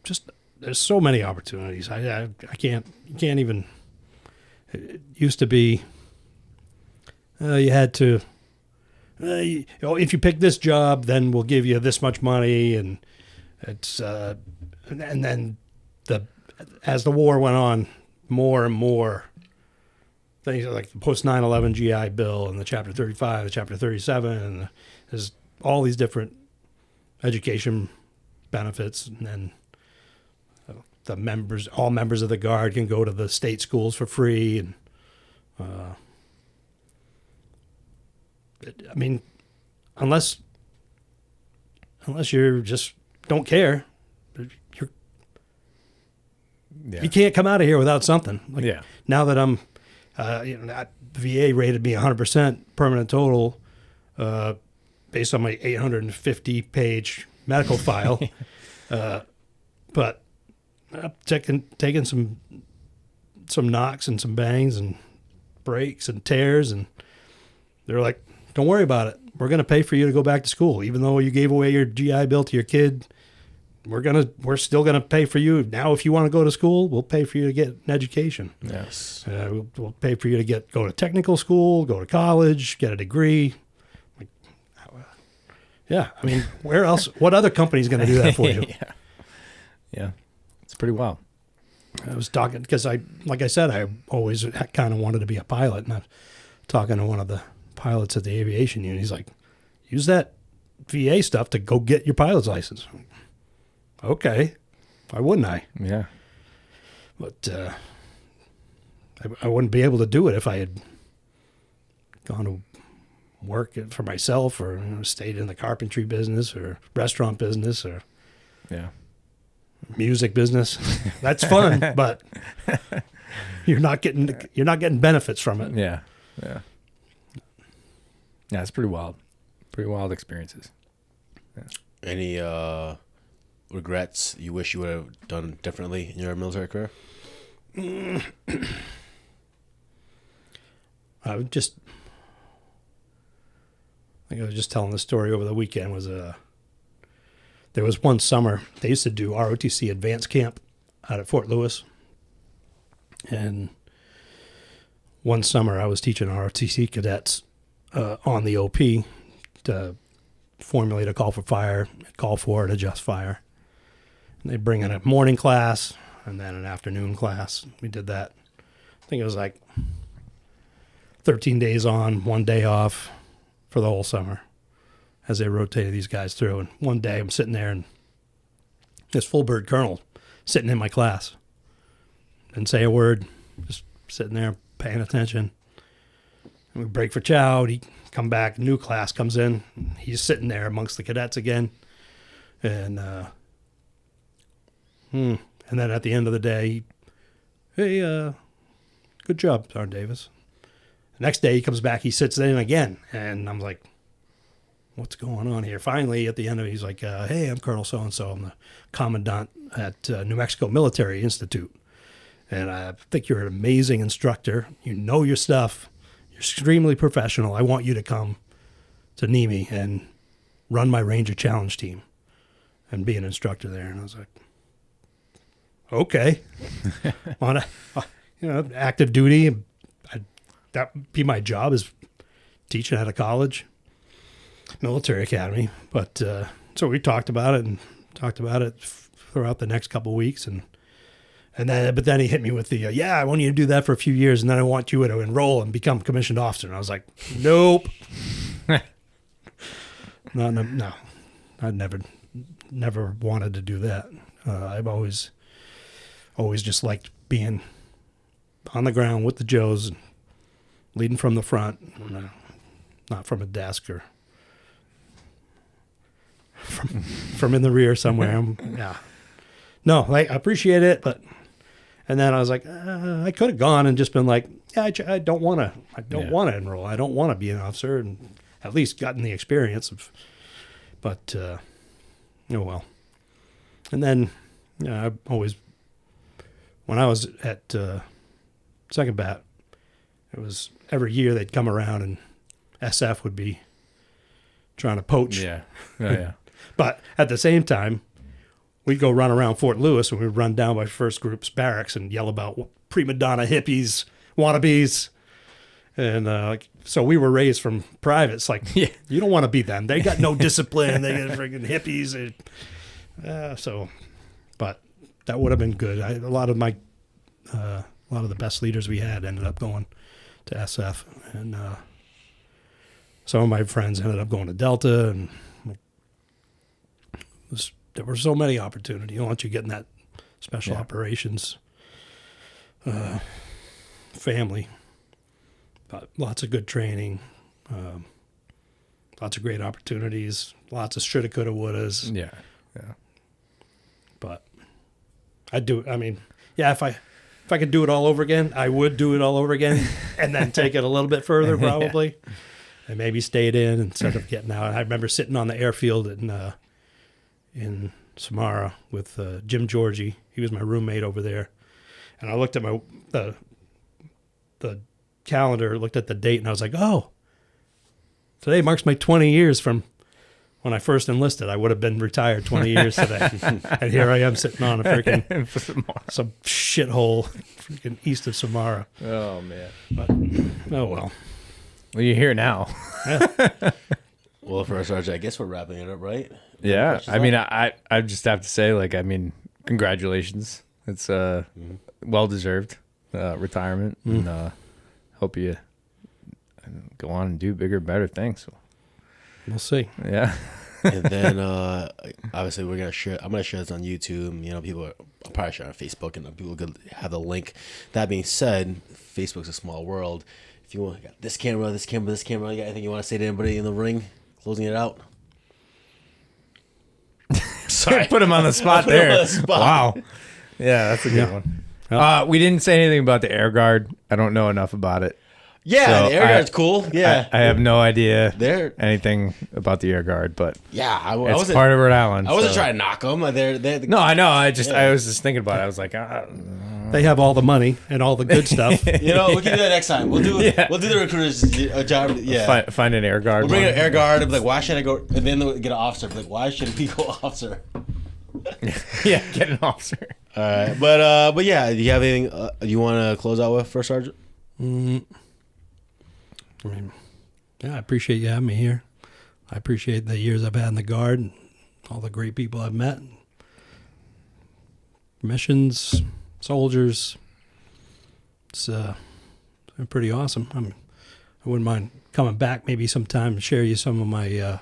just there's so many opportunities. I can't even. It used to be you had to. If you pick this job, then we'll give you this much money, and it's and then as the war went on, more and more things like the post 9/11 GI Bill and the Chapter 35, the Chapter 37, and there's all these different education benefits, and then all members of the Guard can go to the state schools for free, and I mean, unless you just don't care, you can't come out of here without something. Now that I'm, the VA rated me 100% permanent total, based on my 850-page medical file, but I'm taking some knocks and some bangs and breaks and tears, and they're like, "Don't worry about it. We're going to pay for you to go back to school, even though you gave away your GI Bill to your kid. We're still gonna pay for you now. If you want to go to school, we'll pay for you to get an education. Yes, we'll pay for you to go to technical school, go to college, get a degree. Yeah, I mean, where else? What other company is going to do that for you? Yeah, it's pretty wild. I was talking because like I said, I always kind of wanted to be a pilot, and I was talking to one of the pilots at the aviation union. He's like, "Use that VA stuff to go get your pilot's license." Okay, why wouldn't I? Yeah. But I wouldn't be able to do it if I had gone to work for myself, or stayed in the carpentry business or restaurant business or music business. That's fun, but you're not getting benefits from it. Yeah. It's pretty wild. Pretty wild experiences. Yeah. Any regrets you wish you would have done differently in your military career? I think I was just telling the story over the weekend. There was one summer they used to do ROTC advanced camp out at Fort Lewis, and one summer I was teaching ROTC cadets on the OP to formulate a call for fire, call for it, adjust fire. They bring in a morning class and then an afternoon class. We did that. I think it was like 13 days on, 1 day off for the whole summer as they rotated these guys through. And one day I'm sitting there, and this full bird colonel sitting in my class. Didn't say a word, just sitting there paying attention. And we break for chow. He come back, new class comes in. He's sitting there amongst the cadets again. And and then at the end of the day, "Hey, good job, Sergeant Davis." The next day he comes back, he sits in again, and I'm like, what's going on here? Finally, at the end of it, he's like, "Hey, I'm Colonel so-and-so. I'm the commandant at New Mexico Military Institute. And I think you're an amazing instructor. You know your stuff. You're extremely professional. I want you to come to NEMI and run my Ranger Challenge team and be an instructor there." And I was like, okay. On active duty, that would be my job, is teaching at a college, military academy. But so we talked about it throughout the next couple of weeks, but then he hit me with the I want you to do that for a few years, and then I want you to enroll and become a commissioned officer. And I was like, nope. No, I'd never never wanted to do that. I've always just liked being on the ground with the Joes, and leading from the front, not from a desk or from in the rear somewhere. No, I appreciate it, but and then I was like, I could have gone and just been like, yeah, I don't want to. I don't want to enroll. I don't want to be an officer, and at least gotten the experience of. But oh well. And then I always, when I was at Second Bat, it was every year they'd come around and SF would be trying to poach. Yeah. Oh, yeah. But at the same time, we'd go run around Fort Lewis and we'd run down by First Group's barracks and yell about prima donna hippies, wannabes. And so we were raised from privates. Like, you don't want to be them. They got no discipline. They got freaking hippies. But that would have been good. A lot of the best leaders we had ended up going to SF, and some of my friends ended up going to Delta, and there were so many opportunities. Once you get in that special operations family, but lots of good training, lots of great opportunities, lots of shoulda, coulda, wouldas. Yeah. But I'd do it. I mean, if I could do it all over again, I would do it all over again, and then take it a little bit further, probably, and maybe stayed in instead of getting out. I remember sitting on the airfield in Samara with Jim Georgie. He was my roommate over there, and I looked at the calendar, looked at the date, and I was like, oh, today marks my 20 years from when I first enlisted. I would have been retired 20 years today. And here I am sitting on a freaking some shithole freaking east of Samara. Oh, man. But, oh, well. Well, you're here now. Yeah. Well, for our Sergeant, I guess we're wrapping it up, right? Yeah. I mean, I just have to say, like, I mean, congratulations. It's well-deserved retirement. And hope you go on and do bigger, better things. We'll see. Yeah. And then obviously we're gonna share. I'm gonna share this on YouTube. You know, I'll probably share on Facebook, and people could have the link. That being said, Facebook's a small world. If you want, got this camera, you got anything you want to say to anybody in the ring? Closing it out. Sorry, put him on the spot there. Wow. Yeah, that's a good one. We didn't say anything about the Air Guard. I don't know enough about it. Yeah, So the Air Guard's cool. Yeah, I have no idea They're- anything about the Air Guard, but yeah. I it's wasn't part of Rhode Island. I wasn't so- trying to knock them. They're No, I know. I was just thinking about it. I was like, They have all the money and all the good stuff. You know, we can do that next time. We'll do the recruiters job. Yeah, find an Air Guard. we'll bring one. an Air Guard and be like, why should I go? And then they'll get an officer. Be like, why should we go officer? Yeah, get an officer. All right, but yeah, do you have anything you want to close out with, First Sergeant? I mean, I appreciate you having me here. I appreciate the years I've had in the Guard and all the great people I've met. Missions, soldiers. It's been pretty awesome. I wouldn't mind coming back maybe sometime and share you some of my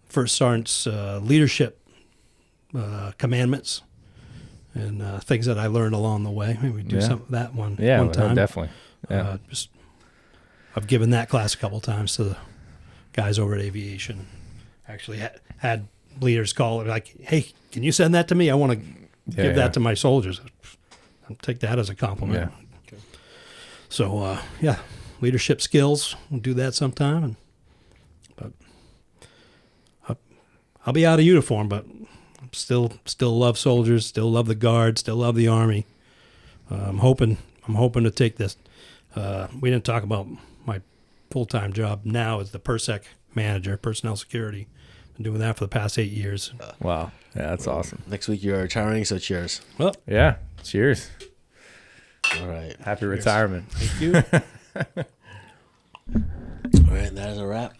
First Sergeant's leadership commandments and things that I learned along the way. Maybe do some of that one time. Definitely. Yeah. I've given that class a couple times to the guys over at Aviation. Actually had leaders call it like, hey, can you send that to me? I want to give that to my soldiers. I'll take that as a compliment. Yeah. Okay. So, leadership skills. We'll do that sometime. But I'll be out of uniform, but still love soldiers, still love the Guard, still love the Army. I'm hoping to take this. We didn't talk about my full-time job now as the PERSEC manager, personnel security. Been doing that for the past 8 years. Wow. Yeah, that's awesome. Next week you're retiring, so cheers. Well, Yeah. Cheers. All right. Happy retirement. thank you. All right, that is a wrap.